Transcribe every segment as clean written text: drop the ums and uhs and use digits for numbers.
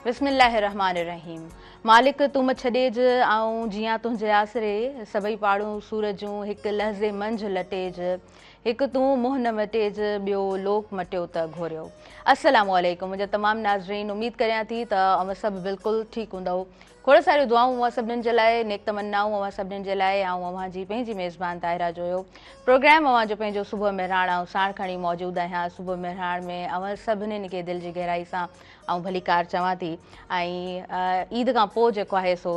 बिस्मिल्लाहिर्रहमानिर्रहीम। मालिक तुम छॾेज आऊं जियां तुंहिंजे आसरे सभई पाड़ूं सूरजूं हिकु लहज़े मंझि लटेज हिकु तूं मुंहुं न मटेज ॿियो लोक मटियो त घोरियो। अस्सलामु अलैकुम मुंहिंजा तमामु नाज़रीन, उमेद करियां थी त अव्हां सभु बिल्कुलु ठीकु हूंदव। खोड़ सारियूं दुआऊं अव्हां सभिनीनि जे लाइ, नेक तमन्नाऊं अव्हां सभिनीनि जे लाइ। ऐं अव्हां जी पंहिंजी मेज़बान ताहिरा जो हुयो प्रोग्राम अव्हां जो पंहिंजो सुबुह मेहराण ऐं साण खणी मौजूदु आहियां। सुबुह मेहराण में अव्हां सभिनीनि खे दिलि जी गहराई सां ऐं भली कार चवां थी। ऐं ईद खां पोइ जेको आहे सो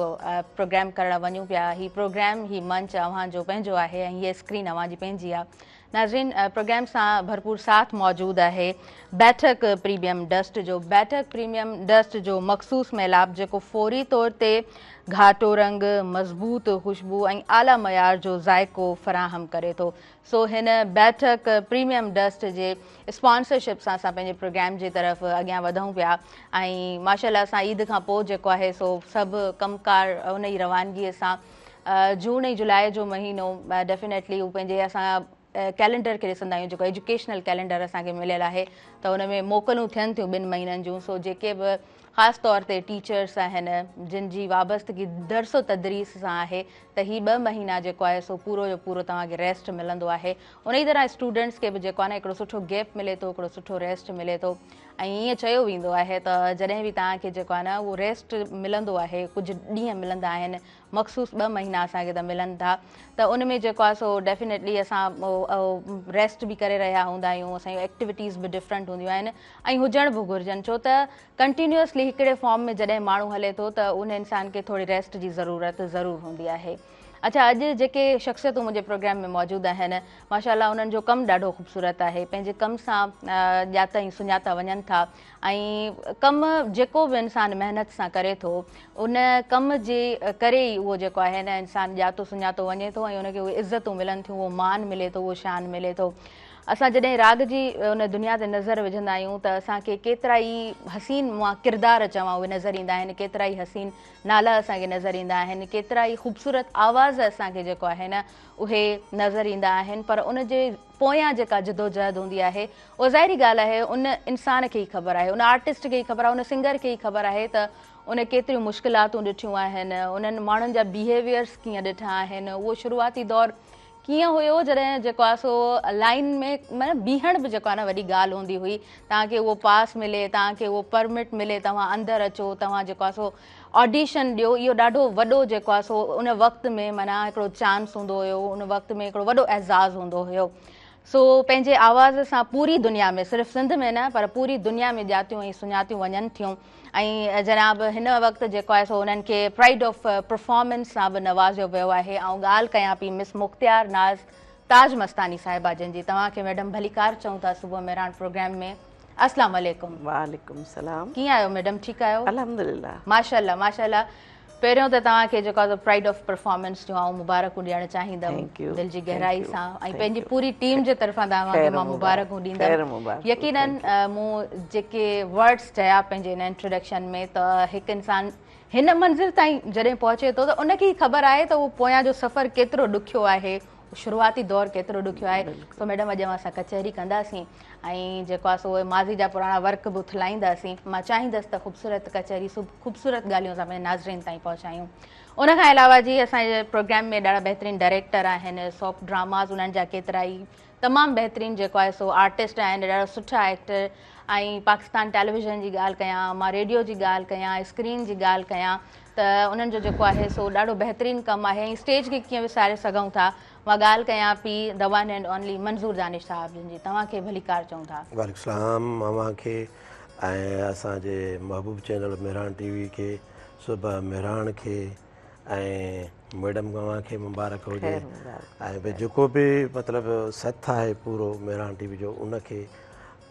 प्रोग्राम करणु वञूं पिया। हीउ प्रोग्राम ही मंच अव्हां जो पंहिंजो आहे ऐं हीअ स्क्रीन अव्हां जी पंहिंजी आहे। नाज़रीन, प्रोग्राम सां भरपूर साथ मौजूदु आहे बैठक प्रीमियम डस्ट जो। बैठक प्रीमियम डस्ट जो मख़सूस मैलाब जेको फौरी तौर ते घाटो रंग, मज़बूत खुशबू ऐं आला मयार जो ज़ाइको फ़राहम करे थो। सो हिन बैठक प्रीमियम डस्ट जे स्पॉन्सरशिप सां असां पंहिंजे प्रोग्राम जे तरफ़ अॻियां वधूं पिया। ऐं माशाल्लाह असां ईद खां पोइ जेको आहे सो सभु कमकार उन जी रवानगीअ सां जून ऐं जुलाई जो महीनो डेफिनेटली उहो पंहिंजे असां कैलेंडर खे ॾिसंदा आहियूं, जेको एजुकेशनल कैलेंडर असांखे मिलियलु आहे त उन में मोकलूं थियनि थियूं 2 महीननि जूं। सो जेके बि ख़ासि तौर ते टीचर्स आहिनि जिन जी वाबस्तगी दर्सो तदरीस सां आहे त हीअ 2 महीना जेको आहे सो पूरो जो पूरो तव्हांखे रेस्ट मिलंदो आहे। उन ई तरह स्टूडेंट्स खे बि जेको आहे न हिकिड़ो सुठो गैप मिले थो, हिकिड़ो सुठो रेस्ट मिले थो। ऐं ईअं चयो वेंदो आहे त जॾहिं बि तव्हांखे जेको आहे न उहो रेस्ट मिलंदो आहे, कुझु ॾींहं मिलंदा आहिनि, मख़सूस 2 महीना असांखे त मिलनि था, त उन में जेको आहे सो डेफिनेटली असां रेस्ट बि करे रहिया हूंदा आहियूं। असांजूं एक्टिविटीज़ बि डिफरेंट हूंदियूं आहिनि ऐं हुजण बि घुरिजनि, छो त कंटिन्यूअसली हिकिड़े फॉर्म में जॾहिं माण्हू हले थो त उन इंसान खे थोरी रेस्ट जी ज़रूरत ज़रूरु हूंदी आहे। अच्छा, अॼु जेके शख़्सियतूं मुंहिंजे प्रोग्राम में मौजूदु आहिनि माशाल्लाह उन्हनि जो कमु ॾाढो ख़ूबसूरत आहे। पंहिंजे कम सां ॼाता ऐं सुञाता वञनि था ऐं कमु जेको बि इंसानु महिनत सां करे थो उन कम जे करे ई उहो जेको आहे न इंसानु ॼातो सुञातो वञे थो ऐं उनखे उहे इज़तूं मिलनि थियूं, उहो मान मिले थो, उहो शान मिले थो। असां जॾहिं राग जी उन दुनिया ते नज़र विझंदा आहियूं त असांखे केतिरा ई हसीन मां किरदार चवां उहे नज़र ईंदा आहिनि, केतिरा ई हसीन नाला असांखे नज़र ईंदा आहिनि, केतिरा ई ख़ूबसूरत आवाज़ असांखे जेको आहे न उहे नज़र ईंदा आहिनि। पर उन जे पोयां जेका जदोजहद हूंदी आहे उहा ज़ाहिरी ॻाल्हि आहे उन इंसान खे ई ख़बर आहे, उन आर्टिस्ट खे ई ख़बर आहे, उन सिंगर खे ई ख़बर आहे त उन केतिरियूं मुश्किलातूं ॾिठियूं आहिनि, उन्हनि माण्हुनि जा बिहेवियर्स कीअं ॾिठा आहिनि, उहो शुरूआती दौर कीअं हुयो जॾहिं जेको आहे सो लाइन में मतिलबु बीहण बि जेको आहे न वॾी ॻाल्हि हूंदी हुई। तव्हांखे उहो पास मिले, तव्हांखे उहो परमिट मिले, तव्हां अंदरि अचो, तव्हां जेको आहे सो ऑडिशन ॾियो, इहो ॾाढो वॾो जेको आहे सो उन वक़्त में माना हिकिड़ो चांस हूंदो हुयो, उन वक़्त में हिकिड़ो वॾो एज़ाज़ हूंदो हुयो। सो पंहिंजे आवाज़ सां पूरी दुनिया में, सिर्फ़ु सिंध में न पर पूरी दुनिया में ॼातियूं ऐं सुञातियूं वञनि थियूं। ऐं जनाब हिन वक़्तु जेको आहे सो उन्हनि खे प्राइड ऑफ परफॉर्मेंस सां बि नवाज़ियो वियो आहे। ऐं ॻाल्हि कयां पई मिस मुख़्तियार नाज़ ताज मस्तानी साहिबा जिन जी, तव्हांखे मैडम भली कार चऊं था सुबुह मेहरान प्रोग्राम में। अस्सलाम वालेकुम। वालेकुम सलाम। कीअं आहियो मैडम? ठीकु आहियो? अल्हम्दुलिल्लाह। माशाल्लाह माशाल्लाह। पहिरियों त तव्हांखे जेको आहे प्राइड ऑफ परफॉर्मेंस जो आऊं मुबारकूं ॾियणु चाहींदमि दिलि जी गहराई सां ऐं पंहिंजी पूरी टीम जे तरफ़ां तव्हांखे मां मुबारकूं ॾींदमि। यकीनन मूं जेके वर्ड्स चया पंहिंजे हिन इंट्रोडक्शन में त हिकु इंसानु हिन मंज़िल ताईं जॾहिं पहुचे थो त उनखे ई ख़बर आहे त उहो पोयां जो सफ़र केतिरो ॾुखियो आहे, शुरूआती दौर केतिरो ॾुखियो आहे। सो मैडम अॼु असां कचहरी कंदासीं ऐं जेको आहे सो उहे माज़ी जा पुराणा वर्क बि उथलाईंदासीं। मां चाहींदसि त ख़ूबसूरत कचहरी ख़ूबसूरत ॻाल्हियूं असां पंहिंजे नाज़रीन ताईं पहुचायूं। उनखां अलावा जी असांजे प्रोग्राम में ॾाढा बहितरीनु डायरेक्टर आहिनि, सॉफ्ट ड्रामाज़ उन्हनि जा केतिरा ई तमामु बहितरीनु जेको आहे सो आर्टिस्ट आहिनि, ॾाढा सुठा एक्टर। ऐं पाकिस्तान टेलीविज़न जी ॻाल्हि कयां, मां रेडियो जी ॻाल्हि कयां, स्क्रीन जी ॻाल्हि कयां त उन्हनि जो जेको आहे सो ॾाढो बहितरीनु कमु आहे। ऐं स्टेज खे कीअं विसारे सघूं था। मां ॻाल्हि कयां पई द वन एंड ओनली मंज़ूर दानिश साहिब जिन जी, तव्हांखे भली कार चऊं था। वालेकुम सलाम अव्हांखे ऐं असांजे महबूब चैनल मेहरान टीवी खे, सुबह मेहरान खे ऐं मैडम अव्हांखे मुबारक हुजे। ऐं भई जेको बि मतिलबु सथ आहे पूरो मेहरान टीवी जो उनखे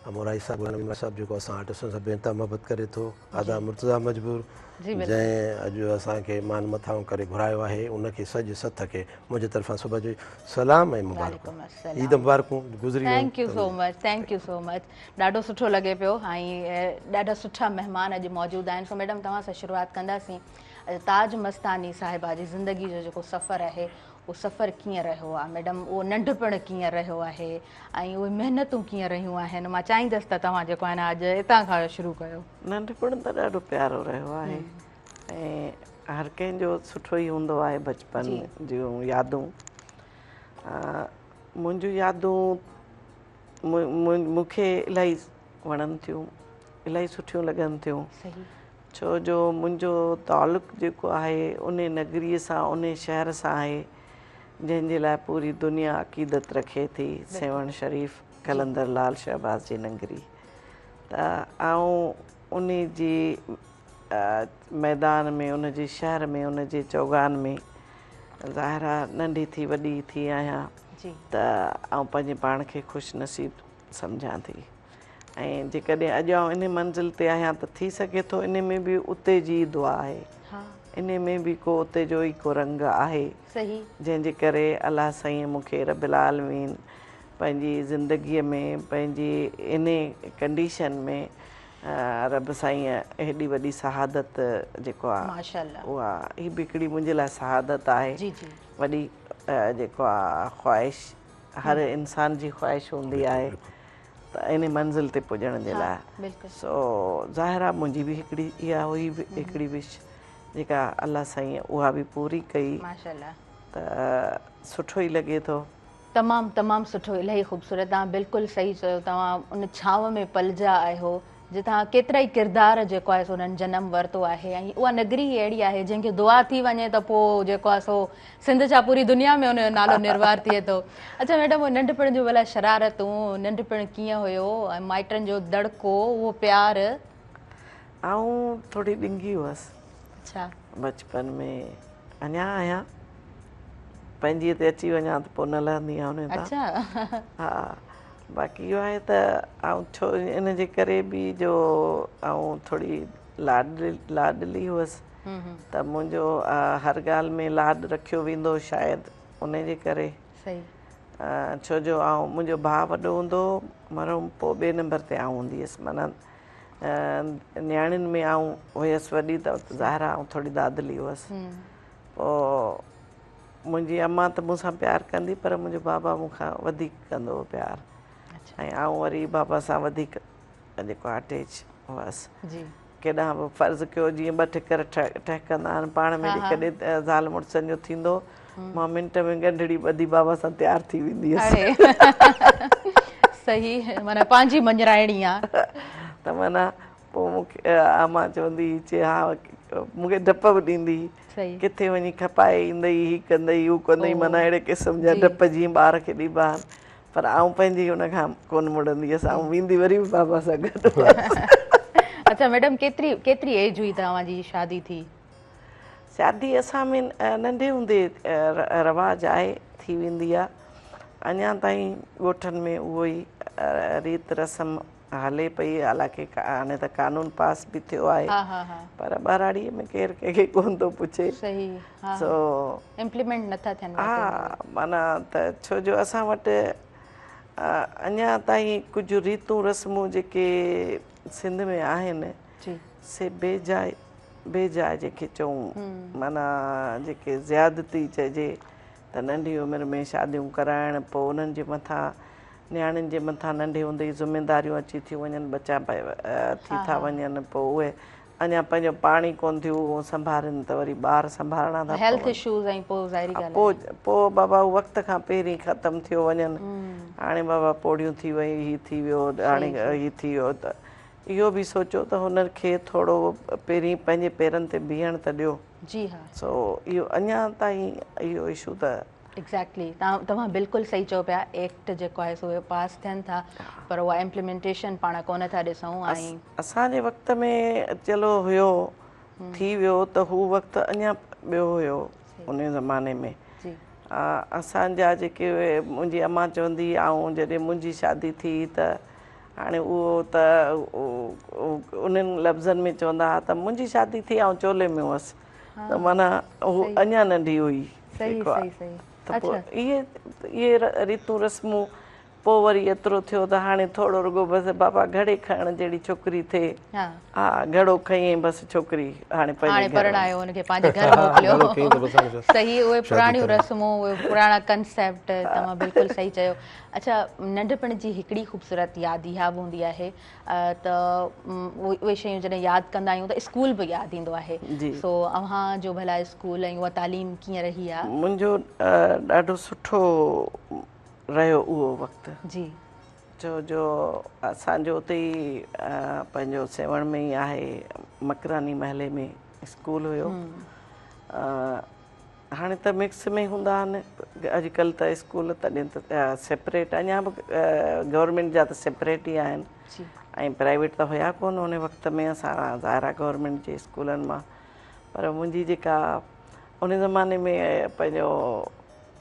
मोराई साहिबु सभु जेको असां आर्टिस्टनि सां बेनता मोहबत करे थो। आदा मुर्तज़ा मजबूर जंहिं अॼु असांखे मान मथां करे घुरायो आहे उनखे सॼे सथ खे मुंहिंजे तरफ़ां सुबुह जो सलाम ऐं मुबारकूं, ईद मुबारकूं गुज़री। Thank you so much, thank you so much. ॾाढो सुठो लॻे पियो ऐं ॾाढा सुठा महिमान अॼु मौजूदु आहिनि। सो मैडम तव्हां सां शुरूआति कंदासीं। ताज मस्तानी साहिबा जी ज़िंदगी जो जेको सफ़र आहे उहो सफ़र कीअं रहियो आहे मैडम, उहो नंढपण कीअं रहियो आहे ऐं उहे महिनतूं कीअं रहियूं आहिनि। मां चाहींदसि त तव्हां जेको आहे न अॼु हितां खां शुरू कयो। नंढपण त ॾाढो प्यारो रहियो आहे ऐं हर कंहिंजो सुठो ई हूंदो आहे बचपन जूं यादूं। मुंहिंजूं यादूं मूंखे इलाही वणनि थियूं, इलाही सुठियूं लॻनि थियूं। छो जो मुंहिंजो तालुक़ु जेको आहे उन नगरीअ सां, उन शहर सां आहे जंहिंजे लाइ पूरी दुनिया अक़ीदत रखे थी, सेवण शरीफ़ कलंदर लाल शहबाज़ जी नगरी। त आउं उन जी मैदान में, उन जे शहर में, उन जे चौगान में ज़ाहिरा नंढी थी वॾी थी आहियां त आउं पंहिंजे पाण खे ख़ुशि नसीब सम्झां थी। ऐं जेकॾहिं अॼु आउं इन मंज़िल ते आहियां त थी सघे थो इन में बि उते जी दुआ आहे, इन में बि को उते जो ई को रंग आहे जंहिंजे करे अलाह साईं मूंखे रब्बिल आलमीन पंहिंजी ज़िंदगीअ में, पंहिंजी इन कंडीशन में रब साईं हेॾी वॾी शहादत जेको आहे उहा ही बि हिकिड़ी मुंहिंजे लाइ शहादत आहे। वॾी जेको आहे ख़्वाहिश, हर इंसान जी ख़्वाहिश हूंदी आहे त इन मंज़िल ते पुॼण जे लाइ। सो ज़ाहिरा मुंहिंजी बि हिकिड़ी इहा हुई हिकिड़ी विश जेका अलाह साईं उहा बि पूरी कई त सुठो ई लॻे थो। तमामु तमामु सुठो, इलाही ख़ूबसूरत। तव्हां बिल्कुलु सही चयो। तव्हां उन छांव में पलिजा आहियो जितां केतिरा ई किरदार जेको आहे सो उन्हनि जनमु वरितो आहे ऐं उहा नगरी अहिड़ी आहे जंहिंखे दुआ थी वञे त पोइ जेको आहे सो सिंध छा पूरी दुनिया में उनजो नालो निर्वार थिए थो। अच्छा मैडम, उहो नंढपण जो भला शरारतूं, नंढपण कीअं हुयो ऐं माइटनि जो दड़को, उहो प्यारु? आउं थोरी ॾिंगी हुअसि। अच्छा। बचपन में अञा आहियां, पंहिंजीअ ते अची वञा त पोइ न लहंदी आहियां उन तां। अच्छा। हा, बाक़ी इहो आहे त आउं छो इन जे करे बि जो आउं थोरी लाडली हुअसि त मुंहिंजो हर ॻाल्हि में लाड रखियो वेंदो शायदि उन जे करे। छो जो मुंहिंजो भाउ वॾो हूंदो मरहूं, पोइ ॿिए नंबर ते आउं हूंदी हुअसि। माना न्याणियुनि में आउं हुयसि वॾी त ज़ाहिरा आउं थोरी दादली हुअसि। पोइ मुंहिंजी अम्मा त मूंसां प्यारु कंदी पर मुंहिंजो बाबा मूंखां वधीक कंदो हो प्यारु ऐं आउं वरी बाबा सां वधीक जेको अटैच हुअसि। केॾांहुं बि फ़र्ज़ु कयो जीअं ॿ ठिकर ठहकंदा आहिनि पाण में, जेकॾहिं ज़ाल मुड़ुसनि जो थींदो मां मिंट में ॻंढड़ी ॿधी बाबा सां तयारु थी वेंदी हुअसि। सही, माना पंहिंजी मंझराइणी आहे। त माना पोइ मूंखे अम्मा चवंदी चए हा, मूंखे डप बि ॾींदी, किथे वञी खपाए ईंदई, हीअ कंदई हू कंदई, माना अहिड़े क़िस्म जा डप जीअं ॿार खे ॾिबा आहिनि। पर आउं पंहिंजी हुन खां कोन मुड़ंदी हुअसि, आउं वेंदी वरी बि बाबा सां गॾु। अच्छा मैडम, केतिरी एज हुई तव्हांजी शादी थी? शादी असां में नंढे हूंदे रवाज आहे, थी वेंदी आहे। अञा ताईं ॻोठनि में उहो ई रीत रस्म हले पई, हालांकि हाणे त कानून पास बि थियो आहे पर ॿाराड़ीअ में केरु कंहिंखे कोन थो पुछे। सो इम्प्लीमेंट नथा थियनि। हा, माना त छो जो असां वटि अञा ताईं कुझु रीतूं रस्मूं जेके सिंध में आहिनि से बेजाए जेके चऊं, माना जेके ज़्यादती चइजे त नंढी उमिरि में शादियूं कराइण, पोइ उन्हनि जे मथां न्याणियुनि जे मथां नंढे हूंदे ई ज़िमेदारियूं अची थी वञनि, बचा थी था वञनि, पोइ उहे अञा पंहिंजो पाण ई कोन थियो उहो संभालनि त वरी ॿार संभालणा था पवनि। पोइ बाबा उहो वक़्त खां पहिरीं ख़तमु थियो वञनि। हाणे बाबा पोड़ियूं थी वई, हीअ थी वियो, हाणे हीअ थी वियो, त इहो बि सोचो त हुनखे थोरो पहिरीं पंहिंजे पेरनि ते बीहण त ॾियो। जी हा। सो इहो अञा ताईं इहो इशू त एक्ज़ैक्टली तव्हां बिल्कुलु सही चओ पिया। एक्ट जेको आहे सो पास थियनि था पर उहा इम्प्लीमेंटेशन पाण कोन था ॾिसूं। ऐं असांजे वक़्त में चलो हुयो, थी वियो त हू वक़्तु अञा ॿियो हुयो उन ज़माने में। असांजा जेके मुंहिंजी अम्मा चवंदी, ऐं जॾहिं मुंहिंजी शादी थी त हाणे उहो त उन्हनि लफ़्ज़नि में चवंदा हुआ त मुंहिंजी शादी थी ऐं चोले में हुअसि, त माना हू अञा नंढी हुई। त पोइ इहे रीतूं रस्मूं पोइ वरी एतिरो थियो त हाणे थोरो रुगो बसि बाबा घड़े खणण जहिड़ी छोकिरी थिए हा घड़ो खईं बसि छोकिरी हाणे परणायो हुनखे पंहिंजे घर मोकिलियो सही उहे पुराणियूं रस्मूं उहे पुराणा कंसेप्ट तव्हां बिल्कुलु सही चयो अच्छा नंढपण जी हिकिड़ी ख़ूबसूरत यादि इहा बि हूंदी आहे त उहे शयूं जॾहिं यादि कंदा आहियूं त स्कूल बि यादि ईंदो आहे सो अव्हां जो भला स्कूल ऐं उहा तालीम कीअं रही आहे मुंहिंजो ॾाढो सुठो रहियो उहो वक़्तु जी छो जो असांजो उते ई पंहिंजो सेवण में ई आहे मकरानी महले में स्कूल हुयो हाणे त मिक्स में हूंदा आहिनि अॼुकल्ह त स्कूल तॾहिं त सेपरेट अञा बि गवर्नमेंट जा त सेपरेट ई आहिनि ऐं प्राइवेट त हुया कोन उन वक़्त में असां ज़ाहिर आहे गवर्नमेंट जे स्कूलनि मां पर मुंहिंजी जेका उन ज़माने में पंहिंजो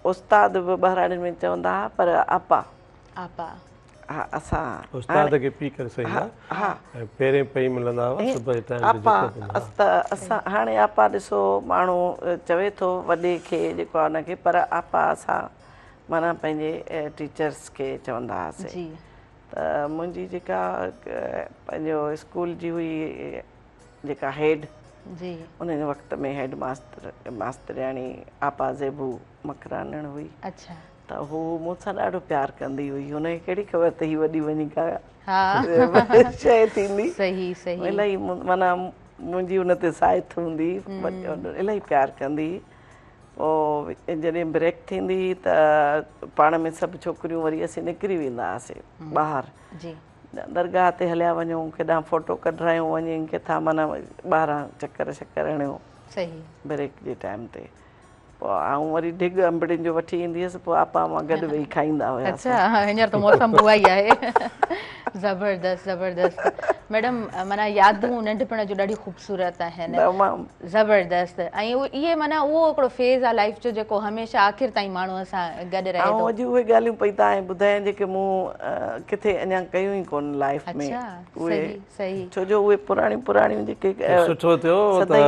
उस्ताद बि ॿारनि में चवंदा हुआ पर आपा हा असां उस्ताद खे पी करे सही हा पहिरें पई मिलंदा हुआ सुबुह जे टाइम आपा असां हाणे आपा ॾिसो माण्हू चवे थो वॾे खे जेको आहे हुनखे पर आपा असां माना पंहिंजे टीचर्स खे चवंदा हुआसीं त मुंहिंजी जेका पंहिंजो स्कूल जी हुई जेका हेड उन वक़्त में हेड मास्तरियाणी आपा ज़ेबू मकरानण हुई अच्छा त हू मूंसां ॾाढो प्यारु कंदी हुई हुनखे कहिड़ी ख़बर त ही वॾी वञी का शइ थींदी इलाही माना मुंहिंजी हुन ते साइथ हूंदी इलाही प्यारु कंदी पोइ जॾहिं ब्रेक थींदी त पाण में सभु छोकिरियूं वरी असीं निकिरी वेंदा हुआसीं ॿाहिरि दरगाह ते हलिया वञूं केॾां फोटो कढायूं वञी किथां माना ॿाहिरां चकर हणियो ब्रेक जे टाइम ते पोइ आऊं वरी ढिग अंबड़ियुनि जो वठी ईंदी हुअसि पोइ आपा मां गॾु वेही खाईंदा हुआसीं हींअर त मौसम उहा ई आहे ज़बरदस्त ज़बरदस्त मैडम माना यादूं नंढपण जूं ॾाढी ख़ूबसूरत आहिनि ज़बरदस्त ऐं इहे माना उहो हिकिड़ो फेज़ आहे लाइफ जो जेको हमेशह आख़िर ताईं माण्हूअ सां गॾु रहे थो अॼु उहे ॻाल्हियूं पई तव्हां ॿुधायां जेके मूं किथे अञा कयूं ई कोन लाइफ में उहे छो जो उहे पुराणियूं जेके सुठो थियो त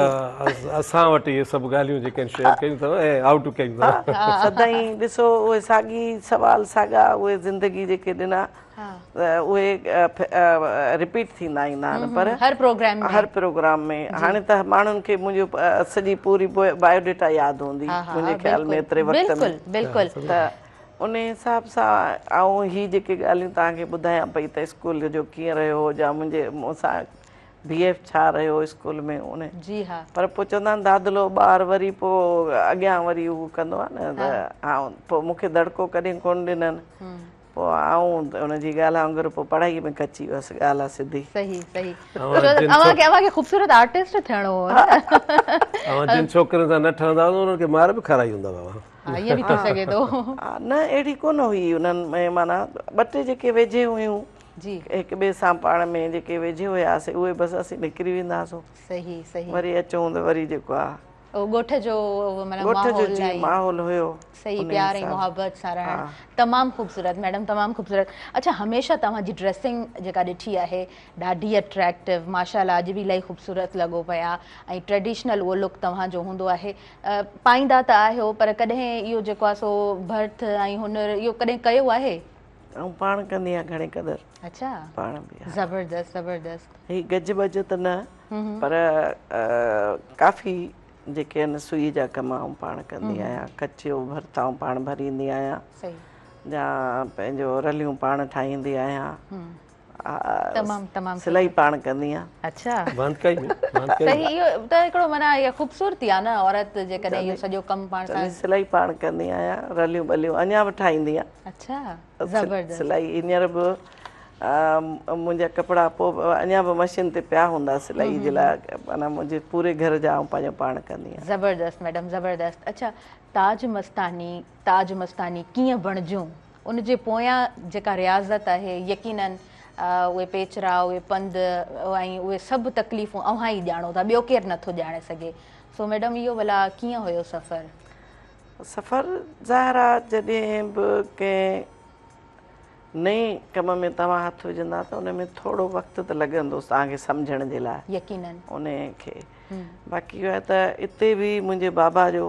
असां वटि इहे सभु ॻाल्हियूं जेके शेयर कयूं अथव ऐं आउट कयूं अथव सदाईं ॾिसो उहे साॻी सवाल साॻा उहे ज़िंदगी जेके ॾिना उहे रिपीट थींदा ईंदा आहिनि पर हर प्रोग्राम में हाणे त माण्हुनि खे मुंहिंजो सॼी पूरी बायोडेटा यादि हूंदी मुंहिंजे ख़्याल में एतिरे वक़्त में त उन हिसाब सां ऐं हीअ जेके ॻाल्हियूं तव्हांखे ॿुधायां पई त स्कूल जो कीअं रहियो जा मुंहिंजे मूंसां BF छा रहियो स्कूल में उन जी हा पर पोइ चवंदा आहिनि दादलो ॿार वरी पोइ अॻियां वरी उहो कंदो आहे न त हा पोइ मूंखे दड़को कॾहिं कोन ॾिननि पोइ आऊं हुनजी ॻाल्हि वांगुरु पोइ पढ़ाईअ में कची वियसि ॻाल्हि आहे सिधी अव्हांखे ख़ूबसूरत आर्टिस्ट थियणो हो जिन छोकिरनि सां न ठहंदा हुआ उन्हनि खे मार बि खाराई हूंदा हुआ ईअं बि थी सघे थो न अहिड़ी कोन हुई उन्हनि में माना ॿ टे जेके वेझे हुयूं जी हिक ॿिए सां पाण में जेके वेझे हुयासीं उहे बसि असीं निकिरी वेंदा हुआसीं वरी अचूं त वरी जेको आहे ॻोठ जो माहौल हुयो सही प्यार ऐं मोहबत सां रहणु तमामु ख़ूबसूरत मैडम तमामु ख़ूबसूरत अच्छा हमेशह तव्हांजी ड्रेसिंग जेका ॾिठी आहे ॾाढी अट्रैक्टिव माशाल्लाह अॼु बि इलाही ख़ूबसूरत लॻो पिया ऐं ट्रेडिशनल उहो लुक तव्हांजो हूंदो आहे पाईंदा त आहियो पर कॾहिं इहो जेको आहे सो भर्थ ऐं हुनर इहो कॾहिं कयो आहे ऐं पाण कंदी आहियां घणे क़दुरु अच्छा पाण बि ज़बरदस्त ज़बरदस्त ही गज बज त न पर काफ़ी जेके आहिनि सुई जा कम आऊं पाण कंदी आहियां कचियो भरताऊं पाण भरींदी आहियां या पंहिंजो रलियूं पाण ठाहींदी आहियां तमामु तमामु सिलाई पाण कंदी आहियां अच्छा सही इहो त हिकिड़ो माना इहा ख़ूबसूरती आहे न औरत जेकॾहिं इहो सॼो कमु पाण सां सिलाई पाण कंदी आहियां रलियूं ॿलियूं अञा बि ठाहींदी आहियां अच्छा ज़बरदस्त सिलाई हींअर बि मुंहिंजा कपिड़ा पोइ अञा बि मशीन ते पिया हूंदा सिलाई जे लाइ माना मुंहिंजे पूरे घर जा ऐं पंहिंजो पाण कंदी आहियां ज़बरदस्त मैडम ज़बरदस्त अच्छा ताज मस्तानी कीअं बणिजियूं उनजे पोयां जेका रियाज़त आहे यकीनन उहे पेचरा उहे पंध ऐं उहे सभु तकलीफ़ूं अव्हां ई ॼाणो था ॿियो केरु नथो ॼाणे सघे सो मैडम इहो भला कीअं हुयो सफ़र ज़ाहिर आहे जॾहिं बि कंहिं नए कम में तव्हां हथु विझंदा त उन में थोरो वक़्तु त लॻंदो तव्हांखे सम्झण जे लाइ यकीनन उन खे बाक़ी इहो आहे त इते बि मुंहिंजे बाबा जो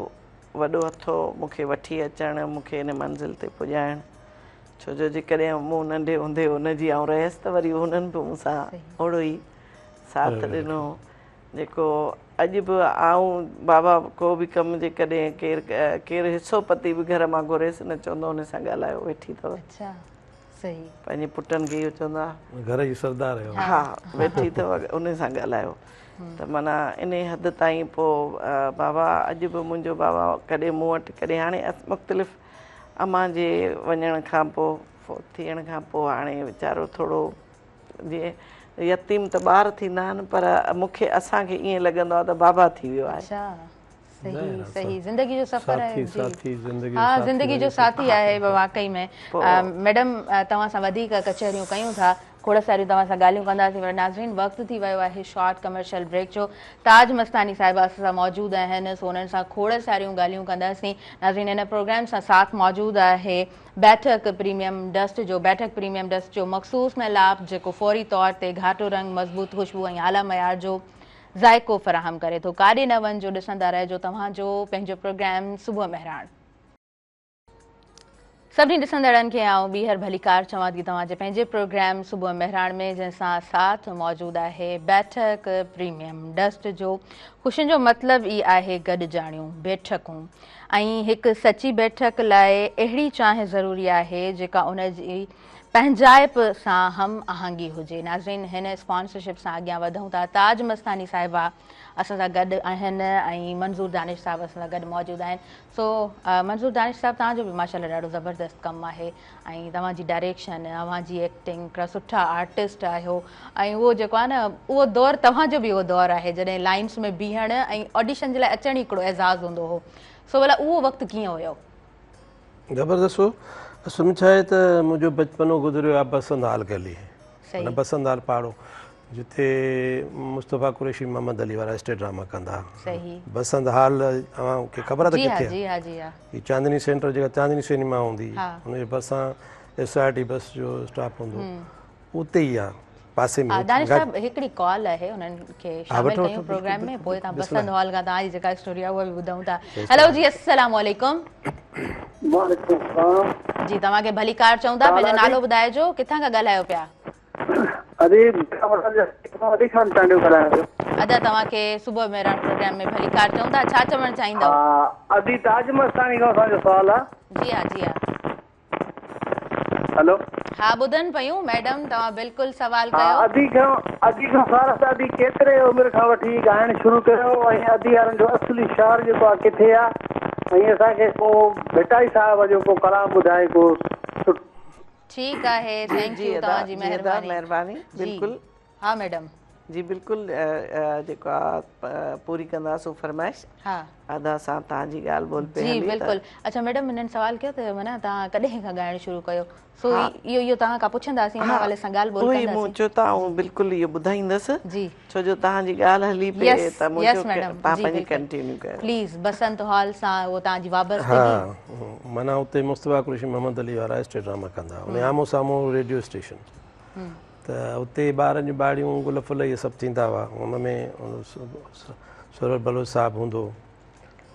वॾो हथो मूंखे वठी अचणु मूंखे इन मंज़िल ते पुॼाइणु छो जो जेकॾहिं मूं नंढे हूंदे हुनजी आउं रहियसि त वरी उन्हनि बि मूंसां ओड़ो ई साथ ॾिनो जेको अॼु बि आऊं बाबा को बि कमु जेकॾहिं केरु हिसो पती बि घर मां घुरेसि न चवंदो हुन सां ॻाल्हायो वेठी अथव पंहिंजे पुटनि खे इहो चवंदा घर जी सरदार हा वेठी अथव उन सां ॻाल्हायो त माना इन हद ताईं पोइ बाबा अॼु बि मुंहिंजो बाबा कॾहिं मूं वटि कॾहिं हाणे मुख़्तलिफ़ अम्मा जे वञण खां पोइ फोत थियण खां पोइ हाणे वीचारो थोरो जीअं यतीम त ॿार थींदा आहिनि पर मूंखे असांखे ईअं लॻंदो आहे त बाबा थी वियो आहे सही ज़िंदगी जो सफ़र आहे हा ज़िंदगी जो साथी आहे वाकई में मैडम तव्हां सां वधीक कचहरियूं कयूं था खोड़ सारियूं तव्हां सां ॻाल्हियूं कंदासीं पर नाज़रीन वक़्तु थी वियो आहे शॉर्ट कमर्शियल ब्रेक जो ताज मस्तानी साहिबा असां सां मौजूदु आहिनि सो उन्हनि सां खोड़ सारियूं ॻाल्हियूं कंदासीं नाज़रीन हिन प्रोग्राम सां साथ मौजूदु आहे बैठक प्रीमियम डस्ट जो बैठक प्रीमियम डस्ट जो मखसूस में लाभ जेको फौरी तौर ते घाटो रंग मज़बूत ख़ुशबू ऐं आला मयार जो ज़ाइको फ़राहम करे थो काॾे न वञिजो ॾिसंदा रहिजो तव्हांजो पंहिंजो प्रोग्राम सुबुह मेहरान सभिनी ॾिसंदड़नि खे आउं ॿीहर भलीकार चवां थी तव्हांजे पंहिंजे प्रोग्राम सुबुह मेहरान में जंहिंसां साथ मौजूदु आहे बैठक प्रीमियम डस्ट जो ख़ुशियुनि जो मतिलबु ई आहे गॾु ॼाणियूं बैठकूं ऐं हिकु सची बैठक लाइ अहिड़ी चांहि ज़रूरी आहे जेका उनजी पंहिंजाइप सां हम आहंगी हुजे नाज़रीन हिन स्पॉन्सरशिप सां अॻियां वधूं था ताज मस्तानी साहिबा असां सां गॾु आहिनि ऐं मंज़ूर दानिश साहिब असां सां गॾु मौजूदु आहिनि सो मंज़ूर दानिश साहिब तव्हांजो बि माशाल्लाह ॾाढो ज़बरदस्त कमु आहे ऐं तव्हांजी डायरेक्शन तव्हांजी एक्टिंग हिकिड़ा सुठा आर्टिस्ट आहियो ऐं उहो जेको आहे न उहो दौरु तव्हांजो बि उहो दौरु आहे जॾहिं लाइन्स में बीहण ऐं ऑडिशन जे लाइ अचणु हिकिड़ो एज़ाज़ हूंदो हो सो भला उहो वक़्तु कीअं हुयो ज़बरदस्त हो असुल में छा आहे त मुंहिंजो बचपनो गुज़रियो आहे बसंत हाल गली बसंत हाल पाड़ो जिथे मुस्तफ़ा कुरैशी मोहम्मद अली वारा स्टेज ड्रामा कंदा बसंत हाल तव्हांखे ख़बर आहे त किथे आहे चांदनी सेंटर जेका चांदनी सिनेमा हूंदी हुनजे भरिसां SRT बस जो स्टॉप हूंदो उते ई आहे पासे में दानिश साहब हिकिड़ी कॉल आहे उन्हनि खे शामिल कयूं प्रोग्राम में पोइ तव्हां बसंत हॉल खां तव्हांजी जेका स्टोरी आहे उहा बि ॿुधूं था हेलो जी अस्सलाम वालेकुम जी तव्हांखे भलीकार चऊं था पंहिंजो नालो ॿुधाइजो किथां खां ॻाल्हायो पिया अदा तव्हांखे सुबुह मेहरान प्रोग्राम में भलीकार चऊं था छा चवणु चाहींदव अदी ताज मस्तानी खां असांजो सुवाल आहे जी हा जी हा हेलो हा ॿुधनि पियूं मैडम तव्हां बिल्कुलु सवाल कयो अदी खां सारा सादी केतिरे उमिरि खां वठी ॻाइणु शुरू कयो ऐं अदी वारनि जो असली शहर जेको आहे किथे आहे ऐं असांखे को भेटाई साहिब जो को कलाम ॿुधाए को ठीकु आहे थैंक यू तव्हांजी महिरबानी बिल्कुलु हा मैडम जी बिल्कुलु जेको आहे पूरी कंदासीं फरमाइश हा अदा सां तव्हांजी ॻाल्हि ॿोल पे जी बिल्कुलु अच्छा मैडम हिननि सवाल कयो त माना तव्हां कॾहिं खां ॻाइणु शुरू कयो सो इहो तव्हां खां पुछंदासीं हुन हवाले सां ॻाल्हि ॿोल कंदासीं मूं चयो त आउं बिल्कुलु इहो ॿुधाईंदसि जी छो जो तव्हांजी ॻाल्हि हली पई त मुंहिंजो तव्हां पंहिंजी कंटिन्यू कयो प्लीज़ बसंत हॉल सां उहो तव्हांजी वाबस्तगी माना उते मुस्तफ़ा कुरैशी मोहम्मद अली वारा स्टेज ड्रामा कंदा उन आम्हूं साम्हूं रेडियो स्टेशन त उते ॿारनि जूं ॿाड़ियूं गुल फुल इहे सभु थींदा हुआ हुन में सुरत बलोच साहिबु हूंदो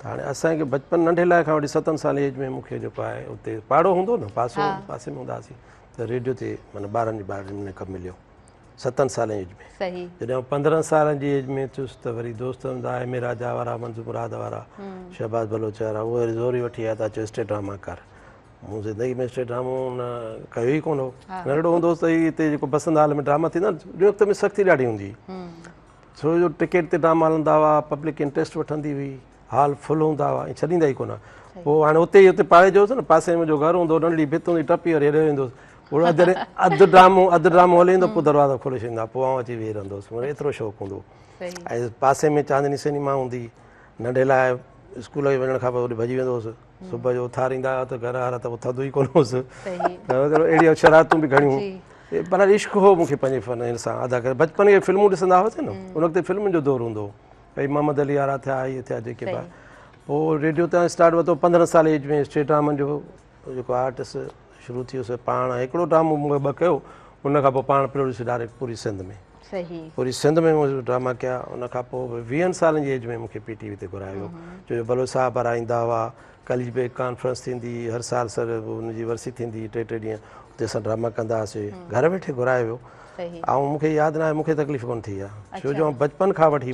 त हाणे असांखे बचपन नंढे लाइ खां वठी 7 साल एज में मूंखे जेको आहे उते पाड़ो हूंदो न पासे में हूंदासीं त रेडियो ते माना ॿारनि जी ॿाड़ियुनि में कमु मिलियो 7 साल एज में जॾहिं 15 सालनि जी एज में थियुसि त वरी दोस्त हूंदा एम.ए. राजा वारा मंज़ूर मुराद वारा शहबाज़ बलोच वारा उहे वरी ज़ोरी वठी आया त अचो स्टेज ड्रामा कर मूं ज़िंदगी में स्टेज ड्रामो न कयो ई कोन हो नंढड़ो हूंदो त हिते जेको बसंत हाल में ड्रामा थींदा उन वक़्त में सख़्ती ॾाढी हूंदी छो जो टिकेट ते ड्रामा हलंदा हुआ पब्लिक इंट्रस्ट वठंदी हुई हॉल फुल हूंदा हुआ ऐं छॾींदा ई कोन पोइ हाणे उते ई पाड़े जो न पासे में जो घरु हूंदो नंढड़ी भित हूंदी टपी वरी हेॾे वेंदुसि पोइ अधु ड्रामो हली वेंदो पोइ दरवाज़ो खोले छॾींदा पोइ आउं अची वेही रहंदुसि मुंहिंजो एतिरो शौक़ु हूंदो ऐं पासे में चांदनी सिनेमा हूंदी नंढे लाइ स्कूल खे वञण खां पोइ होॾे भॼी वेंदो हुउसि सुबुह जो उथारींदा हुआ त घर वारा त उथंदो ई कोन हुउसि अहिड़ियूं शरारतूं बि घणियूं पर इश्क़ु हो मूंखे पंहिंजे फन हिन सां अदा करे बचपन खे फिल्मूं ॾिसंदा हुआसीं न उन वक़्तु फिल्मुनि जो दौरु हूंदो भई मोहम्मद अली वारा थिया इहे थिया जेके बि पोइ रेडियो तां स्टार्ट वरितो 15 साल एज में स्टेज ड्रामनि जो जेको आर्टिस्ट शुरू थी वियुसि पाण हिकिड़ो ड्रामो मूंखे 2 कयो उन खां पोइ पाण प्रोड्यूस डायरेक्ट पूरी सिंध में पूरी सिंध में मूं ड्रामा कया उन खां पोइ 20 सालनि जी एज में मूंखे PTV ते घुरायो छो जो बलोच साहिब वारा ईंदा हुआ कॉलेज पे कॉन्फ्रेंस थींदी हर साल सर उनजी वरसी थींदी 3 ॾींहं उते असां ड्रामा कंदा हुआसीं घर वेठे घुराए वियो ऐं मूंखे यादि न आहे मूंखे तकलीफ़ कोन थी आहे छो जो बचपन खां वठी ऐं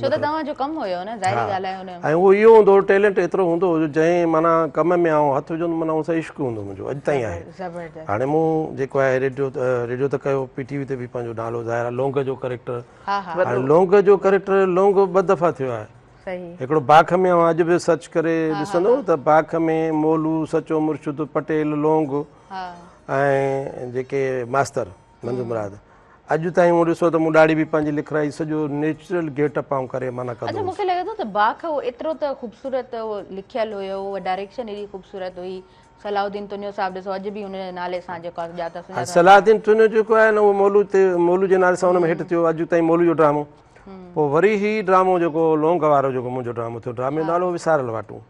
उहो इहो हूंदो टैलेंट एतिरो हूंदो जंहिं माना कम में आउं हथु विझंदो माना उहो इश्क़ु हूंदो मुंहिंजो अॼु ताईं आहे हाणे मूं जेको आहे रेडियो त कयो PTV ते बि पंहिंजो नालो ज़ाहिर आहे लोंग जो करेक्टर हाणे लोंग जो करेक्टर लोंग 2 दफ़ा थियो आहे हिकिड़ो बाख में अॼु बि सर्च करे ॾिसंदो त बाख में मोलू सचो मुर्शिद पटेल लोंग ऐं जेके मास्तर मंजू मुराद अॼु ताईं मूं ॾिसो त मूं ॾाढी बि पंहिंजी लिखराई सॼो नेचुरल गेटअप आऊं करे माना कंदो मूंखे लॻे थो त बाख एतिरो त ख़ूबसूरत लिखियल हुयो उहा डायरेक्शन एॾी ख़ूबसूरत हुई सलाउद्दीन तुनियो साहब ॾिसो अॼु बि उन नाले सां जेको आहे सलाउद्दीन तुनियो जेको आहे न उहो मोलू जे नाले सां हुन में हिट थियो अॼु ताईं मोलू जो ड्रामो पोइ वरी ई ड्रामो जेको लोंग वारो जेको मुंहिंजो ड्रामो थियो ड्रामे जो नालो विसारल वाटूं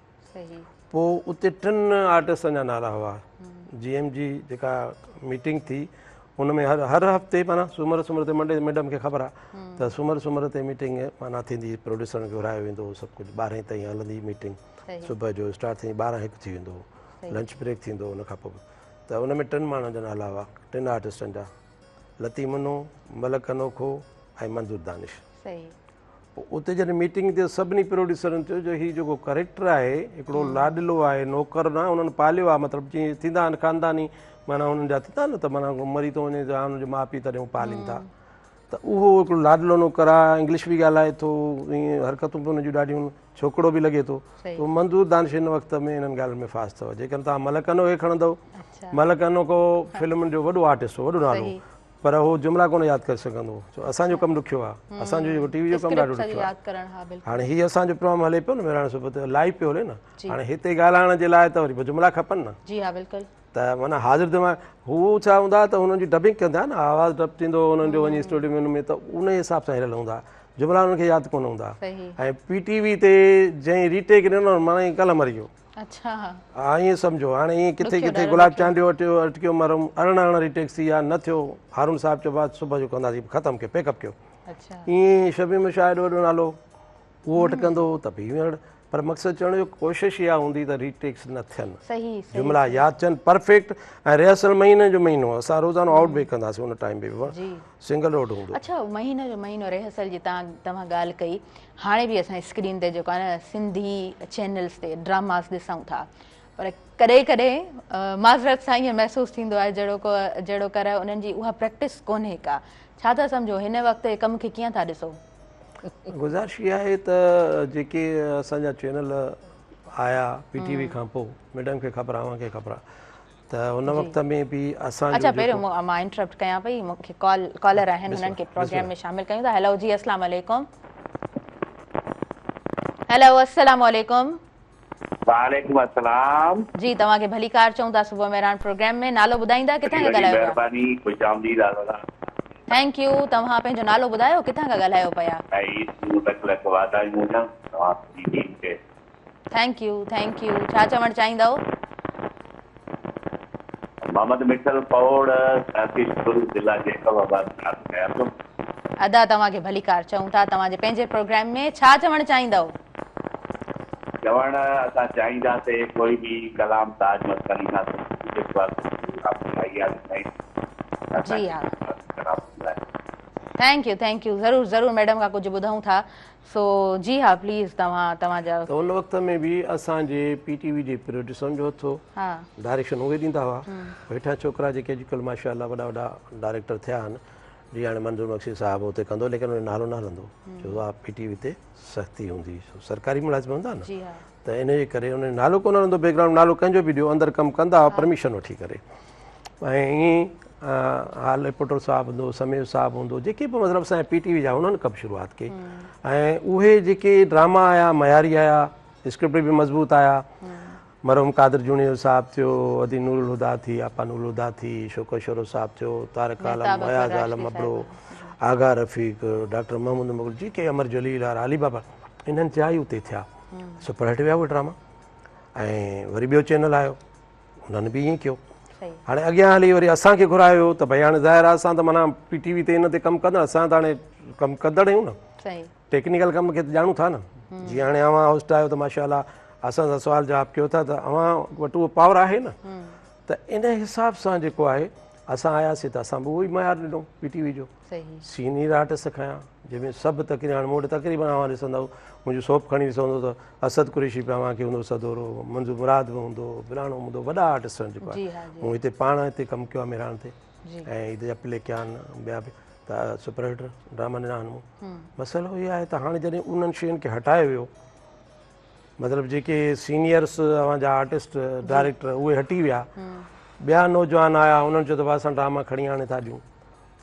पोइ उते 3 आर्टिस्टनि जा नाला हुआ GM जी जेका मीटिंग थी हुन में हर हफ़्ते माना सूमर ते मैडम खे ख़बर आहे त सूमर ते मीटिंग माना थींदी प्रोड्यूसर खे घुरायो वेंदो सभु कुझु 12 ताईं हलंदी मीटिंग सुबुह जो स्टार्ट थींदी 12-1 थी वेंदो लंच ब्रेक थींदो हुन खां पोइ त हुन में 3 माण्हुनि जा नाला हुआ 3 आर्टिस्टनि जा लती मनो मलक अनोखो ऐं मंजूर दानिश उते जॾहिं मीटिंग ते सभिनी प्रोड्यूसरनि चयो जो हीउ जेको करेक्टर आहे हिकिड़ो लाडलो आहे नौकर न उन्हनि पालियो आहे मतिलबु जीअं थींदा आहिनि ख़ानदानी माना हुननि जा थींदा न त माना मरी थो वञे हुनजो माउ पीउ तॾहिं पालीनि था त उहो हिकिड़ो लाडलो नौकर आहे इंग्लिश बि ॻाल्हाए थो ईअं हरकतूं बि हुनजूं ॾाढियूं छोकिरो बि लॻे थो त मंजूर दानिश हिन वक़्त में हिननि ॻाल्हियुनि में फास्ट अथव जेकॾहिं तव्हां मलक अनोखे खणंदव मलक अनोखो फिल्म जो वॾो आर्टिस्ट हो वॾो नालो पर उहो जुमिला कोन यादि करे सघंदो छो असांजो कमु ॾुखियो आहे असांजो जेको TV जो कमु ॾाढो ॾुखियो आहे हाणे हीअ असांजो प्रोग्राम हले पियो न मेराण सुबुह ते लाइव पियो हले न हाणे हिते ॻाल्हाइण जे लाइ त वरी जुमिला खपनि न त माना हाज़िर दिमाग़ हू छा हूंदा त हुननि जी डबिंग कंदा न आवाज़ु डब थींदो हुननि जो वञी स्टूडियो में त उन हिसाब सां हिलियल हूंदा जुमिला हुननि खे यादि कोन हूंदा ऐं PTV ते जंहिं रीटेक ॾिनो माना कल्ह मरी वियो हा ईअं सम्झो हाणे ईअं किथे किथे गुलाब चांडियो अटकियो मरम अरिड़हं रीटेक थी आहे न थियो हारून साहिब चयो बाद सुबुह जो कंदासीं ख़तमु कयो पैकअप कयो ईअं शबीम शायदि वॾो नालो उहो अटकंदो त बि पर मक़सदु चवण जो कोशिशि इहा हूंदी त रीटेक्स न थियनि जुमिला यादि थियनि परफेक्ट ऐं रिहर्सल महीने जो महीनो असां रोज़ानो आउट बि कंदासीं उन टाइम बि सिंगल रोड हूंदो अच्छा महीने जो महीनो रिहर्सल जी तव्हां ॻाल्हि कई हाणे बि असां स्क्रीन ते जेको आहे न सिंधी चैनल्स ते ड्रामास ॾिसूं था पर कॾहिं कॾहिं माज़रत सां ईअं महसूसु थींदो आहे जहिड़ो कर उन्हनि जी उहा प्रैक्टिस कोन्हे का छा था सम्झो हिन वक़्तु कम खे कीअं था ॾिसो गुज़ारिश इहा आहे त जेके असांजा चैनल आया PTV खां पोइ मैडम खे ख़बर आहे अव्हांखे ख़बर आहे त हुन वक़्त में बि असां अच्छा पहिरियों मां इंटरप्ट कयां पई मूंखे कॉलर आहिनि हुननि खे प्रोग्राम में शामिल कयूं था हेलो जी अस्सलाम वालेकुम हेलो अस्सलाम वालेकुम वालेकुम अस्सलाम जी तव्हांखे भली कार चऊं था सुबुह मेहरान प्रोग्राम में नालो ॿुधाईंदा किथां खां ॻाल्हायो महिरबानी खुशामदीद दादा थैंक यू तव्हां पंहिंजो नालो ॿुधायो किथां खां ॻाल्हायो पिया थैंक यू छा चवणु चाहींदव मोहम्मद मिठल पौड़ जिला जैकबाबाद अदा तव्हांखे भली कार चऊं था तव्हांजे पंहिंजे प्रोग्राम में छा चवणु चाहींदव चवणु असां चाहींदासीं कोई बि कलाम ताज मस्तानी जी हा थैंक यू ज़रूरु मैडम खां कुझु ॿुधूं था सो जी हा प्लीज़ तव्हांजा त उन वक़्त में बि असांजे PTV जे प्रोड्यूसरनि जो हथो डायरेक्शन उहे ॾींदा हुआ वेठा छोकिरा जेके अॼुकल्ह माशाअल्लाह वॾा वॾा डायरेक्टर थिया आहिनि जीअं हाणे मंजूर मक्सी साहिबु हुते कंदो लेकिन उन नालो न हलंदो छो आहे PTV ते सख़्ती हूंदी सरकारी मुलाज़िम हूंदा न त इन जे करे उन नालो कोन हलंदो बैकग्राउंड नालो कंहिंजो बि ॾियो अंदरि कमु कंदा हुआ परमिशन वठी करे ऐं ईअं हाल रिपोर्टर साहिबु हूंदो समीर साहिबु हूंदो जेके बि मतिलबु असांजे PTV जा उन्हनि कमु शुरूआत कई ऐं उहे जेके ड्रामा आया मयारी आया स्क्रिप्ट बि मज़बूत आया मरहूम कादिर जूनियर साहिबु थियो अदी नूरुल हुदा थी आपा नूरुल हुदा थी शोकर शोरो साहिबु थियो तारक आलम मयाज़ आलम अबड़ो आगा रफ़ीक डॉक्टर महमूद मुगल जेके अमर जलील और अली बाबा इन्हनि जा ई उते थिया सुपर हिट विया उहे ड्रामा ऐं वरी ॿियो चैनल आयो उन्हनि बि ईअं कयो हाणे अॻियां हली वरी असांखे घुरायो त भई हाणे ज़ाहिर आहे असां त माना PTV ते इन ते कमु कंदा असां त हाणे कमु कंदड़ आहियूं न टेक्निकल कम खे ॼाणूं था न जीअं हाणे अव्हां होस्ट आहियो त माशाअल्लाह असां सां सुवाल जवाब कयो था त अव्हां वटि उहो पावर आहे न, त इन हिसाब सां जेको आहे असां आयासीं त असां बि उहो ई मयार ॾिनो PTV जो। सीनियर आर्टिस्ट खयां जंहिंमें सभु तक़रीबन, हाणे मूं वटि तक़रीबन अव्हां ॾिसंदव मुंहिंजो सोप खणी ॾिसंदो त असद कुरैशी बि अव्हांखे हूंदो सदोरो, मंजू मुराद बि हूंदो, बिराणो हूंदो, वॾा आर्टिस्ट आहिनि जेको आहे। मूं हिते पाण हिते कमु कयो आहे मेराण ते, ऐं ईद जा प्ले कया आहिनि ॿिया बि, त सुपरहिट ड्रामा ॾिना आहिनि मूं। मसइलो इहो आहे त हाणे जॾहिं उन्हनि शयुनि खे हटायो वियो, मतिलबु जेके सीनियर्स अव्हांजा आर्टिस्ट डायरेक्टर उहे हटी विया, ॿिया नौजवान आया, उन्हनि चयो त असां ड्रामा खणी आणे था ॾियूं।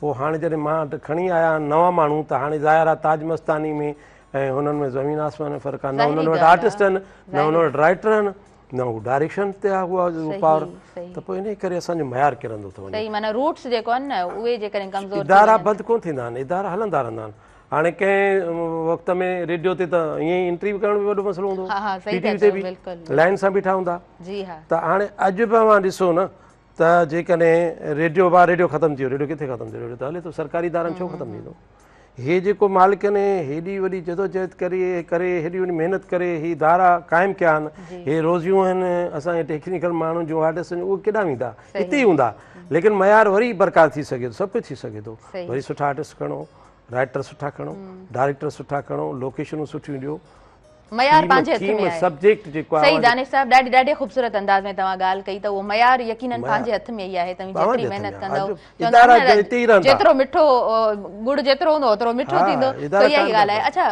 पोइ हाणे जॾहिं मां खणी आया नवां माण्हू, त हाणे ज़ाहिर आहे ताज मस्तानी में ऐं हुननि में ज़मीन आसमान जो फ़र्क़ु आहे। न हुननि वटि आर्टिस्ट आहिनि, न हुन वटि राइटर आहिनि, न हू डायरेक्शन ते आहे उहा पावर, त पोइ इन करे असांजो मयार किरंदो थो वञे। इदारा बंदि कोन थींदा आहिनि, इदारा हलंदा रहंदा आहिनि। हाणे कंहिं वक़्त में रेडियो ते त ईअं ई इंटरव्यू करण में वॾो मसइलो हूंदो, PTV ते बि लाइन सां बीठा हूंदा। त हाणे अॼु बि अव्हां ॾिसो न त जेकॾहिं रेडियो ख़तमु थी वियो, रेडियो किथे ख़तमु थियो, रेडियो त हले थो, सरकारी इदारनि छो ख़तमु थींदो? हे जेको मालिकनि हेॾी वॾी जदोजहद करे हेॾी वॾी महिनत करे ही इदारा क़ाइमु कया आहिनि, हे रोज़ियूं आहिनि असांजे टेक्निकल माण्हू जो आर्टिस्ट आहिनि, उहे केॾां वेंदा? हिते ई हूंदा। लेकिन मयार वरी बरक़रार थी सघे थो, सभु कुझु थी सघे थो। वरी सुठा आर्टिस्ट खणो, राइटर सुठा खणो, डायरेक्टर सुठा खणो, लोकेशनूं सुठियूं ॾियो, मयार पंहिंजे हथ में आहे। सब्जेक्ट जेको आहे सही दानिश साहब, ॾाढे ख़ूबसूरत अंदाज़ में तव्हां ॻाल्हि कई, त उहो मयार यकीनन पंहिंजे हथ में ई आहे। तव्हां जेतिरी महिनत कंदव, जेतिरो मिठो गुड़ जेतिरो हूंदो ओतिरो मिठो थींदो, त इहा ई ॻाल्हि आहे। अच्छा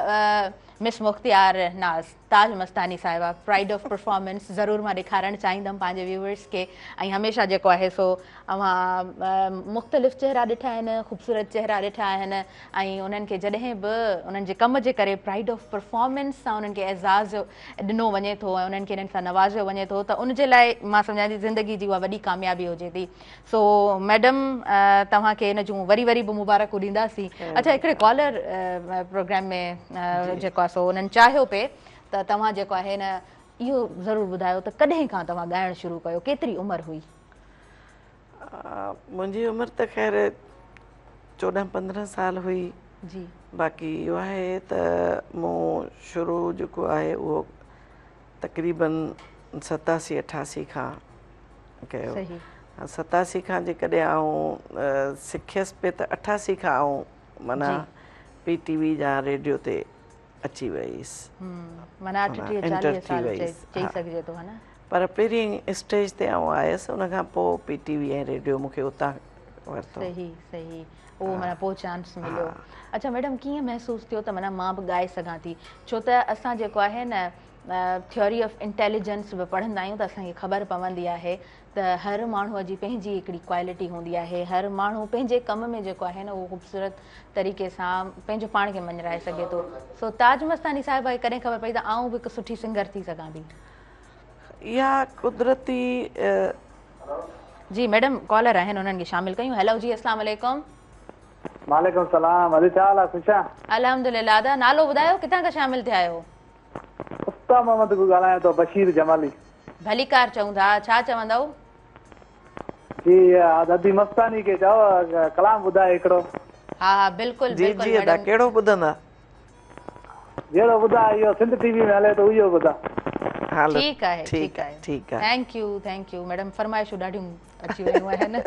मिस मुख्तियार नाज़, ताज मस्तानी साहिबा, प्राइड ऑफ परफॉर्मेंस ज़रूरु मां ॾेखारणु चाहींदमि पंहिंजे व्यूअर्स खे। ऐं हमेशह जेको आहे सो अव्हां मुख़्तलिफ़ चहिरा ॾिठा आहिनि, ख़ूबसूरत चहिरा ॾिठा आहिनि, ऐं उन्हनि खे जॾहिं बि उन्हनि जे कम जे करे प्राइड ऑफ परफॉर्मेंस सां उन्हनि खे एज़ाज़ ॾिनो वञे थो ऐं उन्हनि खे इन्हनि सां नवाज़ियो वञे थो, त उनजे लाइ मां सम्झां थी ज़िंदगी जी उहा वॾी कामयाबी हुजे थी। सो मैडम तव्हांखे इन जूं वरी बि मुबारकूं ॾींदासीं। अच्छा, हिकिड़े कॉलर प्रोग्राम में जेको आहे सो उन्हनि चाहियो पिए त तव्हां जेको आहे न इहो ज़रूरु ॿुधायो त कॾहिं खां तव्हां ॻाइणु शुरू कयो, केतिरी उमिरि हुई? मुंहिंजी उमिरि त ख़ैर 14-15 साल हुई जी। बाक़ी इहो आहे त मूं शुरू जेको आहे उहो तक़रीबन 87-88 खां कयो। 87 खां जेकॾहिं आऊं सिखियसि पे त 88 खां आऊं माना PTV जा रेडियो ते अची वईसि, माना 38-40 साल चई सघिजे थो, है न? पर पहिरीं स्टेज ते आऊं आयसि, उन खां पोइ PTV ऐं रेडियो मूंखे उतां वरितो। सही उहो माना पोइ चांस मिलियो। अच्छा मैडम, कीअं महसूसु थियो त माना मां बि ॻाए सघां थी? छो त असां जेको आहे न थ्योरी ऑफ इंटेलिजेंस बि पढ़ंदा आहियूं त असांखे ख़बर पवंदी आहे त हर माण्हूअ जी पंहिंजी हिकिड़ी क्वालिटी हूंदी आहे। हर माण्हू पंहिंजे कम में जेको आहे न उहो ख़ूबसूरत तरीक़े सां पंहिंजो पाण खे मञराए सघे थो। सो ताज मस्तानी साहिबा खे कॾहिं ख़बर पई त आऊं बि हिकु सुठी सिंगर थी सघां थी? इहा कुदरती जी मैडम, कॉलर आहिनि, उन्हनि खे शामिल कयूं। हेलो जी, अस्सलाम वालेकुम। वालेकुम सलाम, अली चाल आहे? ख़ुशि आहे? अल्हम्दुलिल्लाह। दा नालो ॿुधायो, किथां खां शामिल थिया आहियो? उस्ताद मोहम्मद को ॻाल्हायां थो, बशीर जमाली। भलीकार चऊं था, छा चवंदव? जी दादी मस्तानी के चओ कलाम ॿुधाए हिकिड़ो। हा बिल्कुलु बिल्कुलु मैडम। कहिड़ो ॿुधंदा? जहिड़ो ॿुधाए, इहो सिंध TV में हले थो, इहो ॿुधा। ठीकु आहे। Thank U madam. फरमाइशूं ॾाढियूं अची वियूं आहिनि।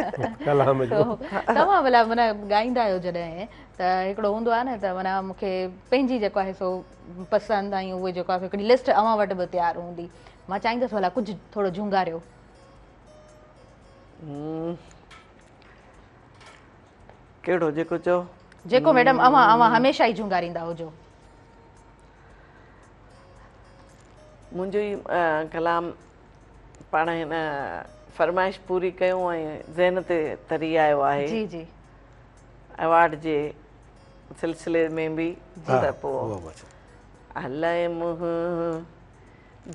तव्हां भला माना ॻाईंदा आहियो जॾहिं त हिकिड़ो हूंदो आहे न त माना मूंखे पंहिंजी जेको आहे सो पसंदि ऐं उहे जेको आहे हिकिड़ी लिस्ट अव्हां वटि बि तयारु हूंदी। मां चाहींदसि भला कुझु थोरो झुंगारियो। कहिड़ो जेको चओ? जेको मैडम अव्हां हमेशह ई झुंगारींदा हुजो। मुंहिंजो ई कलाम पाण हिन फरमाइश पूरी कयूं ऐं ज़हन ते तरी आयो आहे जी जी अवार्ड जे सिलसिले में बि। त पोइ अलाए मुंहुं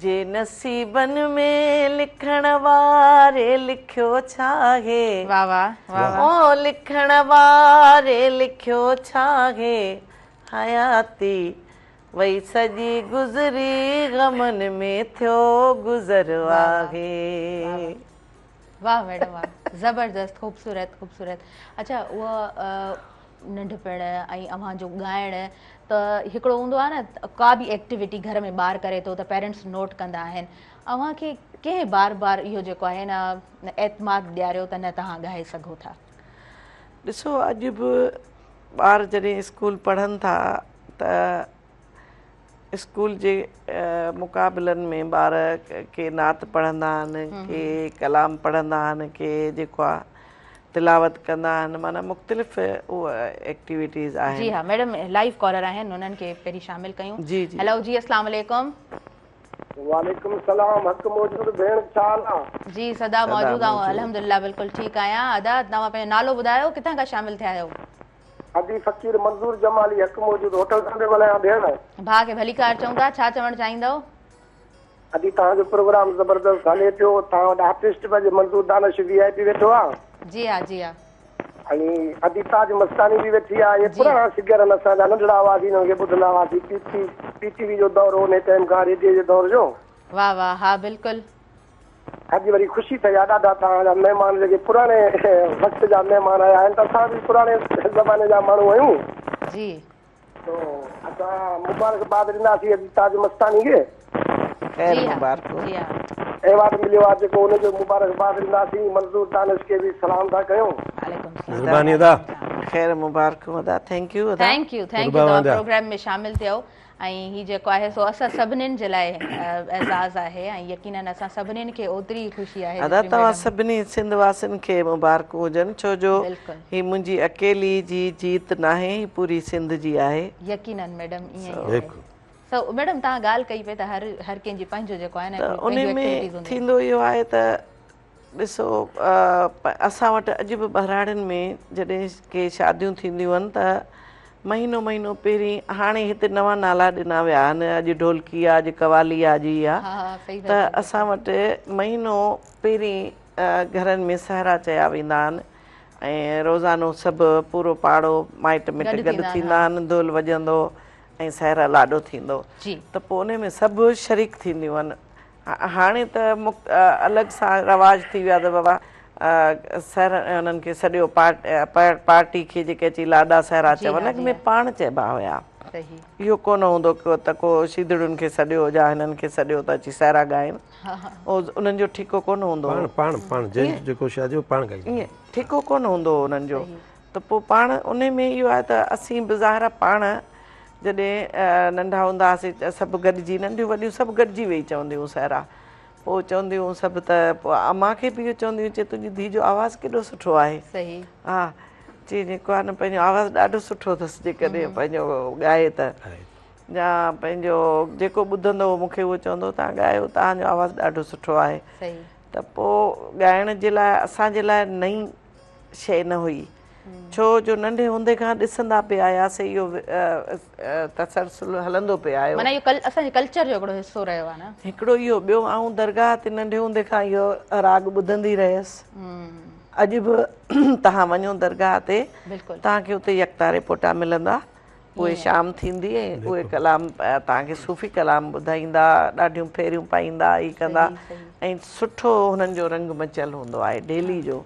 जे नसीबनि में लिखण वारे लिखियो छा आहे, वाह वाह वाह, ओ लिखण वारे लिखियो छा आहे, हयाती वही सजी गुज़री गमन में थियो गुज़र आहे। वाह मैडम वाह, ज़बरदस्त, खूबसूरत खूबसूरत। अच्छा, उहा नंढपिण ऐं अव्हां जो ॻाइण त हिकिड़ो हूंदो आहे न का बि एक्टिविटी घर में ॿार करे थो त पेरेंट्स नोट कंदा आहिनि अव्हां खे कंहिं बार बार इहो जेको आहे न एतमाद ॾियारियो त न तव्हां ॻाए सघो था? ॾिसो अॼु बि ॿार जॾहिं स्कूल पढ़नि था त स्कूल जे मुक़ाबलनि में ॿार के नात पढ़ंदा आहिनि, के कलाम पढ़ंदा आहिनि, के जेको आहे तिलावत कंदा आहिनि, माना मुख़्तलिफ़ उहा एक्टिविटीज़ आहिनि। जी हा मैडम, लाइव कॉलर आहिनि, उन्हनि खे पहिरीं शामिल कयूं। जी जी हेलो जी, अस्सलाम वालेकुम। वालेकुम सलाम। हक़ मौजूद भेण, छा हाल आहे? जी सदा मौजूद आहियूं, अल्हम्दुलिल्लाह बिल्कुलु ठीकु आहियां। अदा तव्हां पंहिंजो नालो ॿुधायो, किथां खां शामिल थिया आहियो? अदी फ़कीर मंज़ूर जमाली, हक़ मौजूद होटल सां ॻाल्हायां भेण। भाउ खे भली कार चऊं था, छा चवणु चाहींदव? अदी तव्हांजो प्रोग्राम ज़बरदस्त हले पियो, तव्हां वटि आर्टिस्ट बि मंज़ूर दानिश VIP वेठो आहे। जी हा जी हा। ऐं अदी ताज मस्तानी बि वेठी आहे। इहे पुराणा सिंगर आहिनि, असांजा नंढड़ा हुआसीं, हिननि खे ॿुधंदा हुआसीं। PTV जो दौर हो, उन टाइम खां रेडियो जे दौर जो। वाह वाह, हा बिल्कुलु। अॼु वरी ख़ुशी थी आहे ॾाढा, तव्हांजा महिमान जेके पुराणे वक़्त जा महिमान आया आहिनि, त असां बि पुराणे ज़माने जा माण्हू आहियूं। जी तो असां मुबारकबाद ॾींदासीं अदी ताज मस्तानी खे। ख़ैर मुबारक। जी हा। अवार्ड मिलियो आहे जेको, उनजो मुबारकबाद ॾींदासीं। मंज़ूर दानिश खे बि सलाम था कयूं। महिरबानी अदा। ख़ैर मुबारक अदा। थैंक यू अदा। थैंक यू तव्हां प्रोग्राम में शामिल थियो। ऐं हीउ जेको आहे सो असां सभिनीनि जे लाइ एज़ाज़ आहे ऐं यकीनन असां सभिनीनि खे ओतिरी ख़ुशी आहे। अदा तव्हां सभिनी सिंध वासियुनि खे मुबारक हुजनि, छो जो ही मुंहिंजी अकेली जी जीत नाहे, ही पूरी सिंध जी आहे। यकीनन मैडम, ईअं ई आहे। मैडम तव्हां ॻाल्हि कई पई त हर कंहिंजो पंहिंजो जेको आहे न उन में थींदो इहो आहे त ॾिसो असां वटि अॼु बि बहिराड़ियुनि में जॾहिं के शादियूं थींदियूं आहिनि त महीनो महीनो पहिरीं, हाणे हिते नवां नाला ॾिना विया आहिनि, अॼु ढोलकी आहे, अॼु कवाली आहे जी आहे, त असां वटि महीनो पहिरीं घरनि में सहरा चया वेंदा आहिनि ऐं रोज़ानो सभु पूरो पाड़ो माइट मिट गॾु थींदा आहिनि, धोल वॼंदो ऐं सहरा लाॾो थींदो, त पोइ उन में सभु शरीक थींदियूं आहिनि। हाणे त अलॻि सां रवाज थी विया त बाबा सहर उन्हनि खे सॼो पार्टी खे जेके अची लाॾा सहरा चवनि, अॻ में पाण चइबा हुया। इहो कोन हूंदो त को शीदड़ुनि खे सॼो या हिननि खे सॼो त अची सहरा ॻाइनि, उन्हनि जो ठीको कोन हूंदो, ईअं ठीको कोन हूंदो उन्हनि जो। त पोइ पाण उन में इहो आहे त असीं बि ज़ाहिर पाण जॾहिं नंढा हूंदा हुआसीं सभु गॾिजी, नंढियूं वॾियूं सभु गॾिजी वेही चवंदियूं सहरा। पोइ चवंदियूं सभु त पोइ अम्मा खे बि इहो चवंदियूं, चए तुंहिंजी धीउ जो आवाज़ु केॾो सुठो आहे। हा, चई जेको आहे न पंहिंजो आवाज़ु ॾाढो सुठो अथसि, जेकॾहिं पंहिंजो ॻाए त, या पंहिंजो जेको ॿुधंदो मूंखे उहो चवंदो तव्हां ॻायो, तव्हांजो आवाज़ु ॾाढो सुठो आहे। त पोइ ॻाइण जे लाइ असांजे लाइ नई शइ न हुई, छो जो नंढे हूंदे खां ॾिसंदा पिया आयासीं, इहो तसलसल हलंदो पिया आयो, माना इहो असांजे कल्चर जो हिकिड़ो हिसो रहियो आहे न हिकिड़ो इहो। ॿियो आऊं दरगाह ते नंढे हूंदे खां इहो राग ॿुधंदी रहियसि। अॼु बि तव्हां वञो दरगाह ते, तव्हांखे उते यकतारे पोटा मिलंदा, उहे शाम थींदी ऐं उहे कलाम तव्हांखे सूफ़ी कलाम ॿुधाईंदा, ॾाढियूं फेरियूं पाईंदा, ई कंदा, ऐं सुठो हुननि जो रंग मचियल हूंदो आहे डेली जो।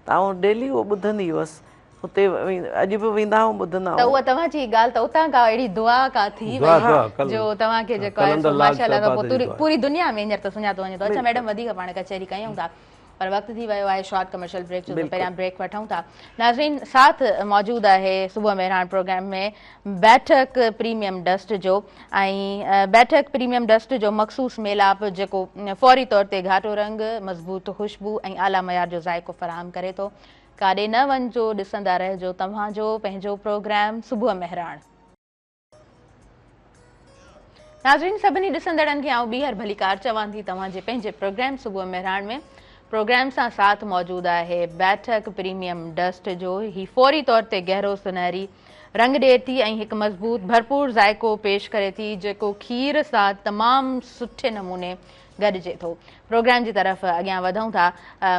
त आउं डेली उहो ॿुधंदी हुअसि, उते अॼु बि वेंदा आहियूं ॿुधंदा आहियूं। त उहा तव्हांजी ॻाल्हि त उतां खां अहिड़ी दुआ का थी वई जो तव्हांखे जेको आहे माशाअल्लाह पूरी दुनिया में हींअर त सुञातो वञे थो। अच्छा मैडम, वधीक पाण कचहरी कयूं था, पर वक़्तु थी वियो आहे शॉर्ट कमर्शियल ब्रेक जो, पहिरियां ब्रेक वठूं था। नाज़रीन, साथ मौजूदु आहे सुबुह मेहरान प्रोग्राम में बैठक प्रीमियम डस्ट जो, ऐं बैठक प्रीमियम डस्ट जो मखसूस मेलाप जेको फौरी तौर ते घाटो रंग, मज़बूत खुशबू ऐं आला मयार जो ज़ाइक़ो फ़राहम करे थो। काॾे न वञिजो, ॾिसंदा रहिजो तव्हांजो पंहिंजो प्रोग्राम सुबुह मेहरान। नाज़रीन, सभिनी ॾिसंदड़नि खे आउं ॿीहर भली कार चवां थी तव्हांजे पंहिंजे प्रोग्राम सुबुह मेहरान में। प्रोग्राम सां साथ मौजूदु आहे बैठक प्रीमियम डस्ट जो। ही फौरी तौर ते गहरो सुनहरी रंग ॾिए थी ऐं हिकु मज़बूत भरपूर ज़ाइक़ो पेश करे थी, जेको खीर सां तमामु सुठे नमूने गॾिजे थो। प्रोग्राम जी तरफ़ अॻियां वधूं था।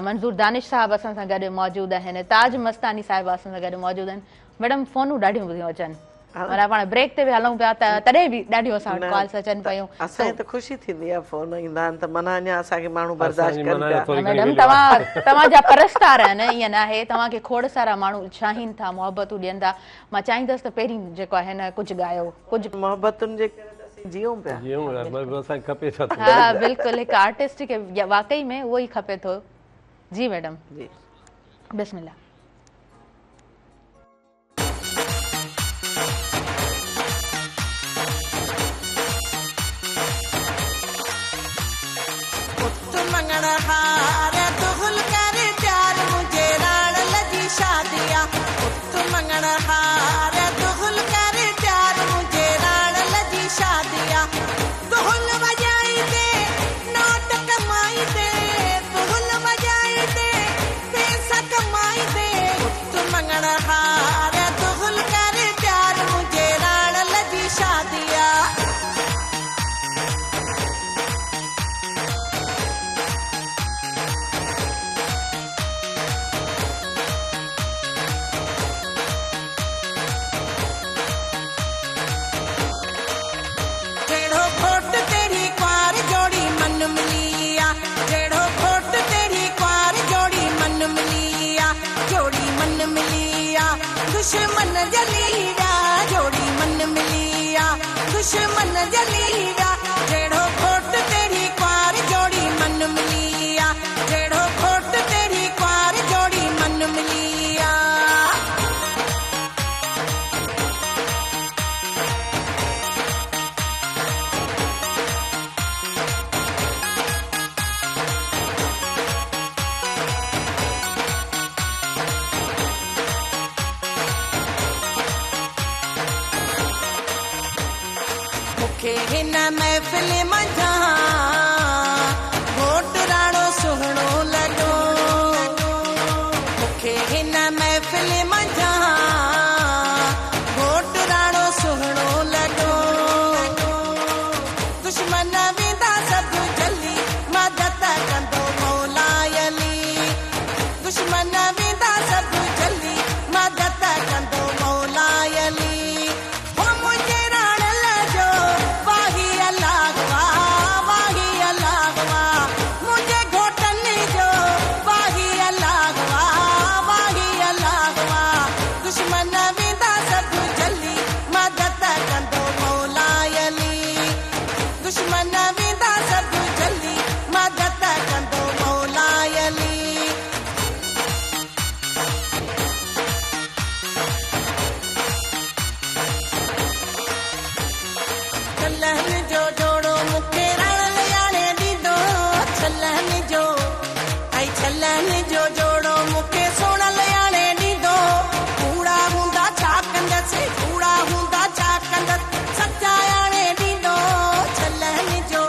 मंज़ूर दानिश साहिबु असां सां गॾु मौजूदु आहिनि, ताज मस्तानी साहिबु असां सां गॾु मौजूदु आहिनि। मैडम, फ़ोनूं ॾाढियूं ॿुधियूं अचनि, माना पाण ब्रेक ते बि हलूं पिया त तॾहिं बि ॾाढियूं असां वटि कॉल्स अचनि पियूं। असांखे त ख़ुशी थींदी आहे फ़ोन ईंदा आहिनि त माना अञा असांखे माण्हू बर्दाश्त कनि पिया। मैडम तव्हांजा परस्तार आहिनि, ईअं न आहे, तव्हांखे खोड़ सारा माण्हू चाहिनि था, मोहबतूं ॾियनि था। मां चाहींदसि त पहिरीं जेको आहे न कुझु ॻायो, कुझु मोहबतुनि जे करे असीं जियूं पिया। हा बिल्कुलु, हिकु आर्टिस्ट खे वाकई में उहो ई खपे थो। जी मैडम, जी बिस्मिल्लाह। दुश्मन जलीड़ा जोड़ी मन मिलिया, दुश्मन जलीड़ा जेड़ो खोट तेरी क्वार जोड़ी मन मिलिया, जेड़ो खोट तेरी क्वार जोड़ी मन मिलिया। हिन महफ़िल मंझा घोट राणो सुहिणो लॻो, मूंखे हिन महफ़िल मंझा घोट राणो सुहिणो लॻो। दुश्मन वेंदा सभु जल्दी मदद कंदो मौला अली, दुश्मन वेंदा सभु जल्दी मदद कंदो मौला अली। जो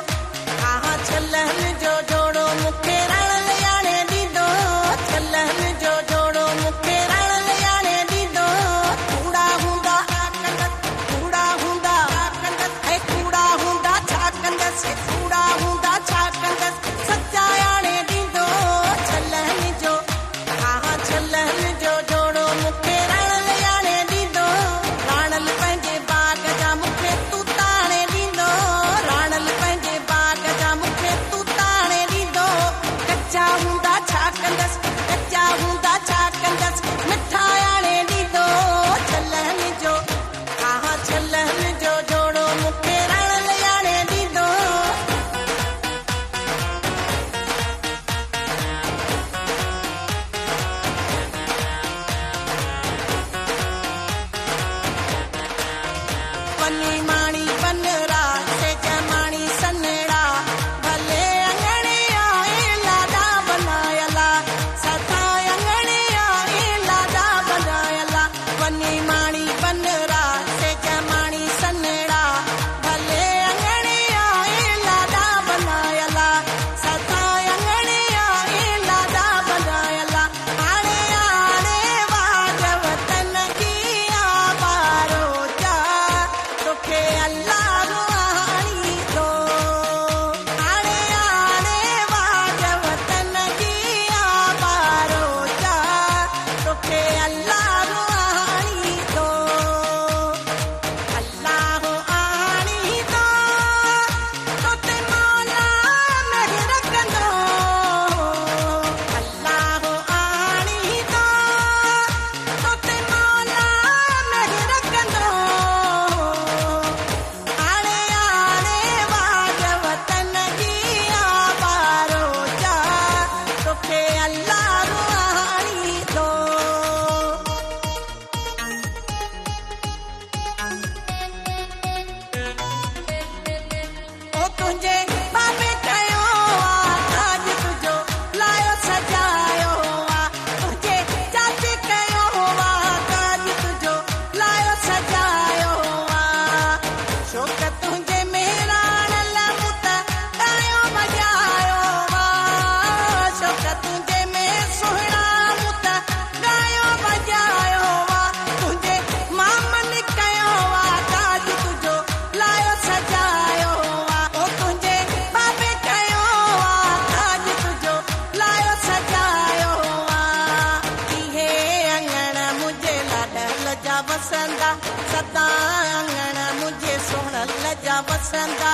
वसंदा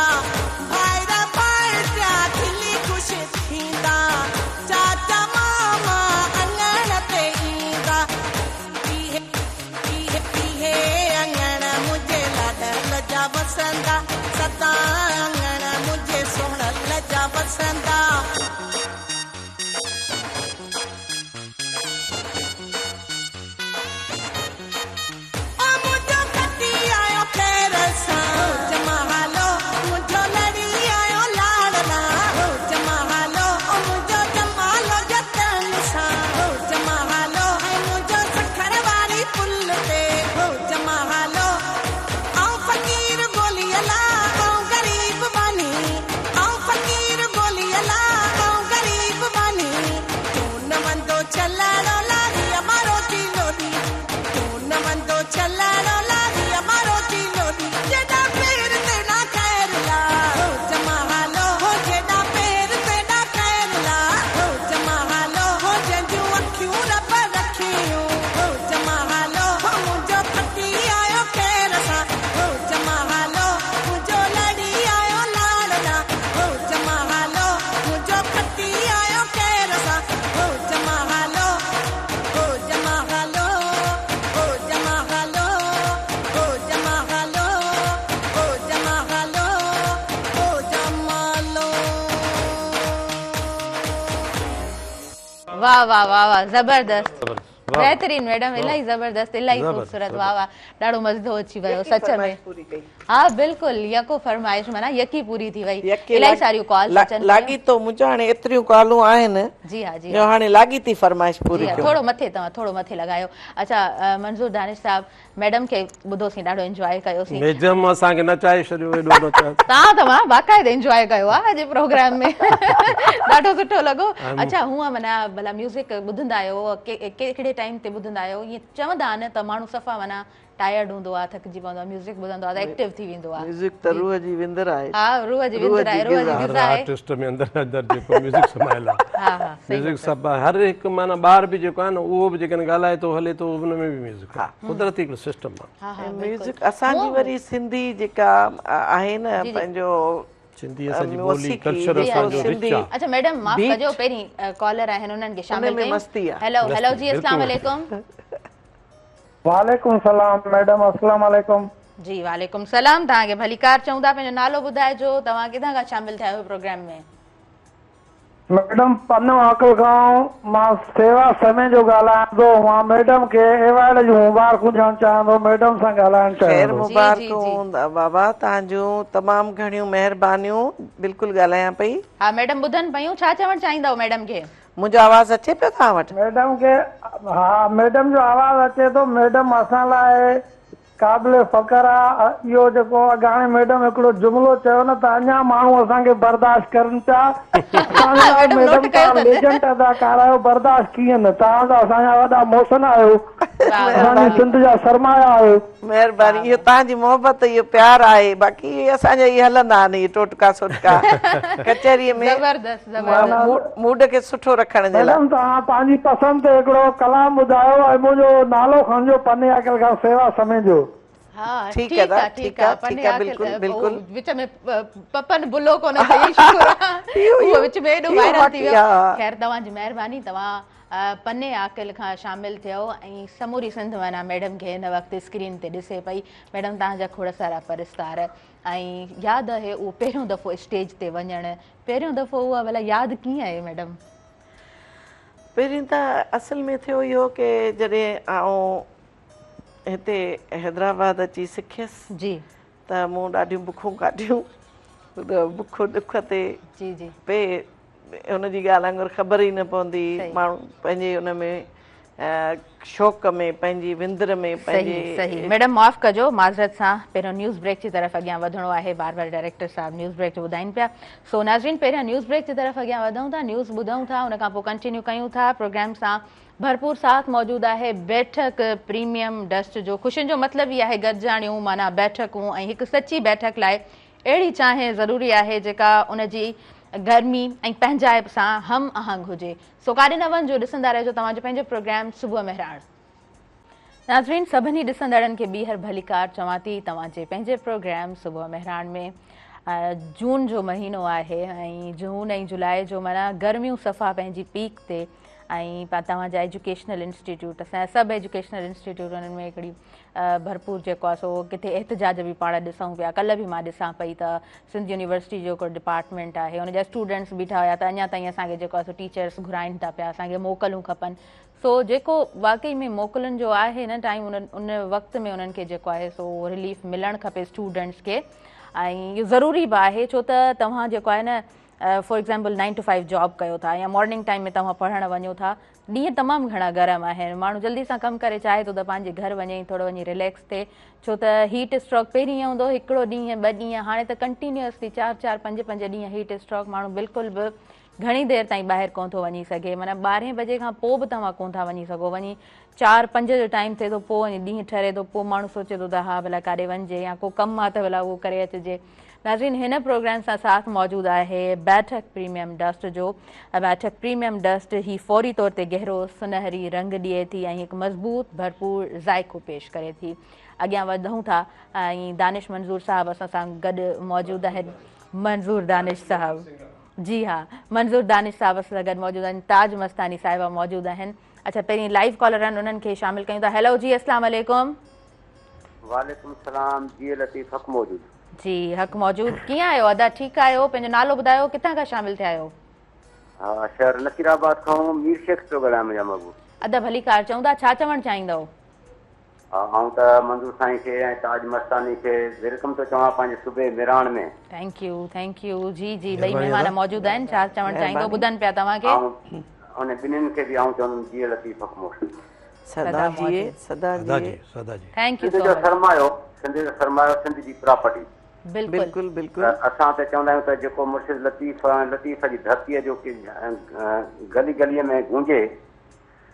भाईरा भाईरा खिली खुश थींदा चाचा मामा अंगण ते ईंदा पीहे अंगण मुझे लाडल जा वसंदा सता अंगण मुझे सोहणल जा वसंदा वाह वाह वाह वाह जबरदस्त बेहतरीन मैडम इलाही जबरदस्त इलाही खूबसूरत वाह वाह ॾाढो मज़ो अची वियो सच में हाँ बिल्कुल यको फरमाइश माना यकी पूरी थी वई इलाही सारियूं कॉल्स अचनि लागी तो मुंहिंजो हाणे एतिरियूं कॉलूं आहिनि जी हाँ जी जो हाणे लागी थी फरमाइश पूरी हाँ, थोड़ो मथे लगायो अच्छा मंजूर दानिश साहब मैडम के ॿुधोसीं ॾाढो एंजॉय कयोसीं मैडम असांखे नचाए छॾियो एॾो नचाए तव्हां बाक़ाइदे एंजॉय कयो आहे अॼु प्रोग्राम में ॾाढो सुठो लॻो अच्छा हूअं माना भला म्यूज़िक ॿुधंदा आहियो कहिड़े टाइम ते ॿुधंदा आहियो ईअं चवंदा आहिनि त माण्हू सफ़ा माना टायर्ड हूंदो आहे थकिजी पवंदो आहे म्यूज़िक ॿुधंदो आहे त एक्टिव थी वेंदो आहे म्यूज़िक त रूह जी विंदर आहे हा रूह जी विंदर आहे रूह जी ग़िज़ा आहे आर्टिस्ट में अंदर अंदर जेको म्यूज़िक समायल आहे हा हा म्यूज़िक सभु हर हिकु माना ॿार बि जेको आहे न उहो बि जेकॾहिं ॻाल्हाए थो हले थो उन में बि म्यूज़िक आहे कुदरती हिकिड़ो सिस्टम आहे म्यूज़िक असांजी वरी सिंधी जेका आहे न पंहिंजो सिंधी असांजी ॿोली कल्चर असांजो रिच आहे अच्छा मैडम माफ़ कजो पहिरीं कॉलर आहिनि उन्हनि खे शामिल कयूं हेलो जी अस्सलाम वालेकुम वालेकुम सलाम मैडम अस्सलाम वालेकुम जी वालेकुम सलाम तव्हांखे भली कार चऊं था पंहिंजो नालो ॿुधाइजो तव्हां किथां खां शामिल थिया आहियो प्रोग्राम में मैडम पन्नो आकल खां मां सेवा समय जो ॻाल्हायां थो मां मैडम खे एवार्ड जूं मुबारकूं ॾियणु चाहियां थो मैडम सां ॻाल्हाइणु चाहियां ख़ैर मुबारकूं बाबा तव्हांजूं तमामु घणियूं महिरबानियूं बिल्कुलु ॻाल्हायां पई हा मैडम ॿुधनि पयूं छा चवणु चाहींदव मैडम खे मुंहिंजो आवाज़ अचे पियो तव्हां वटि मैडम खे हा मैडम जो आवाज़ अचे थो मैडम असां लाइ क़ाबिल फ़ख्र आहे इहो जेको अॻाणे मैडम हिकिड़ो जुमिलो चयो न त अञा माण्हू असांखे बर्दाश्त करनि पिया मैडम तव्हां लेजेंड अदाकार आहियो बर्दाश्त कीअं न तव्हां त असांजा वॾा मोहसिन आहियो असांजी सिंध जा सरमाया आहियो महिरबानी इहो तव्हांजी मोहबत इहो प्यार आहे बाक़ी असांजा इहे हलंदा आहिनि इहे टोटका सोटका कचहरीअ में मूड खे सुठो रखण जे लाइ मैडम तव्हां पंहिंजी पसंदि ते हिकिड़ो कलाम ॿुधायो ऐं मुंहिंजो नालो खणिजो पन्ने आकल खां सेवा समय जो हाँ ठीक है बिल्कुल विच में पपन बुलो कोन सही शुक्र वो विच में एडो वायरल थी वियो खैर तव्हांजी महिरबानी तव्हां पन्ने आकल खां शामिल थियो ऐं समूरी सिंध माना मैडम खे हिन वक़्तु स्क्रीन ते ॾिसे पई मैडम तव्हांजा खोड़ सारा परिस्तार ऐं यादि आहे उहो पहिरियों दफ़ो स्टेज ते वञणु पहिरियों दफ़ो उहा भला यादि कीअं आहे मैडम पहिरीं त असल में थियो इहो की जॾहिं आउं हिते हैदराबाद अची सिखियसि जी त मूं ॾाढियूं बुखूं काटियूं बुख ॾुख ते जी जी पे हुनजी ॻाल्हि वांगुरु ख़बर ई न पवंदी माण्हू पंहिंजे हुन में शौक़ में पंहिंजी विंदर में पंहिंजे सही मैडम माफ़ कजो माज़रत सां पहिरियों न्यूज़ ब्रेक जी तरफ़ अॻियां वधिणो आहे बार बार डायरेक्टर साहब न्यूज़ ब्रेक जो ॿुधाइनि पिया सो नाज़रीन पहिरियां न्यूज़ ब्रेक जी तरफ़ अॻियां वधूं था न्यूज़ ॿुधूं था उन खां पोइ कंटिन्यू कयूं था प्रोग्राम सां भरपूर साथ मौजूद है बैठक प्रीमियम डस्ट जो खुशियुनि जो मतिलबु ई आहे गॾिजाणियूं माना बैठकूं ऐं हिकु सची बैठक लाइ अहिड़ी चाहे ज़रूरी आहे जेका उनजी गर्मी ऐं पंहिंजाइप सां हम आहंग हुजे सो काॾे न वञिजो ॾिसंदा रहिजो तव्हांजो पंहिंजो प्रोग्राम सुबुह मेहराण नाज़रीन सभिनी ॾिसंदड़नि खे ॿीहर भली कार चवां थी तव्हांजे पंहिंजे प्रोग्राम सुबुह मेहराण में जून जो महीनो आहे ऐं जून ऐं जुलाई जो माना गर्मियूं सफ़ा पंहिंजी पीक ते ऐं तव्हांजा एजुकेशनल इंस्टीट्यूट असांजा सभु एजुकेशनल इंस्टीट्यूट उन्हनि में हिकिड़ी भरपूर जेको आहे सो किथे एहतजाज बि पाण ॾिसूं पिया। कल्ह बि मां ॾिसां पई त सिंध यूनिवर्सिटी जो हिकिड़ो डिपार्टमेंट आहे हुनजा स्टूडेंट्स बीठा हुया त अञा ताईं असांखे जेको आहे सो टीचर्स घुराइनि था पिया, असांखे मोकलूं खपनि। सो जेको वाकई में मोकलुनि जो आहे न टाइम उन वक़्त में उन्हनि खे जेको आहे सो रिलीफ मिलणु खपे स्टूडेंट्स खे ऐं इहो ज़रूरी बि आहे छो त तव्हां जेको आहे न फॉर एग्ज़ाम्पल 9 to 5 जॉब कयो था या मॉर्निंग टाइम में तव्हां पढ़णु वञो था, ॾींहं तमामु घणा गरम आहिनि, माण्हू जल्दी सां कमु करे चाहे थो त पंहिंजे घर वञे थोरो वञी रिलैक्स थिए छो त हीट स्ट्रोक पहिरीं ईअं हूंदो हिकिड़ो ॾींहुं 2 ॾींहं, हाणे त कंटिन्यूअसली 4-4 5-5 ॾींहं हीट स्ट्रोक, माण्हू बिल्कुलु बि घणी देरि ताईं ॿाहिरि कोन थो वञी सघे, माना 12 बजे खां पोइ बि तव्हां कोन था वञी सघो, वञी 4-5 जो टाइम थिए थो पोइ वञी ॾींहुं ठरे थो पोइ माण्हू सोचे थो त हा भला काॾे वञिजे या को कमु आहे त भला उहो करे अचिजे। नाज़रीन हिन प्रोग्राम सां साथ मौजूदु आहे बैठक प्रीमियम डस्ट जो। बैठक प्रीमियम डस्ट ही फौरी तौर ते गहरो सुनहरी रंग ॾिए थी ऐं हिकु मज़बूत भरपूर ज़ाइक़ो पेश करे थी। अॻियां वधूं था ऐं दानिश मंज़ूर साहब असां सां गॾु मौजूदु आहिनि। मंज़ूर दानिश साहब, जी हा, मंज़ूर दानिश साहब असां सां गॾु मौजूदु आहिनि। ताज मस्तानी साहिबा मौजूदु आहिनि। अच्छा पहिरीं लाइव कॉलर आहिनि उन्हनि खे शामिल कयूं था। हेलो जी, अस्सलाम वालेकुम। वालेकुम सलाम जी, लतीफ़ हक़ मौजूदु जी, हक़ मौजूद। कीअं आहियो अदा? ठीकु आहियो? पंहिंजो नालो ॿुधायो, किथां खां शामिल थिया आहियो? हा, शहर नसीराबाद खां मीर शेख थो ॻाल्हायां मुंहिंजा महबूब। अदा भली कार, चऊं था छा चवणु चाहींदव? हा, आऊं त मंज़ूर साईं खे ऐं ताज मस्तानी खे वेलकम थो चवां पंहिंजे सूबे मिराण में। थैंक यू जी जी, ॿई महिमान मौजूदु आहिनि। छा चवणु चाहींदो, ॿुधनि पिया तव्हांखे? उन ॿिन्हिनि खे बि आऊं चवंदुमि जी लतीफ़ हक़ मौजूदु। सदा जी, सदा जी, थैंक यू सो मच। सरमायो सिंध जो सरमायो, सिंध जी प्रॉपर्टी। बिल्कुलु बिल्कुलु। असां त चवंदा आहियूं त जेको मुर्शिद लतीफ़ लतीफ़ जी धरतीअ जो गली गलीअ में गूंजे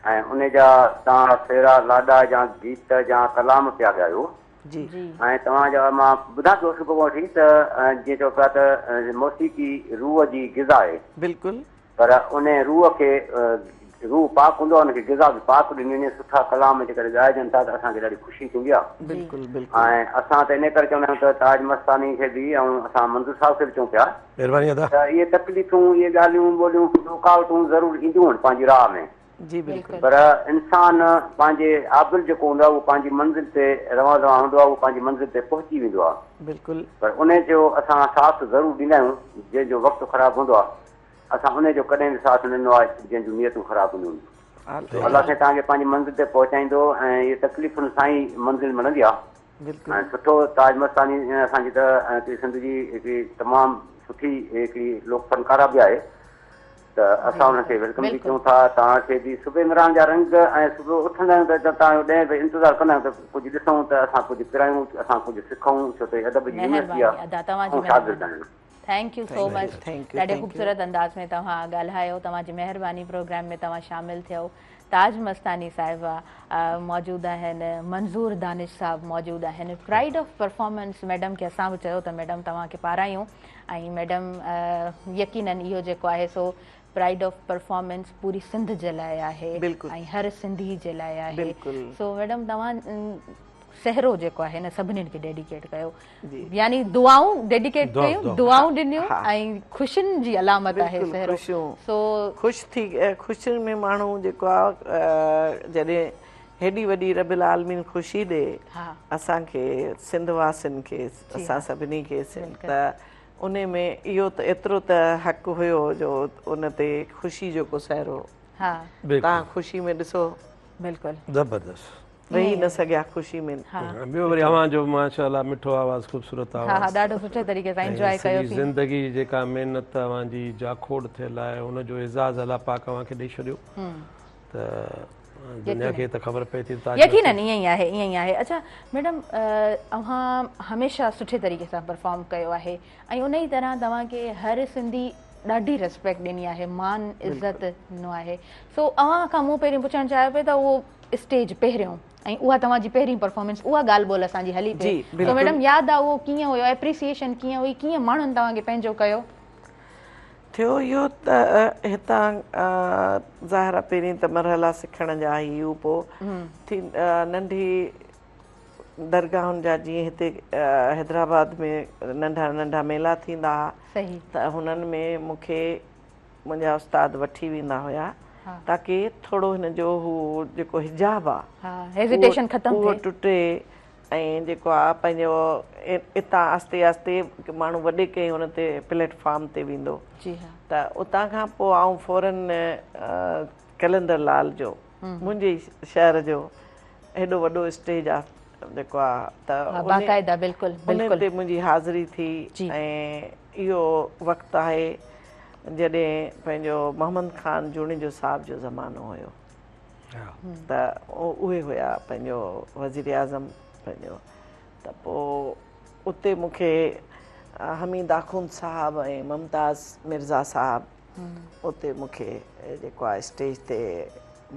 ऐं उन जा तव्हां फेरा लाॾा या गीत या कलाम पिया ॻायो जी, ऐं तव्हांजा मां ॿुधां थो सुबुह वठी त जीअं चओ पिया त मौसीक़ी रूह जी ग़िज़ा आहे। बिल्कुलु। पर उन रूह खे रूह पाक हूंदो आहे, हुनखे ग़िज़ा बि पाक ॾिनी, सुठा कलाम जेकॾहिं ॻाइजनि था त असांखे ॾाढी ख़ुशी थींदी आहे। बिल्कुलु बिल्कुलु। ऐं असां त इन करे चवंदा आहियूं त ताज मस्तानी खे बि ऐं असां मंज़ूर साहिब खे बि चऊं पिया त इहे तकलीफ़ूं, इहे ॻाल्हियूं ॿोलियूं रुकावटूं ज़रूरु ईंदियूं आहिनि पंहिंजी राह में जी। बिल्कुलु। पर इंसान पंहिंजे आबिल जेको हूंदो आहे उहो पंहिंजी मंज़िल ते रवां हूंदो आहे, उहो पंहिंजी मंज़िल ते पहुची वेंदो आहे। बिल्कुलु। पर उन जो असां साथ ज़रूरु ॾींदा आहियूं। जंहिंजो वक़्तु ख़राबु हूंदो आहे असां उन जो कॾहिं बि साथ न ॾिनो आहे जंहिंजूं नियतूं ख़राबु हूंदियूं आहिनि। अलाह साईं तव्हांखे पंहिंजी मंज़िल ते पहुचाईंदो ऐं इहे तकलीफ़ुनि सां ई मंज़िल मिलंदी आहे। ऐं सुठो ताज मस्तानी असांजी त सिंध जी हिकिड़ी तमामु सुठी हिकिड़ी लोक फनकारा बि आहे त असां हुनखे वेलकम बि कयूं था। तव्हांखे बि सूबे मिरान जा रंग ऐं सुबुह उथंदा आहियूं त तव्हांजो 10 बजे इंतज़ारु कंदा आहियूं त कुझु ॾिसूं त असां कुझु पिरायूं, असां कुझु सिखूं, छो त अदब जी यूनिवर्सिटी आहे। Thank you so much. ॾाढे ख़ूबसूरत अंदाज़ में तव्हां ॻाल्हायो, तव्हांजी महिरबानी। प्रोग्राम में तव्हां शामिल थियो। ताज मस्तानी साहिबा मौजूदु आहिनि, मंज़ूर दानिश साहब मौजूदु आहिनि। प्राइड ऑफ परफॉर्मेंस मैडम खे असां बि चयो त मैडम तव्हांखे पारायूं ऐं मैडम यकीनन इहो जेको आहे सो प्राइड ऑफ परफॉर्मेंस पूरी सिंध जे लाइ आहे ऐं हर सिंधी जे लाइ आहे। सो मैडम तव्हां सहरो जेको आहे न सभिनीनि खे डेडिकेट कयो, यानी दुआऊं डेडिकेट कयूं, दुआऊं ॾिनियूं ऐं ख़ुशियुनि जी अलामत आहे सहरो। सो ख़ुशि थी ख़ुशियुनि में माण्हू जेको आहे जॾहिं हेॾी वॾी रबिल आलमीन ख़ुशी ॾे असांखे सिंध वासियुनि खे, असां सभिनी खे, त उन में इहो त एतिरो त हक़ु हुयो जो उन ते ख़ुशी जो को सहरो तव्हां ख़ुशी में ॾिसो। बिल्कुलु ज़बरदस्त रही न सघिया ख़ुशी में। ॿियो वरी अव्हां जो माशाअल्लाह मिठो आवाज़, ख़ूबसूरत आवाज़, ॾाढो सुठे तरीक़े सां एंजॉय कयो। ज़िंदगी जेका महिनत अव्हांजी जाखोड़ थियल आहे उनजो एज़ाज़ अलाह पाक अव्हांखे ॾेई छॾियो त दुनिया खे त ख़बर पए थी। यकीनन ईअं ई आहे, ईअं ई आहे। अच्छा मैडम, अव्हां हमेशह सुठे तरीक़े सां परफॉर्म कयो आहे ऐं उन ई तरह तव्हांखे हर सिंधी ॾाढी रिस्पेक्ट ॾिनी आहे, मान इज़त ॾिनो आहे। सो अव्हां खां मूं पहिरीं पुछणु चाहियो पिए त उहो स्टेज पहिरियों ऐं उहा तव्हांजी पहिरीं परफॉर्मेंस, उहा ॻाल्हि ॿोल असांजी हली पई, त मैडम यादि आहे उहो कीअं हुयो, एप्रिसिएशन कीअं हुई, कीअं माण्हुनि तव्हांखे पंहिंजो कयो? थियो इहो त हितां ज़ाहिर पहिरीं त मरहला सिखण जा ई, पोइ नंढी दरगाहुनि जा जीअं हिते हैदराबाद में नंढा नंढा मेला थींदा हुआ त हुननि में मूंखे मुंहिंजा उस्ताद वठी वेंदा हुआ ताकी थोरो हिन जो हू जेको हिजाब आहे उहो टुटे ऐं जेको आहे पंहिंजो इतां आस्ते आस्ते माण्हू वॾे कंहिं हुन ते प्लेटफॉर्म ते वेंदो त उतां खां पोइ आउं फौरन कैलेंडर लाल जो मुंहिंजे शहर जो हेॾो वॾो स्टेज आहे जेको आहे त उन ते मुंहिंजी हाज़िरी थी ऐं इहो वक़्तु आहे जॾहिं पंहिंजो मोहम्मद ख़ान जूणी जो साहब जो ज़मानो हुयो त उहे हुया पंहिंजो वज़ीर आज़म पंहिंजो त पोइ उते मूंखे हमीद आख़ुन साहब ऐं मुमताज़ मिर्ज़ा साहब उते मूंखे जेको आहे स्टेज ते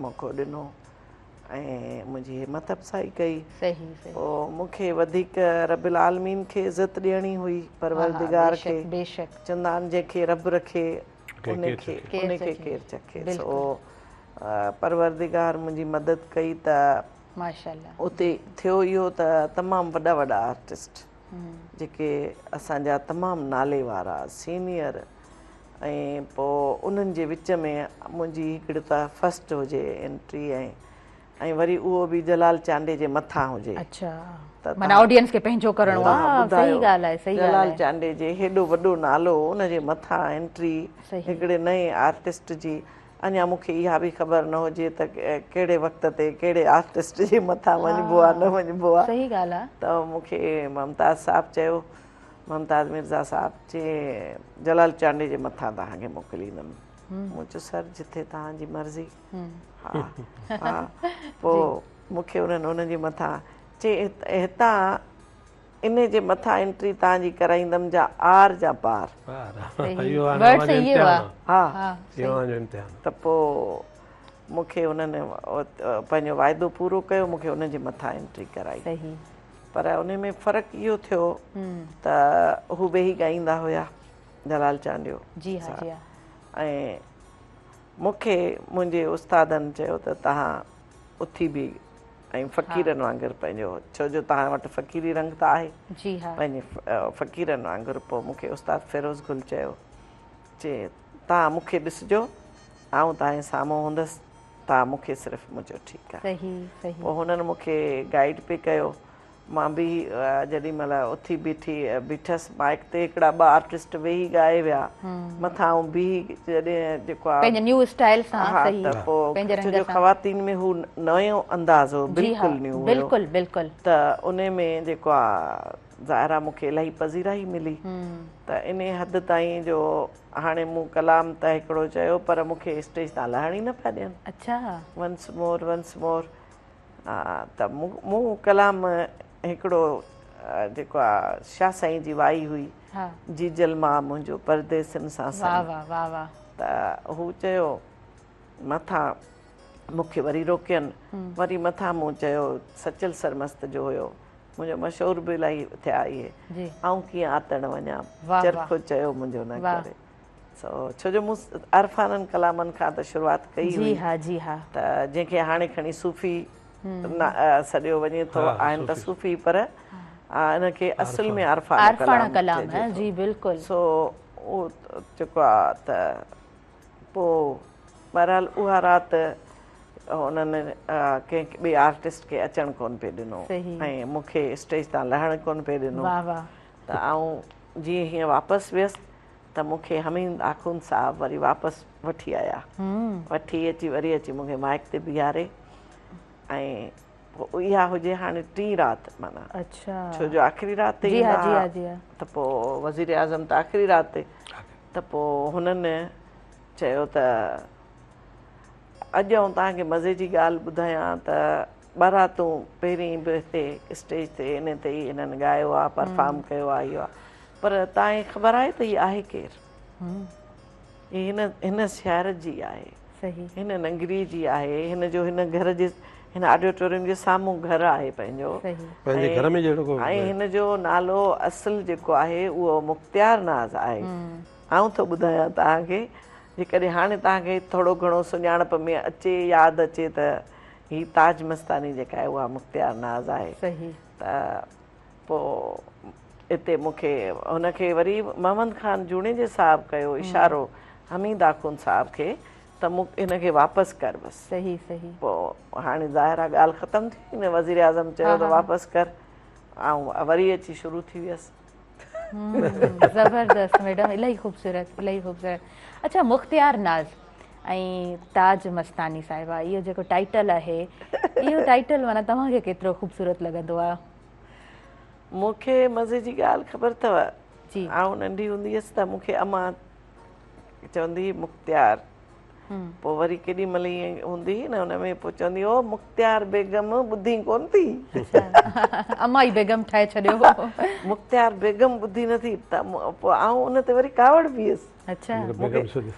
मौक़ो ॾिनो ऐं मुंहिंजी हिमत अफ़ज़ाई कई पोइ मूंखे वधीक रबिल आलमीन खे इज़त ॾियणी हुई परवरदिगार खे चवंदा आहिनि जंहिंखे रब रखे उनखे केरु चखे सो परवरदिगार मुंहिंजी मदद कई त माशाअल्लाह उते थियो इहो त तमामु वॾा वॾा आर्टिस्ट जेके असांजा तमामु नाले वारा सीनियर ऐं पोइ उन्हनि जे विच में मुंहिंजी हिकिड़ी त फस्ट हुजे एंट्री ऐं वरी उहो बि जलाल चांडे जे मथां हुजे जलाल चांडे जे हेॾो वॾो नालो उनजे मथां एंट्री हिकिड़े नए आर्टिस्ट जी अञा मूंखे इहा बि ख़बर न हुजे त कहिड़े वक़्त ते कहिड़े आर्टिस्ट जे मथां वञिबो आहे न वञिबो आहे त मूंखे मुमताज़ साहब चयो मुमताज़ मिर्ज़ा साहब जे जलाल चांडे जे मथां तव्हांखे मोकिलींदमि मूं चयो सर जिथे तव्हांजी मर्ज़ी हा हा पोइ मूंखे उन्हनि उनजे मथां चई हितां इन जे मथां एंट्री तव्हांजी कराईंदमि जा आर जा पार त पोइ मूंखे उन्हनि पंहिंजो वाइदो पूरो कयो मूंखे उनजे मथां एंट्री कराई पर उन में फ़र्क़ु इहो थियो त हू वेही ॻाईंदा हुया जलाल चांडियो ऐं मूंखे मुंहिंजे उस्तादनि चयो त तव्हां उथी बि ऐं फ़क़ीरनि वांगुरु पंहिंजो छो जो तव्हां वटि फ़क़ीरी रंग त आहे पंहिंजे फ़क़ीरनि वांगुरु पोइ मूंखे उस्ताद फिरोज़ गुल चयो चए तव्हां मूंखे ॾिसिजो आउं तव्हांजे साम्हूं हूंदसि तव्हां मूंखे सिर्फ़ु मुंहिंजो ठीकु आहे पोइ हुननि मूंखे गाइड पे कयो मां बि जेॾी महिल उथी बीठसि माइक ते हिकिड़ा ॿ आर्टिस्ट वेही ॻाए विया मथां ऐं बीह जॾहिं जेको आहे त पोइ ख़वातीन में हू नयो अंदाज़ हो बिल्कुलु न्यू त उन में जेको आहे ज़ाहिरा मूंखे इलाही पज़ीराई मिली त इन हद ताईं जो हाणे मूं कलाम त हिकिड़ो चयो पर मूंखे स्टेज तां लहण ई न पिया ॾियनि वंस मोर त मूं कलाम हिकिड़ो जेको आहे शाह साईं जी वाई हुई जीजल मां मुंहिंजो परदेसनि सां त हू चयो मथां मूंखे वरी रोकियनि वरी मथां मूं चयो सचल सरमस्त जो हुयो मुंहिंजो मशहूरु बि इलाही थिया इहे ऐं कीअं आतण वञा चरखो चयो मुंहिंजो न करे छो जो मूं अरफ़ाननि कलामनि खां त शुरूआत कई हुई त जंहिंखे हाणे खणी सूफ़ी सॼो वञे थो आहिनि त सूफ़ी पर इनखे असुल में अरफ़ाना कलाम जी बिल्कुलु सो उहो जेको आहे त पोइ बहरहाल उहा राति उन्हनि कंहिं ॿिए आर्टिस्ट खे अचणु कोन पिए ॾिनो ऐं मूंखे स्टेज तां लहणु कोन पिए ॾिनो त आउं जीअं हीअं वापसि वियसि त मूंखे हमीद आख़ुन साहब वरी वापसि वठी आया वठी अची वरी अची मूंखे माइक ते बीहारे ऐं पोइ इहा हुजे हाणे टीं राति माना छो जो आख़िरी राति त पोइ वज़ीर आज़म त आख़िरी राति त पोइ हुननि चयो त अॼु आउं तव्हांखे मज़े जी ॻाल्हि ॿुधायां त बारातूं पहिरीं बि हिते स्टेज ते इन ते ई हिननि ॻायो आहे परफॉर्म कयो आहे इहो आहे पर तव्हांखे ख़बर आहे त हीअ आहे केरु हीअ हिन शहर जी आहे हिन नगरी जी आहे हिन जो हिन घर जे हिन ऑडिटोरियम जे साम्हूं घर आहे पंहिंजो ऐं हिन जो नालो असुल जेको आहे उहो मुख़्तियार नाज़ आहे आउं थो ॿुधायां तव्हांखे जेकॾहिं हाणे तव्हांखे थोरो घणो सुञाणप में अचे यादि अचे त हीअ ताज मस्तानी जेका आहे उहा मुख़्तियार नाज़ आहे त त पोइ हिते मूंखे हुनखे वरी मोहम्मद ख़ान जूणे जे साहब कयो इशारो हमीद आखून साहब खे त हिनखे वापसि कर बसि। सही सही। पोइ हाणे ज़ाहिर आहे ॻाल्हि ख़तमु थी न, वज़ीर आज़म चयो त वापसि कर, ऐं वरी अची शुरू थी वियसि। ज़बरदस्त मैडम, इलाही ख़ूबसूरत, इलाही ख़ूबसूरत। अच्छा, मुख़्तियार नाज़ ऐं ताज मस्तानी साहिबा, इहो जेको टाइटल आहे, इहो टाइटल माना तव्हांखे केतिरो ख़ूबसूरत लॻंदो आहे? मूंखे मज़े जी ॻाल्हि ख़बर अथव, जी, आउं नंढी हूंदी हुअसि त मूंखे अम्मा चवंदी हुई मुख़्तियार, पोइ वरी केॾी महिल ईअं हूंदी हुई न हुन में, पोइ चवंदी हो मुख़्तियार बेगम ॿुधी कोन थी, अम्मा ई बेगम ठाहे छॾियो, मुख़्तियार बेगम ॿुधी नथी, त पोइ आउं उन ते वरी कावड़ बीहसि। अच्छा,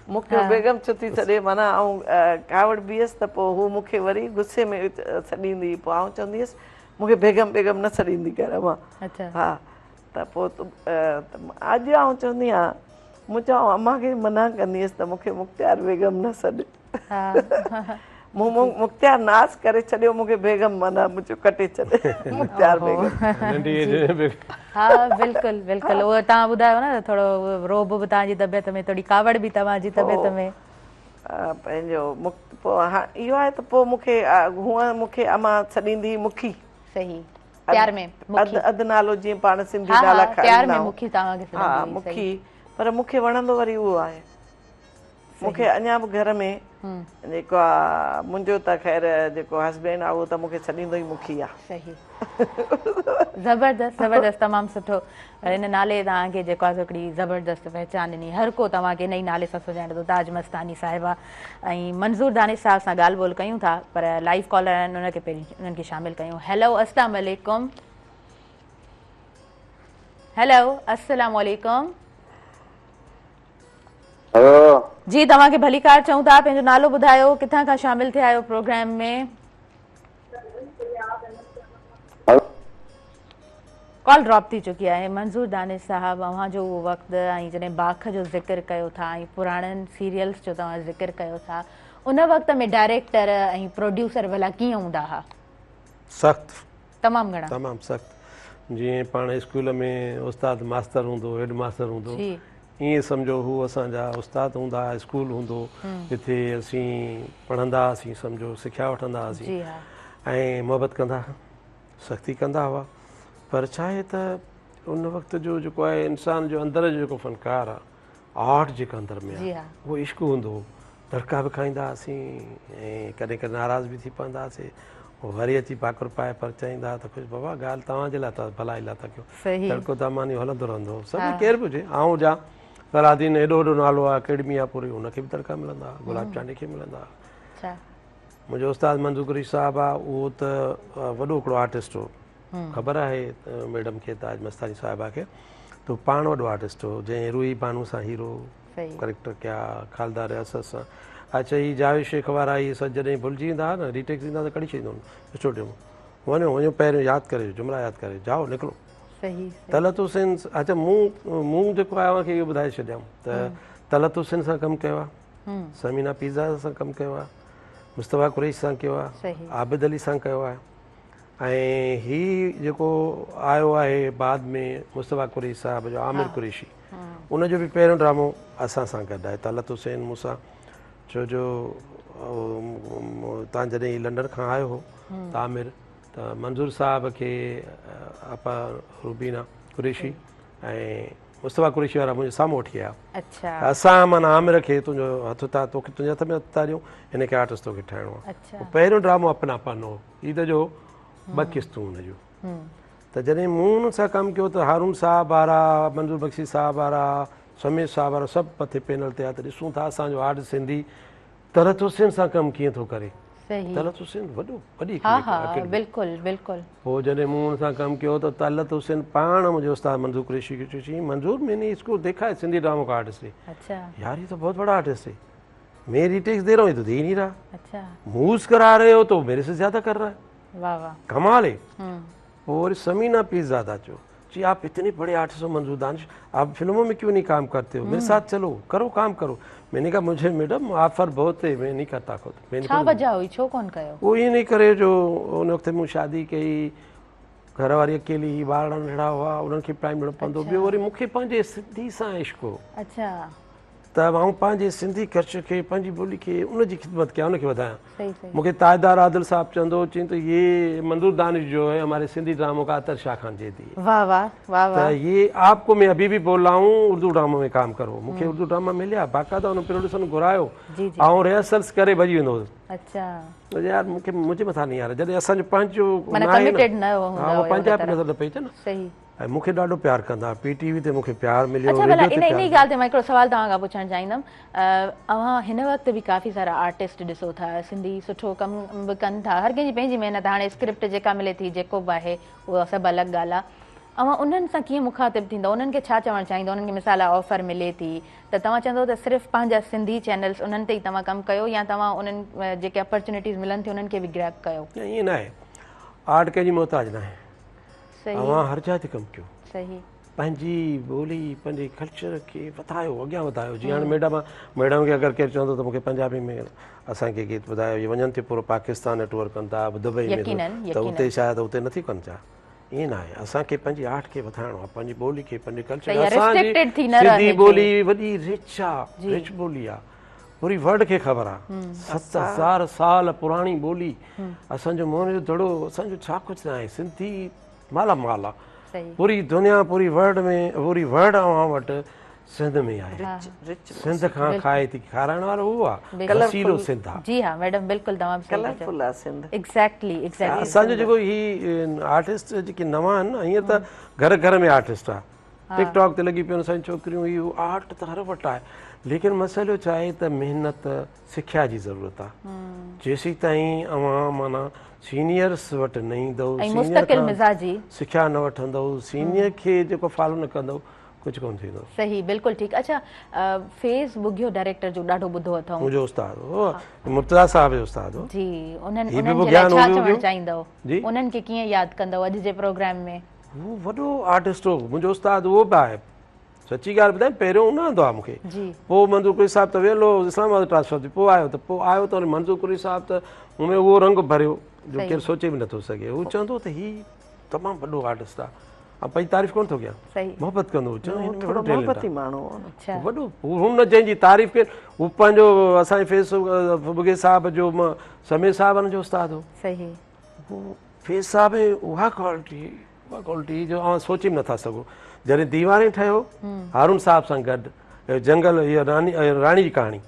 मूंखे बेगम छो थी छॾे, माना आउं कावड़ बीहसि त पोइ हू मूंखे वरी गुस्से में छॾींदी, पोइ आउं चवंदी हुअसि मूंखे बेगम बेगम न छॾींदी कर अम्मा। हा, त पोइ अॼु आउं चवंदी आहियां, मूं चवां अम्मा खे मना कंदी हुअसि त मूंखे मुख़्तियार बेगम न सॾु, मूं मुख़्तियार नाज़ करे छॾियो, मूंखे बेगम माना मुंहिंजो कटे छॾे, मुख़्तियार बेगम। हा बिल्कुलु बिल्कुलु, उहो तव्हां ॿुधायो न थोरो रोब बि तव्हांजी तबियत में, थोरी कावड़ बि तव्हांजी तबियत में, पंहिंजो पोइ हा इहो आहे त पोइ मूंखे हूअं मूंखे अम्मा छॾींदी मुखी। सही, प्यार में अधु नालो जीअं पाण सिंधी नाला प्यार में मुखी तव्हांखे, हा मुखी, पर मूंखे वणंदो वरी उहो आहे। मूंखे अञा बि घर में जेको आहे मुंहिंजो त ख़ैर जेको हस्बैंड आहे उहो त मूंखे छॾींदो ई मुखी आहे। सही, ज़बरदस्त ज़बरदस्त, तमामु सुठो। हिन नाले तव्हांखे जेको आहे हिकिड़ी ज़बरदस्त पहचान ॾिनी, हर को तव्हांखे नई नाले सां सुञाणे थो, ताज मस्तानी साहिबा। ऐं मंज़ूर दानिश साहिब सां ॻाल्हि ॿोल कयूं था, पर लाइव कॉलर आहिनि, उनखे पहिरीं उन्हनि खे शामिलु कयूं। हैलो, अस्सलाम वालेकुम। हैलो, अस्सलाम वालेकुम। जी, तव्हांखे भलीकार चऊं था, पंहिंजो नालो ॿुधायो, किथां खां शामिल थिया आहियो प्रोग्राम में? कॉल ड्रॉप थी चुकी आहे। मंज़ूर दानिश साहब, अव्हां जो उहो वक़्तु ऐं जॾहिं बाख जो ज़िक्र कयो था ऐं पुराणनि सीरियल्स जो तव्हां ज़िक्र कयो था, उन वक़्त में डायरेक्टर ऐं प्रोड्यूसर भला कीअं हूंदा हुआ? सख़्तु, तमामु घणा, तमामु सख़्तु। जीअं पाण स्कूल में उस्ताद मास्तर हूंदो, हेड मास्तर हूंदो, ईअं सम्झो हू असांजा उस्ताद हूंदा, स्कूल हूंदो, जिथे असीं पढ़ंदा हुआसीं, सम्झो सिखिया वठंदा हुआसीं ऐं मोहबत कंदा, सख़्ती कंदा हुआ। पर छा आहे त उन वक़्त जो जेको आहे इंसान जो अंदर जो जेको फ़नकार आहे, आर्ट जेको अंदर में आहे, उहो इश्क हूंदो हो। दड़का बि खाईंदा हुआसीं ऐं कॾहिं कॾहिं नाराज़ बि थी पवंदा हुआसीं, वरी अची पाकुर पाए पर चईंदा त कुझु बाबा ॻाल्हि तव्हांजे लाइ त भलाई लाइ था कयो, दड़को त मानी हलंदो रहंदो। सभु केरु बि हुजे, आउं हुजां, सलादीन एॾो वॾो नालो आहे, अकेडमी आहे पूरी, हुनखे बि दड़का मिलंदा, गुलाब चांदी खे मिलंदा। मुंहिंजो उस्ताद मंज़ूर कुरैशी साहिबु आहे, उहो त वॾो हिकिड़ो आर्टिस्ट हो, ख़बर आहे मैडम खे, ताज मस्तानी साहिबा खे, त पाण वॾो आर्टिस्ट हो, जंहिं रूही बानू सां हीरो करेक्टर कया, खालदार असद सां। अच्छा, हीअ जावेद शेख वारा इहे सभु जॾहिं भुलिजी वेंदा हुआ न, रीटेक्स ईंदा त कढी छॾींदो स्टूडियो में, वञो वञो पहिरियों यादि करे, जुमिला यादि करे, जाओ निकिरो। तलत हुसैन, अच्छा मूं जेको आहे उनखे इहो ॿुधाए छॾियमि त तलत हुसैन सां कमु कयो आहे, समीना पिज़ा सां कमु कयो आहे, मुस्तफ़ा कुरैशी सां कयो आहे, आबिद अली सां कयो आहे, ऐं हीउ जेको आयो आहे बाद में मुस्तफ़ा कुरैशी साहिब जो आमिर कुरैशी, उनजो बि पहिरियों ड्रामो असां सां गॾु आहे, तलत हुसैन मूंसां। छो जो तव्हां जॾहिं लंडन खां आयो हो त आमिर, त मंज़ूर साहिब खे आपा रूबीना कुरैशी ऐं मुस्तफ़ा कुरैशी वारा मुंहिंजे साम्हूं वठी आया। असां माना आमिर खे तुंहिंजो हथु था, तोखे तुंहिंजे हथ में हथु था ॾियूं, हिन खे आर्टिस्ट तोखे ठाहिणो आहे। पहिरियों ड्रामो अपनापन हो, ईद जो 2 क़िस्तूं हुनजूं। त जॾहिं मूं हुन सां कमु कयो त हारून साहिब वारा, मंज़ूर बख़्शी साहिब वारा, समीर साहिब वारा सभु मथे पैनल ते आहे, त ॾिसूं था असांजो आर्टिस्ट सिंधी तलत हुसैन सां कमु कीअं थो करे। तलत हुसैन वॾी पोइ जॾहिं मूं हुन सां कमु कयो त तलत हुसैन पाण मुंहिंजे उस्ताद मंज़ूर कुरैशी खे चई, मंज़ूर मैंने इसको देखा है सिंधी ड्रामो का आर्टिस्ट है, यार ये तो बहुत बड़ा आर्टिस्ट है, मैं रीटेक्स दे रहा हूँ ये तो दे ही नहीं रहा, मूव्स करा रहे हो तो मेरे से ज्यादा कर रहा है, कमाल है। और समीना पीस ज्यादा जो जी आप इतने बड़े आर्टिस्ट हो मंज़ूर दानिश, आप फिल्मों में क्यों नहीं काम करते हो, मेरे साथ चलो, करो काम करो। मैंने कहा मुझे मैडम ऑफर बहुत है, मैं नहीं करता खुद। छा वजह हुई, छो कोन कयो? वो ये नहीं करे जो उन वक्त मूं शादी कई, घरवारी अकेली ही, ॿार नंढड़ा हुआ, उन्हनि खे टाइम ॾियणो पवंदो। ॿियो वरी मूंखे पंहिंजे सिंधी सां इश्क़ हो, अच्छा, त आउं पंहिंजे सिंधी कल्चर खे, पंहिंजी ॿोली खे, उनजी ख़िदमत कयां, उनखे वधायां। सही सही, मूंखे ताजदार आदिल साहब चवंदो, चई तो ये मंजूर दानिश जो है हमारे सिंधी ड्रामों का अतर शाह खान जे दी, वाह वाह वाह वाह, तो ये आपको मैं अभी भी बोल रहा हूँ उर्दू ड्रामो में काम करो। मूंखे उर्दू ड्रामा मिलिया, बाक़ाइदा उन प्रोड्यूसर घुरायो, ऐं रिहर्सल्स करे भॼी वेंदो हुउसि। अच्छा, यार मूंखे मुंहिंजे मथां नहीं यार, जॾहिं असांजो पंहिंजो पंजाबी नज़र न पई अचे न। सही, ऐं मूंखे ॾाढो प्यार कंदा, PTV ते मूंखे प्यार मिलियो। अच्छा भला इन ॻाल्हि ते मां हिकिड़ो सवाल तव्हां खां पुछणु चाहींदमि, अव्हां हिन वक़्तु बि काफ़ी सारा आर्टिस्ट ॾिसो था, सिंधी सुठो कमु बि कनि था, हर कंहिंजी पंहिंजी महिनत, हाणे स्क्रिप्ट जेका मिले थी जेको बि आहे उहा सभु अलॻि ॻाल्हि आहे। अव्हां उन्हनि सां कीअं मुखातिब थींदो, उन्हनि खे छा चवणु चाहींदो, उन्हनि खे मिसाल ऑफर मिले थी त तव्हां चवंदो त सिर्फ़ु पंहिंजा सिंधी चैनल्स उन्हनि ते ई तव्हां कमु कयो, या तव्हां उन्हनि जेके अपॉर्चुनिटीज़ मिलनि थियूं उन्हनि खे बि ग्रैब कयो? ईअं न आहे, आर्ट कंहिंजी मोहताज न आहे, तव्हां हर जाइ ते कमु कयो, सही, पंहिंजी ॿोली पंहिंजे कल्चर खे वधायो, अॻियां वधायो। जीअं हाणे मैडम खे अगरि केरु चवंदो त मूंखे पंजाबी में असांखे गीत ॿुधायो, इहे वञनि थियूं पूरो पाकिस्तान में टूर कनि था, दुबई में, त उते शायदि उते नथी कनि छा? ईअं न आहे, असांखे पंहिंजी आर्ट खे वधाइणो आहे, पंहिंजी ॿोली खे, पंहिंजे कल्चर खे। असांजी सिंधी ॿोली वॾी रिच आहे, रिच ॿोली आहे, पूरी वर्ल्ड खे ख़बर आहे, 7000 साल पुराणी ॿोली, असांजो मोहन जो दड़ो, असांजो छा कुझु न आहे, सिंधी मालामाल आहे, पूरी दुनिया, पूरी वर्ल्ड में, पूरी वर्ल्ड अव्हां वटि सिंध में आहे, सिंध खां खाए थी खाराइण वारो उहो आहे, कलरफुल सिंध आहे। जी हाँ मैडम, बिल्कुलु तमामु कलरफुल आहे सिंध, एग्ज़ैक्टली एग्ज़ैक्टली। असांजो जेको ही आर्टिस्ट जेके नवां आहिनि न, हीअं त घर घर में आर्टिस्ट आहे, टिकटॉक ते लॻी पियूं असांजी छोकिरियूं, इहो आर्ट त हर वटि आहे, लेकिन मसइलो छा आहे त महिनत, सिख्या जी ज़रूरत आहे। जेसीं ताईं अव्हां माना सीनियर्स वटि न ईंदव, सिख्या न वठंदव, सीनियर खे जेको फॉलो न कंदव, कुझु कोन थींदो। सही, बिल्कुलु ठीकु। अच्छा, फेस बुगियो डायरेक्टर जो ॾाढो ॿुधो अथव, मुंहिंजो उस्ताद हो, मुर्तज़ा साहब जो उस्ताद हो जी, उन्हनि जे लाइ छा चवणु चाहींदव, उन्हनि खे कीअं यादि कंदव अॼु जे प्रोग्राम में? उहो वॾो आर्टिस्ट हो, मुंहिंजो उस्ताद उहो बि आहे, सची ॻाल्हि ॿुधायां, पहिरियों न ईंदो आहे मूंखे, पोइ मंज़ूर कुरी साहिबु त वेलो इस्लामाबाद ट्रांसफर थी, पोइ आयो त मंज़ूर कुरी साहिबु त हुनमें उहो रंग भरियो जो केरु सोचे बि नथो सघे। हू चवंदो त हीउ तमामु वॾो आर्टिस्ट आहे, ऐं पंहिंजी तारीफ़ कोन थो कयां, मोहबत कंदो, वॾो हुन जंहिंजी तारीफ़ कई, हू पंहिंजो असांजे फेस बुगे साहिब जो समीर साहिबनि जो उस्ताद हो, फेस साहिब उहा क्वालिटी जो अव्हां सोचे बि नथा सघो। जॾहिं दीवारें ठहियो हारून साहिब सां गॾु, जंगल इहा राणी जी कहाणी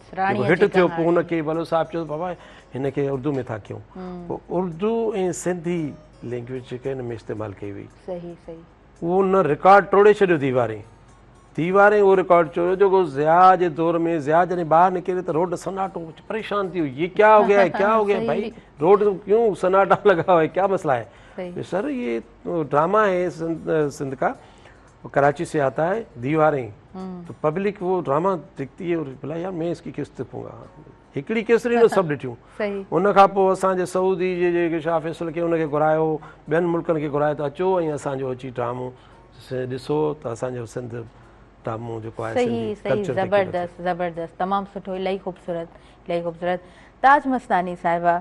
हिट थियो, पोइ हुनखे भलो साहिबु चयो बाबा हिनखे उर्दू में था कयूं, पोइ उर्दू ऐं सिंधी लैंग्वेज जेके हिन में इस्तेमालु कई हुई, उहो न रिकॉर्ड टोड़े छॾियो दीवारें उहो रिकॉर्ड चयो जेको ज़िया जे दौर में, ज़िया जॾहिं ॿाहिरि निकिरे त रोड सन्नाटो, परेशान थी हुई, ये क्या हो गया है, क्या हो गया भाई, रोड क्यों सन्नाटा लगा हुआ है, क्या मसला है? सर ये ड्रामा है सिंध का, कराची से आता है, दीवारें, तो पब्लिक वो ड्रामा दिखती है और बोला यार मैं इसकी किस्त दूंगा, हिकिड़ी केसरी न सभु ॾिठियूं। उन खां पोइ असांजे सऊदी जे जेके शाह फैसल खे उनखे घुरायो, ॿियनि मुल्कनि खे घुरायो त अचो ऐं असांजो अची ड्रामो ॾिसो, त असांजो सिंध ड्रामो जेको आहे ज़बरदस्त ज़बरदस्त, तमामु सुठो, इलाही ख़ूबसूरत, इलाही ख़ूबसूरत। ताज मस्तानी साहिबा,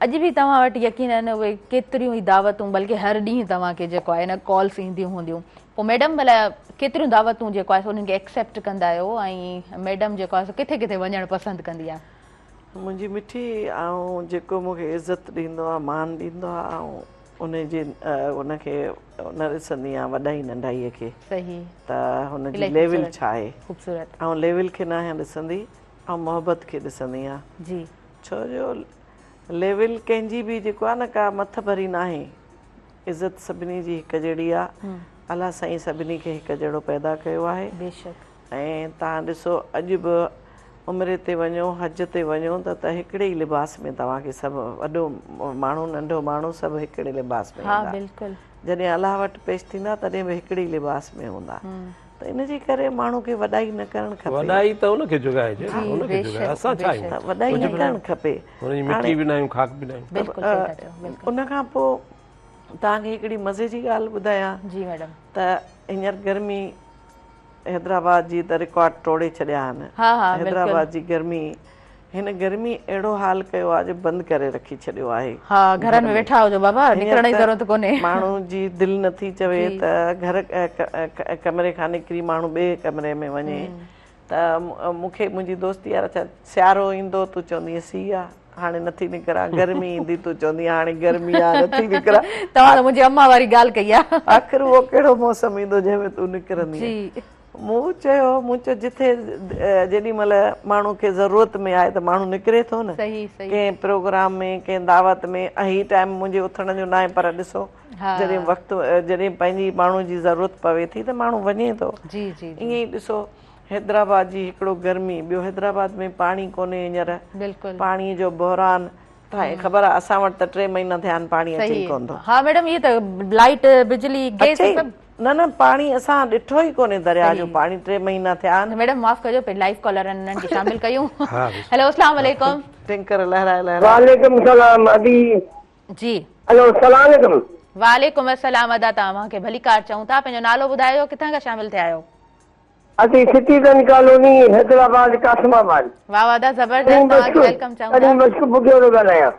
अॼु बि तव्हां वटि यकीनन उहे केतिरियूं ई दावतूं, बल्कि हर ॾींहुं तव्हांखे जेको आहे न कॉल्स ईंदियूं हूंदियूं, पोइ मैडम भला केतिरियूं दावतूं जेको आहे उन्हनि खे एक्सेप्ट कंदा आहियो, ऐं मैडम जेको आहे किथे किथे वञणु पसंदि कंदी आहे? मुंहिंजी मिठी ऐं जेको मूंखे इज़त ॾींदो आहे, मान ॾींदो आहे, ऐं उनखे न ॾिसंदी आहियां वॾाई नंढाईअ खे, त हुनजी लेवल छा आहे, ऐं लेवल खे न ॾिसंदी, ऐं मोहबत खे ॾिसंदी आहियां, छो जो लेवल कंहिंजी बि जेको आहे न का मथ भरी न आहे, इज़त सभिनी जी हिकु जहिड़ी आहे, अलाह साईं सभिनी खे हिकु जहिड़ो पैदा कयो आहे। ऐं तव्हां ॾिसो अॼु बि उमिरि ते वञो, हज ते वञो त हिकिड़े ई लिबास में तव्हांखे सभु, वॾो माण्हू नंढो माण्हू सभु हिकिड़े लिबास में हूंदा, जॾहिं अलाह वटि पेश थींदा तॾहिं बि हिकिड़े ई लिबास में हूंदा, त इन जे करे माण्हू खे वॾाई न करणु खपे, वॾाई त उनखे जुगाइजे, असां छा आहियूं, वॾाई न करणु खपे, उन खां पोइ तव्हांखे हिकिड़ी मज़े जी ॻाल्हि ॿुधायां त हींअर गर्मी हैदराबाद जी त रिकॉर्ड टोड़े छॾिया आहिनि, हैदराबाद जी गर्मी हिन गर्मी अहिड़ो हाल कयो आहे जो बंदि करे रखी छॾियो आहे। हा, घरनि में वेठा हुजो बाबा, निकिरण जी ज़रूरत कोन्हे। माण्हू जी दिलि नथी चवे त घर कमरे खां निकिरी माण्हू ॿिए कमरे में वञे। त मूंखे मुंहिंजी दोस्ती यार छा सियारो ईंदो तूं चवंदी सीउ आहे हाणे नथी निकिरां, गर्मी ईंदी तूं चवंदी हाणे गर्मी आहे नथी निकिरां। तव्हां त मुंहिंजी अम्मा वारी ॻाल्हि कई आहे। आख़िर उहो कहिड़ो मौसम ईंदो जंहिंमें तूं निकिरंदी। मूं चयो जिथे जेॾी महिल माण्हू खे ज़रूरत में आहे त माण्हू निकिरे थो न, कंहिं प्रोग्राम में कंहिं दावत में। ही टाइम मुंहिंजे उथण जो न आहे, पर ॾिसो जॾहिं वक़्तु जॾहिं पंहिंजी माण्हू जी ज़रूरत पवे थी त माण्हू वञे थो। ईअं ई ॾिसो हैदराबाद जी हिकिड़ो गर्मी, ॿियो हैदराबाद में पाणी कोन्हे हींअर, पाणीअ जो बहरान। ख़बर आहे असां वटि त 3 महीना थिया आहिनि पाणी अचे कोन थो। हा मैडम, इहे त लाइट बिजली गैस न पाणी असां ॾिठो ई कोन्हे, दरिया जो पाणी 3 महीना थिया आहिनि। मैडम माफ़ कजो, पे लाइव कॉलर इन्हनि खे शामिल कयूं। हेलो अस्सलाम वालेकुम। टिंकर लहराए वालेकुम सलाम अदी जी। हेलो अस्सलाम वालेकुम। वालेकुम अस्सलाम अदा, तव्हांखे भली कार चऊं था। पंहिंजो नालो ॿुधायो, किथां खां शामिल थिया आहियो? अदी सिटीगंज कॉलोनी हैदराबाद कासमाबाद। वाह वाह दा, ज़बरदस्त। तव्हांखे वेलकम चऊं था।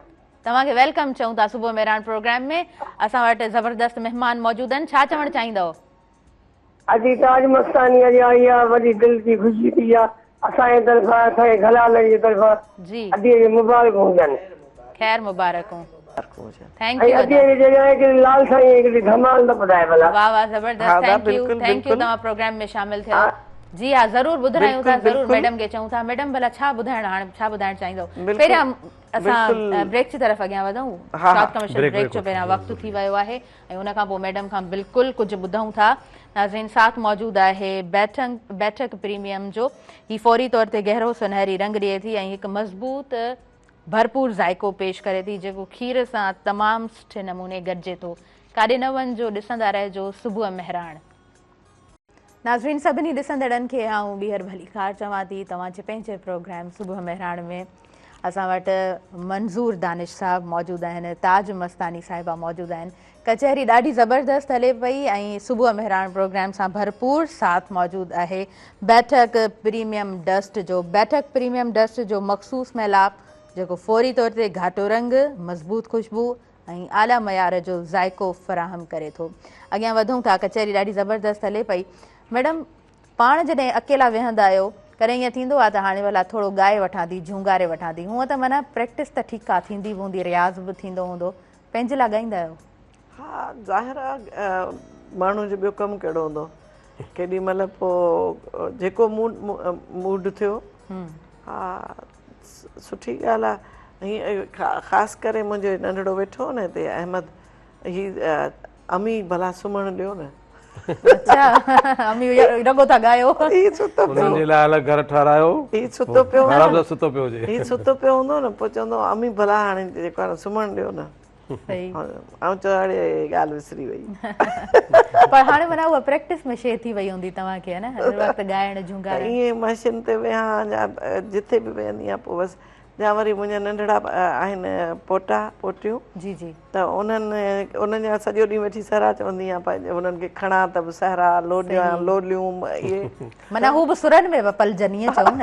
तव्हांखे वेलकम चऊं था सुबुह मेहरान प्रोग्राम में। असां वटि ज़बरदस्त महिमान मौजूद आहिनि, छा चवणु चाहींदव? अजी ताज मस्तानी अॼु आई आहे, वॾी दिलि जी ख़ुशी थी आहे असांजे तरफ़ां, असांजे घलाल जी तरफ़ां। जी अॼु जी मुबारक हुजनि। ख़ैर मुबारक हो। Thank U. अॼु जी जॻह के लाल साईं हिकिड़ी धमाल न ॿुधाए भला। वाह वाह, ज़बरदस्त। थैंक यू तव्हां प्रोग्राम में शामिल थियो। जी हाँ, ज़रूर ॿुधायूं था, ज़रूर मैडम खे चऊं था। मैडम भला छा ॿुधाइण, हाणे छा ॿुधाइण चाहींदव? पहिरियां असां ब्रेक जी तरफ़ अॻियां वधूं। शॉर्ट कमर्शियल ब्रेक जो पहिरियां वक़्तु थी वियो आहे ऐं उन खां पोइ मैडम खां बिल्कुलु कुझु ॿुधूं था। नाज़रीन, साथ मौजूद आहे बैठक प्रीमियम जो। ही फौरी तौर ते गहरो सुनहरी रंग ॾिए थी ऐं हिकु मज़बूत भरपूर ज़ाइको पेश करे थी, जेको खीर सां तमामु सुठे नमूने गॾिजे थो। काॾे न वञिजो, ॾिसंदा रहिजो सुबुह मेहरान। नाज़रीन, सभिनी ॾिसंदड़नि खे आऊं ॿीहर भली कार चवां थी तव्हांजे पंहिंजे प्रोग्राम सुबुह मेहरान में। असां वटि मंज़ूर दानिश साहब मौजूद आहिनि, ताज मस्तानी साहिबा मौजूद आहिनि। कचहरी ॾाढी ज़बरदस्त हले पई ऐं सुबुह मेहरान प्रोग्राम सां भरपूर साथ मौजूद आहे बैठक प्रीमियम डस्ट जो। बैठक प्रीमियम डस्ट जो मख़सूस मैलाप, जेको फौरी तौर ते घाटो रंग, मज़बूत खुशबू ऐं आला मयार जो ज़ाइको फ़राहम करे थो। अॻियां वधूं था, कचहरी ॾाढी ज़बरदस्त हले पई। मैडम, पाण जॾहिं अकेला वेहंदा आहियो, कॾहिं ईअं थींदो आहे त हाणे भला थोरो ॻाए वठां थी, झूंगारे वठां थी? हूअं त माना प्रैक्टिस त ठीकु आहे, थींदी हूंदी, रियाज़ बि थींदो हूंदो, पंहिंजे लाइ ॻाईंदा आहियो? हा, ज़ाहिर आहे माण्हू जो ॿियो कमु कहिड़ो हूंदो, केॾी महिल पोइ जेको मूड थियो। हा, सुठी ॻाल्हि आहे। हीअं ख़ासि करे मुंहिंजो नंढड़ो वेठो न हिते अहमद, ही अमी भला सुम्हणु ॾियो न। अच्छा, अमी रगो था गायो। ही सुतो पियो, उनजे लाइ अलॻि घर ठारायो। ही सुतो पियो, आराम सां सुतो पियो हुजे। ही सुतो पियो हूंदो न, पोइ चवंदो अमी भला हाणे जेको आहे सुम्हणु ॾियो न। ऐं चयो हाणे ॻाल्हि विसरी वई। पर हाणे माना उहा प्रैक्टिस में शइ थी वई हूंदी तव्हांखे, है न, हर वक़्तु ॻाइण झूंगाइण। ईअं मशीन ते वेहां या जिथे बि वेहंदी आहियां, पोइ बसि या वरी मुंहिंजा नंढड़ा आहिनि पोटा पोटियूं। जी जी। त उन्हनि जा सॼो ॾींहुं वेठी सहरा चवंदी आहियां, पंहिंजे उन्हनि खे खणा त बि सहरा लोलियूं इहे माना हू बि सुरनि में पलजनि, ईअं चऊं न।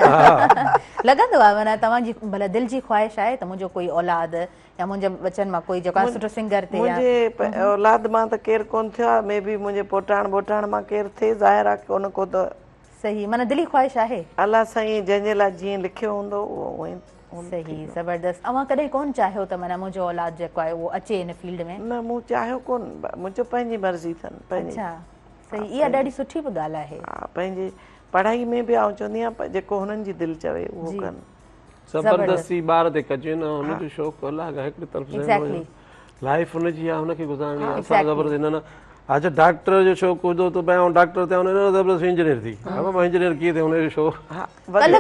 लॻंदो आहे माना तव्हांजी भला दिलि जी ख़्वाहिश आहे त मुंहिंजो कोई औलाद या मुंहिंजे बचनि मां कोई जेको आहे सुठो सिंगर थिए? मुंहिंजे औलाद मां त केरु कोन थियो आहे, मे बी मुंहिंजे पोटाण बोटाण मां केरु थिए, ज़ाहिर आहे कोन को त। सही, माना दिली ख़्वाहिश आहे। अलाह साईं जंहिंजे लाइ जीअं लिखियो हूंदो उहो उअं। सही, ज़बरदस्त। अवां कॾहिं कोन चाहियो त माना मुंहिंजो औलाद जेको आहे उहो अचे हिन फील्ड में? न, मूं चाहियो कोन, मुंहिंजो पंहिंजी मर्ज़ी अथनि। अच्छा, सही, इहा ॾाढी सुठी बि ॻाल्हि आहे। हा, पंहिंजी पढ़ाई में बि आउं चवंदी आहियां जेको हुननि जी दिलि चवे उहो कनि। ज़बरदस्ती ॿार ते कजे न, हुनजो शौक़ु अलॻि आहे, हिकिड़ी तरफ़ लाइफ हुनजी आहे, हुनखे गुज़ारणी आहे। असां ज़बरदस्ती न। अच्छा, डॉक्टर जो शौक़ु हुजो त भई डॉक्टर थिया, ज़बरदस्ती इंजीनियर थी। इंजीनियर कीअं थिए, हुनजो शौक़ु।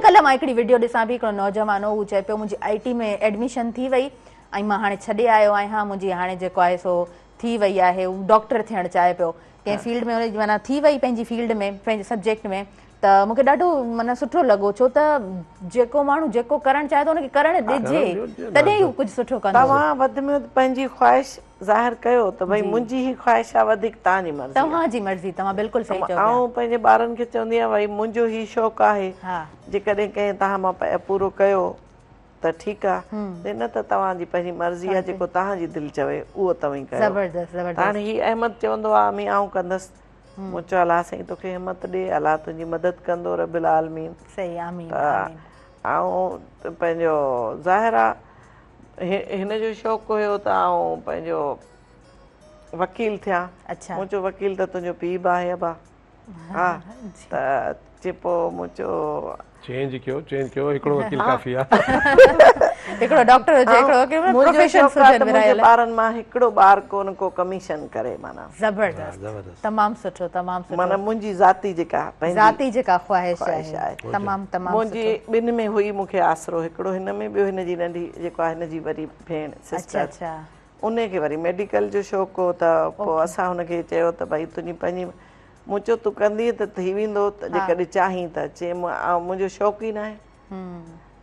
कल्ह मां हिकिड़ी वीडियो ॾिसां पई, हिकिड़ो नौजवान हो, उहो चए पियो मुंहिंजी IT में एडमिशन थी वई ऐं मां हाणे छॾे आयो आहियां, मुंहिंजी हाणे जेको आहे सो थी वई आहे, हू डॉक्टर थियणु चाहे पियो कंहिं फील्ड में, हुनजी माना थी वई पंहिंजी फील्ड में, पंहिंजे सब्जेक्ट में। त मूंखे ॾाढो माना सुठो लॻो, छो त जेको माण्हू जेको करणु चाहे थो हुनखे करणु ॾिजे, तॾहिं हू कुझु सुठो कंदो। तव्हां वधि में वधि पंहिंजी ख़्वाहिश ज़ाहिर कयो त भई मुंहिंजी ही ख़्वाहिश आहे, वधीक तव्हांजी मर्ज़ी। तव्हांजी मर्ज़ी, तव्हां बिल्कुलु सही चओ। ऐं पंहिंजे ॿारनि खे चवंदी आहियां भई मुंहिंजो ही शौक़ु आहे, जेकॾहिं कंहिं तव्हां मां पूरो कयो त ठीकु आहे, न त तव्हांजी पंहिंजी मर्ज़ी आहे, जेको तव्हांजी दिलि चवे उहो तव्हीं कयो। हाणे हीउ अहमद चवंदो आहे मी आऊं कंदसि, मूं चयो अलाह साईं तोखे हिमत ॾे, अलाह तुंहिंजी मदद कंदो रबिल आलमीन। सही, आमीन। ऐं पंहिंजो ज़ाहिर आहे हिन जो शौक़ु हुयो त आउं पंहिंजो वकील थियां। मूं चयो वकील त तुंहिंजो पीउ बि आहे अबा। हा त चए पोइ मूं चयो चेंज कयो, हिकिड़ो वकील काफ़ी आहे। हिकिड़ो डॉक्टर हुजे, हिकिड़ो वकील, प्रोफेशन हुजनि विरायल। ॿारनि मां हिकिड़ो ॿार को कमीशन करे, माना ज़बरदस्त, तमामु सुठो, तमामु सुठो। माना मुंहिंजी ज़ाती जेका ख़्वाहिश आहे, तमामु तमामु मुंहिंजी ॿिनि में हुई मूंखे आसरो, हिकिड़ो हिन में, ॿियो हिनजी नंढी जेको आहे हिनजी वरी भेण सिस्टर, उनखे वरी मेडिकल जो शौक़ु हो, त पोइ असां हुनखे चयो त भई तुंहिंजी पंहिंजी, मूं चयो तूं कंदीअ त थी वेंदो, जेकॾहिं चाहीं त। चए मुंहिंजो शौक़ु ई न आहे,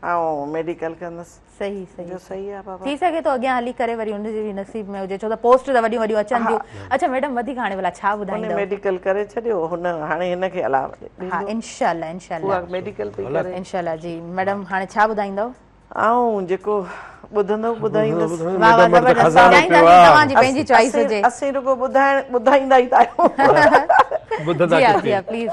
ऐं मेडिकल कंदसि। सही सही आहे बाबा, थी सघे थो अॻियां हली करे वरी हुनजे बि नसीब में हुजे, छो त पोस्ट त वॾियूं वॾियूं अचनि थियूं। अच्छा मैडम, वधीक हाणे भला छा ॿुधाईंदव? मेडिकल करे छॾियो हुन, हाणे हिनखे अलाह इंशाल्लाह मेडिकल पई करे इंशाल्लाह। जी मैडम, हाणे छा ॿुधाईंदव? ऐं जेको ॿुधंदो ॿुधाईंदसि। तव्हांजी पंहिंजी चॉइस हुजे। असीं रुगो ॿुधाईंदा ई आहियूं। प्लीज़।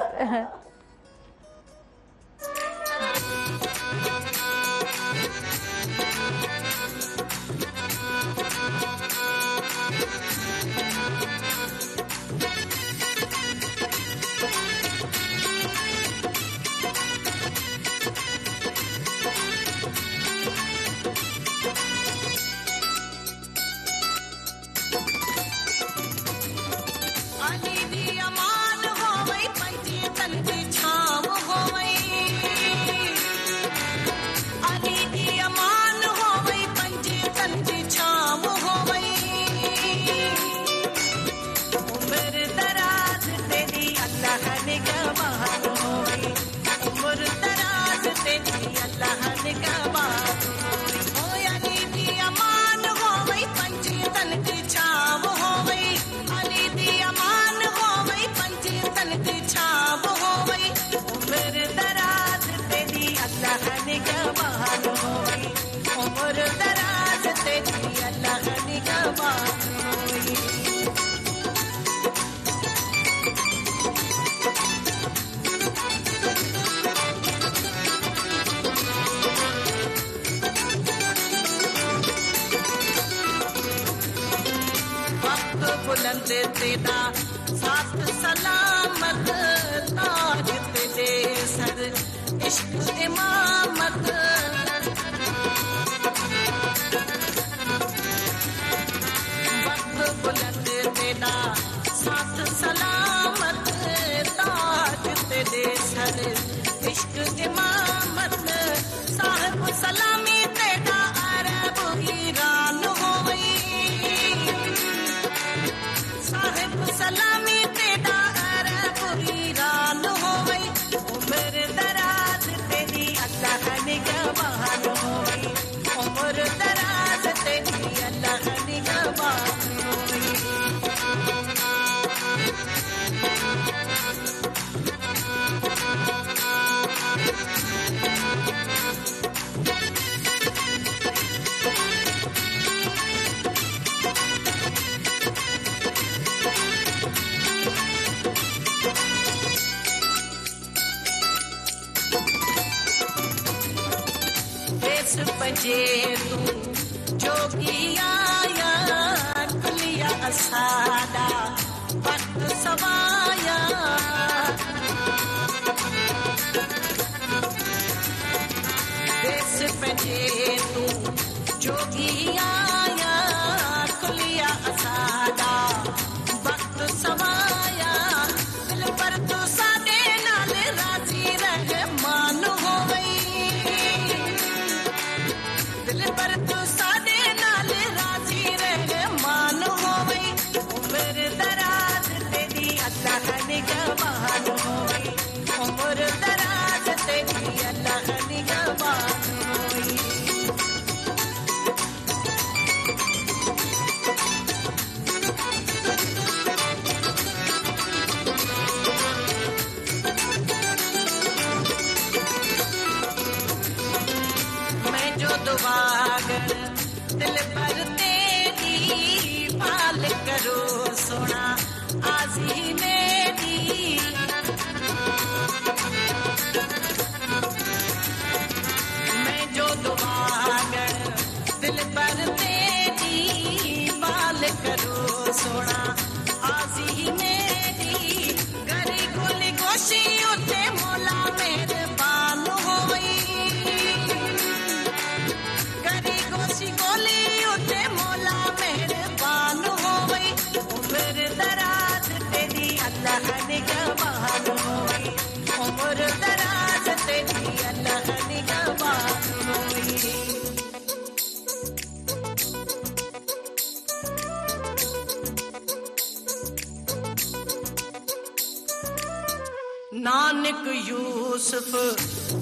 नानक यूसुफ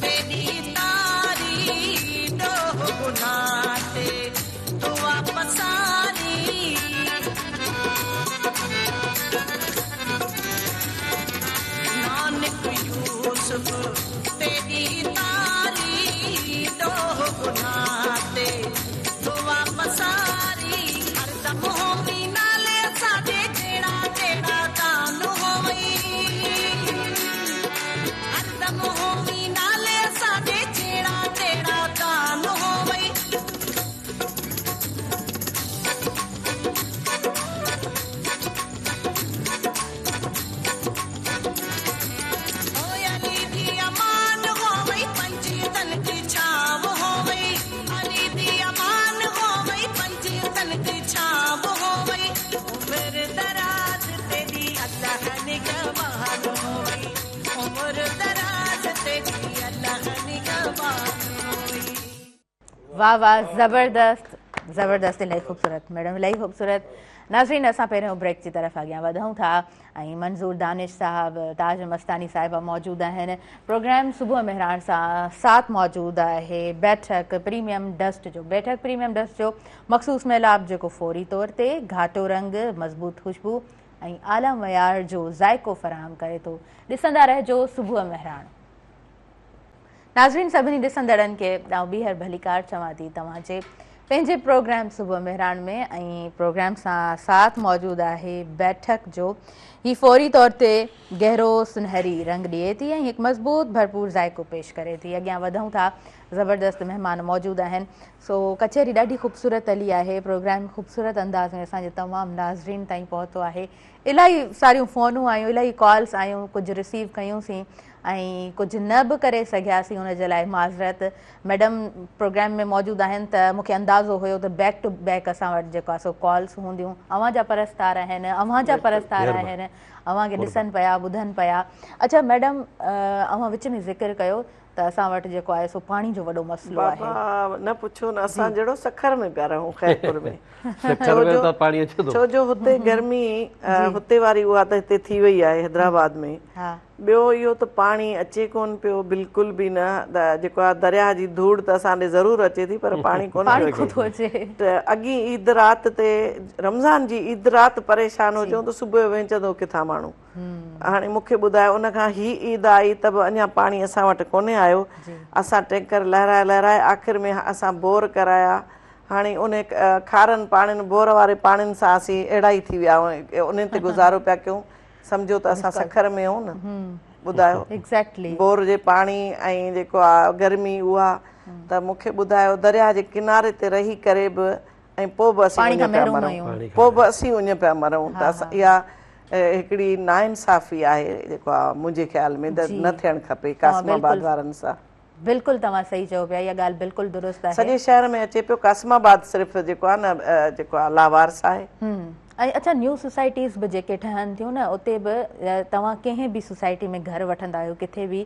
तेरी तारी दो गुनाते तो वापस आरी नानक यूसुफ तेरी तारी दो गुनाते तो वापस आरी हरदम होमी नाले सादे तेरा तेरा कान होई हरदम होमी नाले सादे तेरा तेरा कान होई अली दी अमान होई पंजी तन की छाव होई अली दी अमान होई पंजी तन की छाव होई उम्र दराज तेरी अल्लाह निगहबान होई उम्र दराज तेरी अल्लाह निगहबान होई वाह वाह, ज़बरदस्त ज़बरदस्त, इलाही ख़ूबसूरत मैडम, इलाही ख़ूबसूरत। नाज़रीन, असां पहिरियों ब्रेक जी तरफ़ अॻियां वधूं था ऐं मंज़ूर दानिश साहब, ताज मस्तानी साहिबा मौजूदु आहिनि। प्रोग्राम सुबुह मेहरान सां साथ मौजूदु आहे बैठक प्रीमियम डस्ट जो। बैठक प्रीमियम डस्ट जो मख़सूस मेलाप जेको फ़ौरी तौर ते घाटो रंग, मज़बूत ख़ुशबू ऐं आला मयार जो ज़ाइक़ो फ़राहम करे थो। ॾिसंदा रहिजो सुबुह मेहरान। नाज़रीन, सभिनी ॾिसंदड़नि खे ॿीहर भलीकार चवां थी तव्हांजे पंहिंजे प्रोग्राम सुबुह मेहरान में ऐं प्रोग्राम सां साथ मौजूदु आहे बैठक जो। ही फ़ौरी तौर ते गहरो सुनहरी रंग ॾिए थी ऐं हिकु मज़बूत भरपूर ज़ाइक़ो पेश करे थी। अॻियां वधूं था, ज़बरदस्त महिमान मौजूदु आहिनि। सो कचहरी ॾाढी ख़ूबसूरत हली आहे, प्रोग्राम ख़ूबसूरत अंदाज़ में असांजे तमामु नाज़रीन ताईं पहुतो आहे। इलाही सारियूं फ़ोनूं आयूं, इलाही कॉल्स आयूं, कुझु रिसीव कयूंसीं ऐं कुझु न बि करे सघियासीं, हुन जे लाइ माज़रत। मैडम प्रोग्राम में मौजूदु आहिनि त मूंखे अंदाज़ो हुयो त बैक टू बैक असां वटि जेको आहे सो कॉल्स हूंदियूं। अव्हां जा परस्तार आहिनि, अव्हां जा परस्तार आहिनि, अव्हां खे ॾिसनि पिया, ॿुधनि पिया। अच्छा मैडम, अव्हां विच में ज़िक्र कयो त असां वटि जेको आहे सो पाणी जो वॾो मसइलो आहे। न पुछो न, असां जहिड़ो सखर में पिया रहूं ख़ैरपुर में। छो जो हुते गर्मी हुते वारी उहा त हिते थी वई आहे हैदराबाद में। ॿियो इहो त पाणी अचे कोन पियो बिल्कुलु बि न। जेको आहे दरिया जी धूड़ त असां ॾे ज़रूरु अचे थी पर पाणी कोन अचे। त अॻी ईद राति ते, रमज़ान जी ईद राति परेशान हुजऊं त सुबुह जो वेंचंदो किथां माण्हू। हाणे मूंखे ॿुधायो उन खां ही ईद आई त बि अञा पाणी असां वटि कोन्हे आयो। असां टैंकर लहराए लहराए आख़िर में असां बोर कराया। हाणे उन खारनि पाणियुनि, बोर वारे पाणियुनि सां असीं अहिड़ा ई थी विया आहियूं, उन ते गुज़ारो पिया कयूं। सम्झो त असां सखर में आहियूं न। ॿुधायो, एग्ज़ैक्टली बोर जे पाणी ऐं जेको आहे गर्मी उहा। त मूंखे ॿुधायो दरिया जे किनारे ते रही करे बि ऐं पोइ बि असीं उञ पिया मरूं, पोइ बि असीं उञ पिया मरूं। त असां इहा हिकिड़ी नाइंसाफ़ी आहे जेको आहे मुंहिंजे ख़्याल में त न थियणु खपे कासिमाबाद वारनि सां। बिल्कुलु तव्हां सही चओ पिया, इहा ॻाल्हि बिल्कुलु दुरुस्त आहे। सॼे शहर में अचे पियो, कासिमाबाद सिर्फ़ु जेको आहे न जेको आहे लावारस आहे। ऐं अच्छा, न्यू सोसाइटीज़ बि जेके ठहनि थियूं न, उते बि तव्हां कंहिं बि सोसाइटी में घरु वठंदा आहियो किथे बि,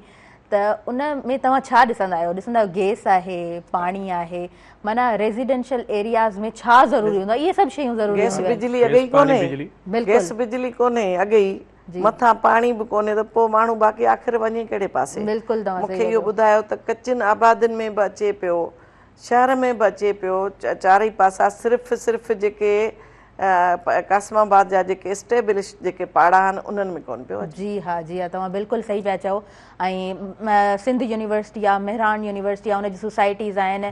त उन में तव्हां छा ॾिसंदा आहियो? ॾिसंदा आहियो गैस आहे, पाणी आहे, माना रेज़िडेंशियल एरियाज़ में छा ज़रूरी हूंदो आहे? इहे सभु शयूं ज़रूरी गैस बिजली अॻे ई कोन्हे, गैस बिजली कोन्हे अॻे ई, मथां पाणी बि कोन्हे, त पोइ माण्हू बाक़ी आख़िर वञे कहिड़े पासे? बिल्कुलु मूंखे इहो ॿुधायो त कचिन आबादियुनि में बि अचे पियो, शहर में बि अचे पियो, चारई पासा सिर्फ़ु जेके कासिमाबाद जा जेके एस्टेब्लिश जेके पाड़ा आहिनि उन्हनि में कोन पियो। जी हा, जी हा, तव्हां बिल्कुलु सही पिया चओ। ऐं सिंध यूनिवर्सिटी आहे, मेहरान यूनिवर्सिटी आहे, उनजी सोसाइटीज़ आहिनि।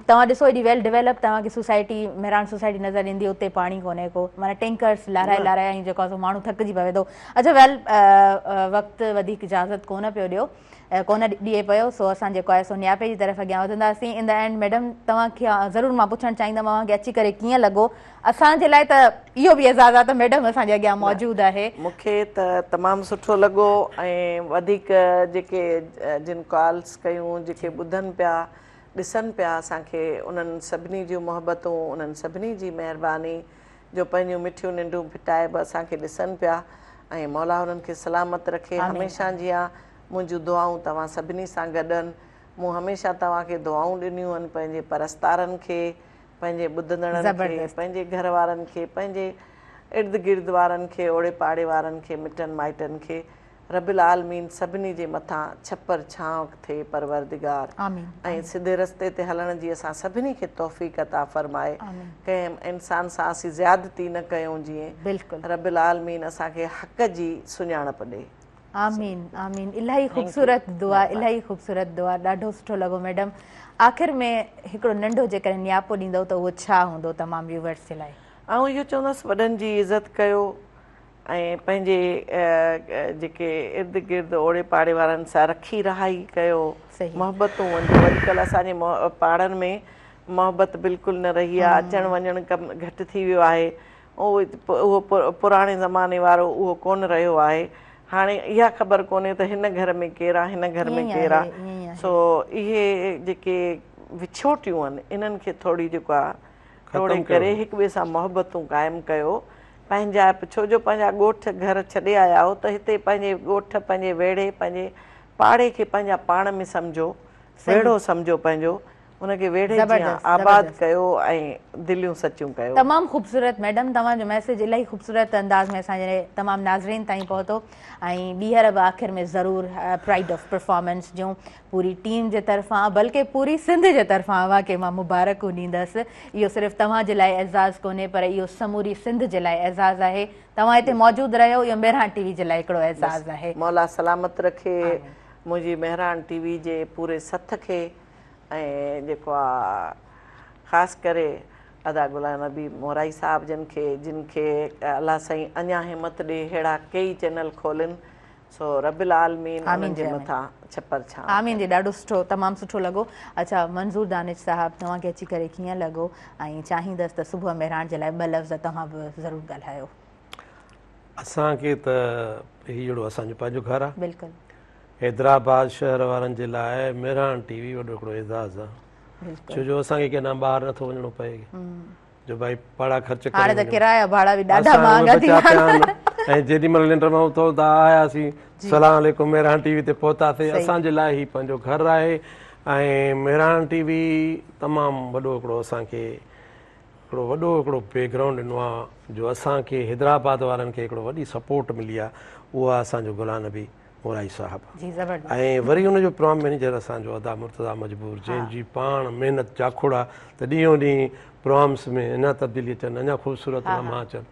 तव्हां ॾिसो एॾी वेल डेवलप तव्हांखे सोसाइटी मेहरान सोसाइटी नज़र ईंदी, उते पाणी कोन्हे को, माना टैंकर्स लाराए लाराए ऐं जेको आहे माण्हू थकिजी पवे थो। अच्छा वेल, वक़्तु वधीक इजाज़त कोन पियो ॾियो, कोन ॾिए पियो, सो असां जेको आहे सो न्यापे जी तरफ़ अॻियां वधंदासीं। इन द एंड मैडम तव्हांखे ज़रूरु मां पुछणु चाहींदमि अव्हांखे अची करे कीअं लॻो? असांजे लाइ त इहो बि एज़ाज़ आहे त मैडम असांजे अॻियां मौजूदु आहे। मूंखे त तमामु सुठो लॻो ऐं वधीक जेके जिन कॉल्स कयूं, जेके ॿुधनि पिया, ॾिसनि पिया असांखे, उन्हनि सभिनी जूं मुहबतूं, उन्हनि सभिनी जी महिरबानी जो पंहिंजूं मिठियूं निंडूं फिटाए बि असांखे ॾिसनि पिया। ऐं मौला उन्हनि खे सलामत रखे। हमेशह जीअं मुंहिंजूं दुआऊं तव्हां सभिनी सां गॾु आहिनि। मूं हमेशह तव्हांखे दुआऊं ॾिनियूं आहिनि, पंहिंजे परस्तारनि खे, पंहिंजे ॿुधंदड़नि खे, पंहिंजे घर वारनि खे, पंहिंजे इर्द गिर्द वारनि खे, ओड़े पाड़े वारनि खे, मिटनि माइटनि खे। रबिल आलमीन सभिनी जे मथां छपर छांव थिए परवरदिगार ऐं सिधे रस्ते ते हलण जी असां सभिनी खे तौफ़ीक़ अता फरमाए कंहिं इंसान सां असीं ज़्यादती न कयूं जीअं रबिल आलमीन असांखे हक़ जी सुञाणप ॾे आमीन आमीन इलाही ख़ूबसूरत दुआ इलाही ख़ूबसूरत दुआ ॾाढो सुठो लॻो मैडम आख़िर में हिकिड़ो नंढो जेकॾहिं नियापो ॾींदव त उहो छा हूंदो तमामु व्यूवर्स जे लाइ ऐं इहो चवंदसि वॾनि जी इज़त कयो ऐं पंहिंजे जेके इर्द गिर्द ओड़े पाड़े वारनि सां रखी रहाई कयो मोहबतूं वञो अॼुकल्ह असांजे पाड़नि में मोहबत बिल्कुलु न रही आहे अचणु वञणु कमु घटि थी वियो आहे उहो पुराणे ज़माने वारो उहो कोन रहियो आहे हाणे इहा ख़बर कोन्हे त हिन घर में केरु आहे हिन घर में केरु आहे सो इहे जेके विछोटियूं आहिनि इन्हनि खे थोरी जेको आहे तोड़े करे हिक ॿिए सां मोहबतूं क़ाइमु कयो पंहिंजा छो जो पंहिंजा ॻोठ घर छॾे आया हो त हिते पंहिंजे ॻोठ पंहिंजे वेड़े पंहिंजे पाड़े खे पंहिंजा पाण में सम्झो वेड़ो सम्झो पंहिंजो उनके वेड़े जी आबाद कयो ऐं दिलियूं सचियूं कयो तमामु ख़ूबसूरत मैडम तव्हांजो मैसेज इलाही ख़ूबसूरत अंदाज़ में असांजे तमामु नाज़रीन ताईं पहुतो ऐं ॿीहर बि आख़िर में ज़रूरु प्राइड ऑफ परफॉर्मेंस जूं पूरी टीम जे तरफ़ां बल्कि पूरी सिंध जे तरफ़ां अव्हांखे मां मुबारकूं ॾींदसि इहो सिर्फ़ु तव्हांजे लाइ एज़ाज़ कोन्हे पर इहो समूरी सिंध जे लाइ एज़ाज़ आहे तव्हां हिते मौजूदु रहियो इहो मेहरान टीवी जे लाइ हिकिड़ो एज़ाज़ आहे मौला सलामत रखे मुंहिंजी मेहरान टीवी जे पूरे सथ खे ऐं जेको आहे ख़ासि करे अदा गुलाम नबी मोराई साहिब जिन खे अलाह साईं अञा हिमत ॾे अहिड़ा कई चैनल खोलनि सो रबिल आलमीन उन्हनि जे मथां छपर छा आमीन जी ॾाढो सुठो तमामु सुठो लॻो अच्छा मंज़ूर दानिश साहिबु तव्हांखे अची करे कीअं लॻो ऐं चाहींदसि त सुबुह मेहरान जे लाइ ॿ लफ़्ज़ तव्हां बि ज़रूरु ॻाल्हायो असांखे त हीअ असांजो पंहिंजो घरु आहे बिल्कुलु हैदराबाद शहर वारनि जे लाइ मेहरान टीवी वॾो हिकिड़ो एज़ाज़ आहे छो जो असांखे केॾां ॿाहिरि नथो वञिणो पए जो भाई भाड़ा ख़र्च ऐं जेॾी महिल निंड मां उथो त आयासीं सलाम अलैकुम मेहरान टीवी ते पहुतासीं असांजे लाइ ही पंहिंजो घरु आहे ऐं मेहरान टीवी तमामु वॾो हिकिड़ो असांखे हिकिड़ो वॾो हिकिड़ो बैकग्राउंड ॾिनो आहे जो असांखे हैदराबाद वारनि खे हिकिड़ो वॾी सपोर्ट मिली आहे उहो आहे असांजो गुलाम नबी मोराई साहिबु ऐं वरी हुनजो प्रोग्राम मैनेजर असांजो अदा मुर्तज़ा मजबूर जंहिंजी पाण महिनत जाखोड़ आहे त ॾींहों ॾींहुं प्रोग्राम्स में अञा तब्दीली अचनि अञा ख़ूबसूरत लम्हा अचनि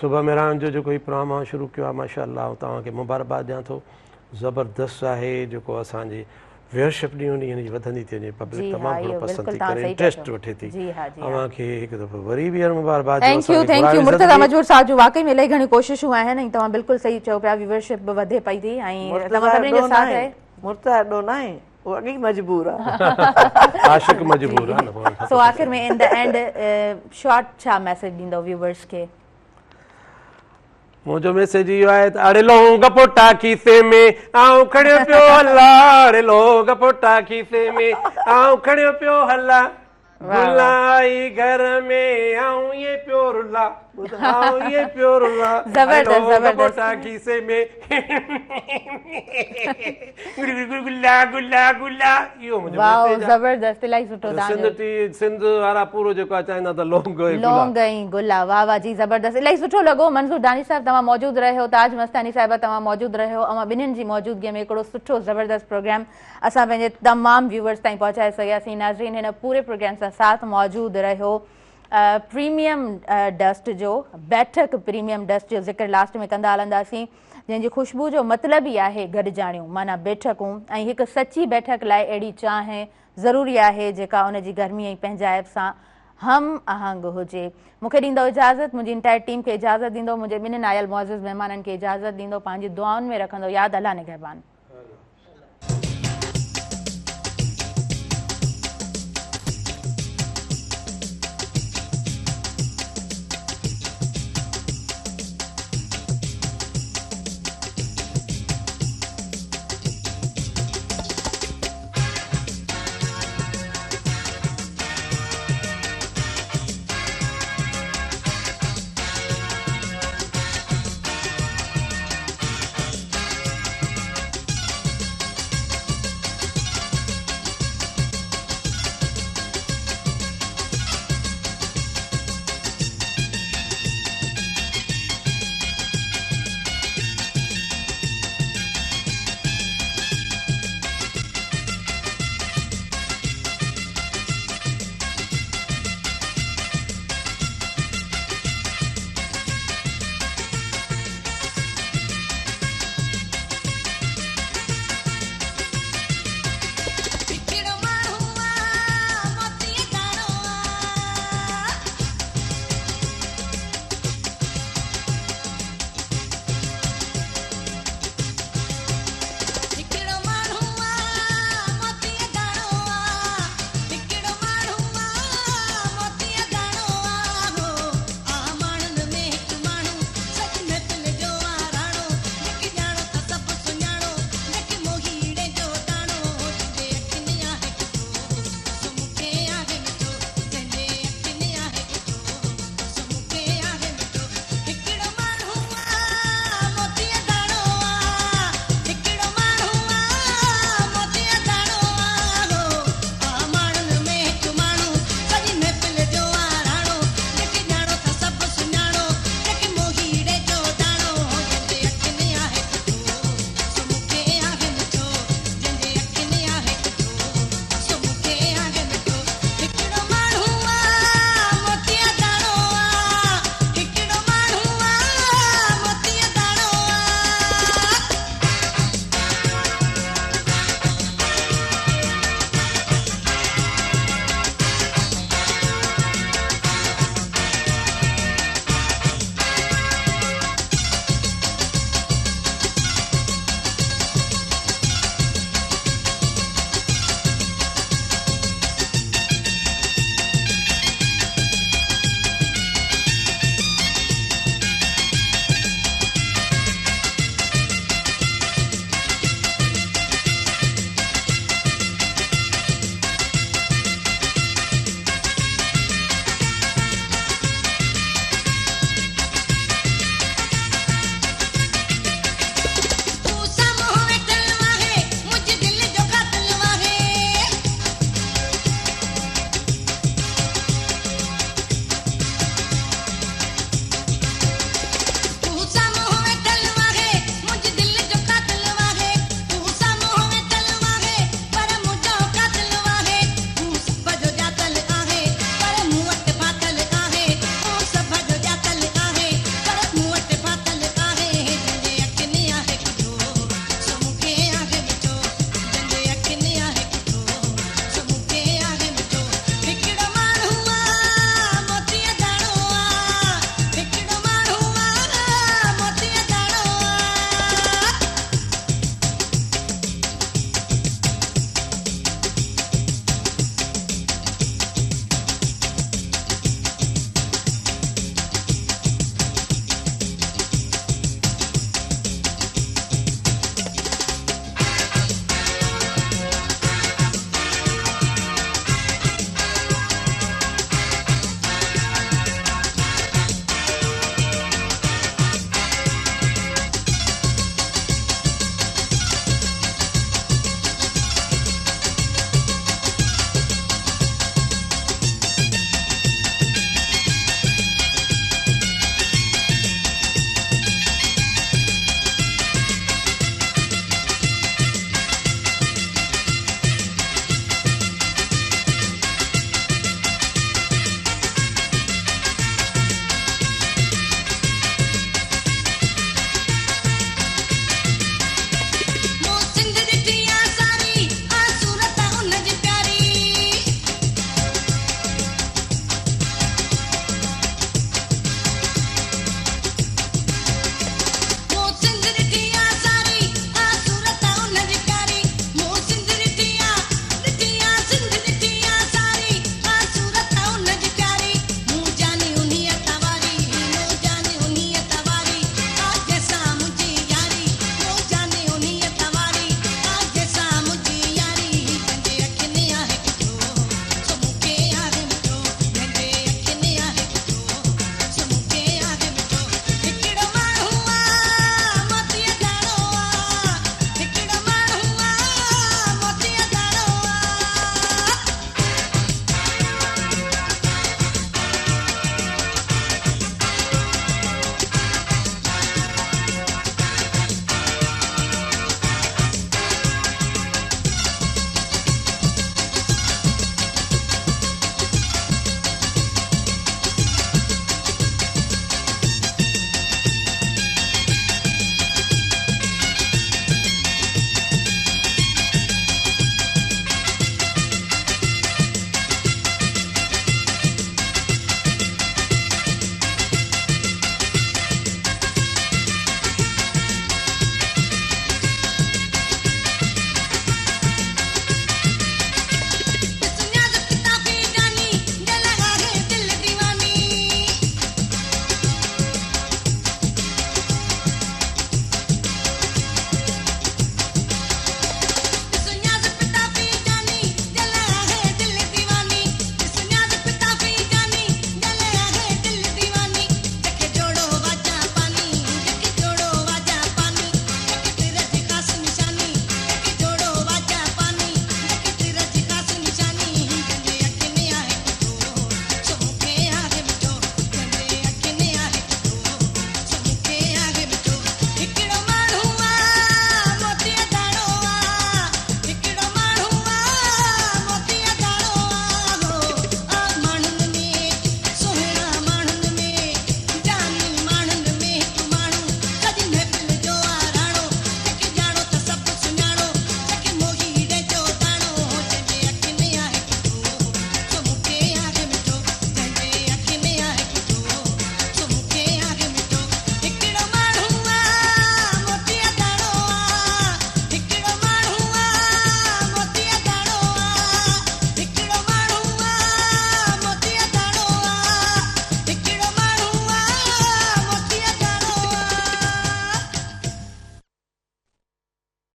सुबुह मेहरान जो जेको हीउ प्रोग्राम आहे शुरू कयो आहे माशाअल्लाह तव्हांखे मुबारकबाद ॾियां थो ज़बरदस्त आहे जेको असांजी व्यूअरशिप ॾींहों ॾींहुं हिन जी वधंदी थी वञे पब्लिक तमामु घणो पसंदि थी करे इंट्रस्ट वठे थी तव्हांखे हिकु दफ़ो वरी बि मुबारकबाद थैंक यू मुर्तज़ा मजबूर साहिब जो वाकई में इलाही घणी कोशिशूं आहिनि ऐं तव्हां बिल्कुलु सही चयो पिया व्यूअरशिप बि वधे पई थी ऐं तव्हां सभिनी जे साथ आहे मुर्तज़ा ॾो न आहे उहो अॻे मजबूर आहे आशिक़ मजबूर आहे सो आख़िर में इन द एंड शॉर्ट छा मैसेज ॾींदो व्यूअर्स खे मुझो मैसेज इहो आहे त अड़े लोंग पोटा खीसे में आऊं खणियो पियो हला अड़े लोंग पोटा खीसे में आऊं खणियो पियो हला गुलाई घर में आऊं ये पियो रुला आऊं ये पियो रुला जबरदस्त पोटा खीसे में गुला गुला गुला इहो मुझो वाओ जबरदस्त इलाही सुठो सिंध वारा पूरो जेको आहे चाहींदा त लौंग ऐं गुला वाह वाह जी ज़बरदस्त इलाही सुठो लॻो मंज़ूर दानिश साहिबु तव्हां मौजूदु रहियो ताज मस्तानी साहिबा तव्हां मौजूदु रहियो अवां ॿिन्हिनि जी मौजूदगीअ में हिकिड़ो सुठो ज़बरदस्त प्रोग्राम असां पंहिंजे तमामु व्यूवर्स ताईं पहुचाए सघियासीं नाज़रीन हिन पूरे प्रोग्राम सां साथ मौजूदु रहियो प्रीमियम डस्ट जो बैठक प्रीमियम डस्ट जो ज़िक्र लास्ट में कंदा हलंदासीं जंहिंजी ख़ुशबू जो मतिलबु ई आहे गॾिजाणियूं माना बैठकूं ऐं हिकु सची बैठक लाइ अहिड़ी चांहि ज़रूरी आहे जेका उनजी गर्मी ऐं पंहिंजाइप सां हम आहंग हुजे मूंखे ॾींदो इजाज़त मुंहिंजी इंटायर टीम खे इजाज़त ॾींदो मुंहिंजे ॿिन्हिनि आयल मुअज़्ज़िज़ महिमाननि खे इजाज़त ॾींदो पंहिंजी दुआउनि में रखंदो यादि अलाह निगहबान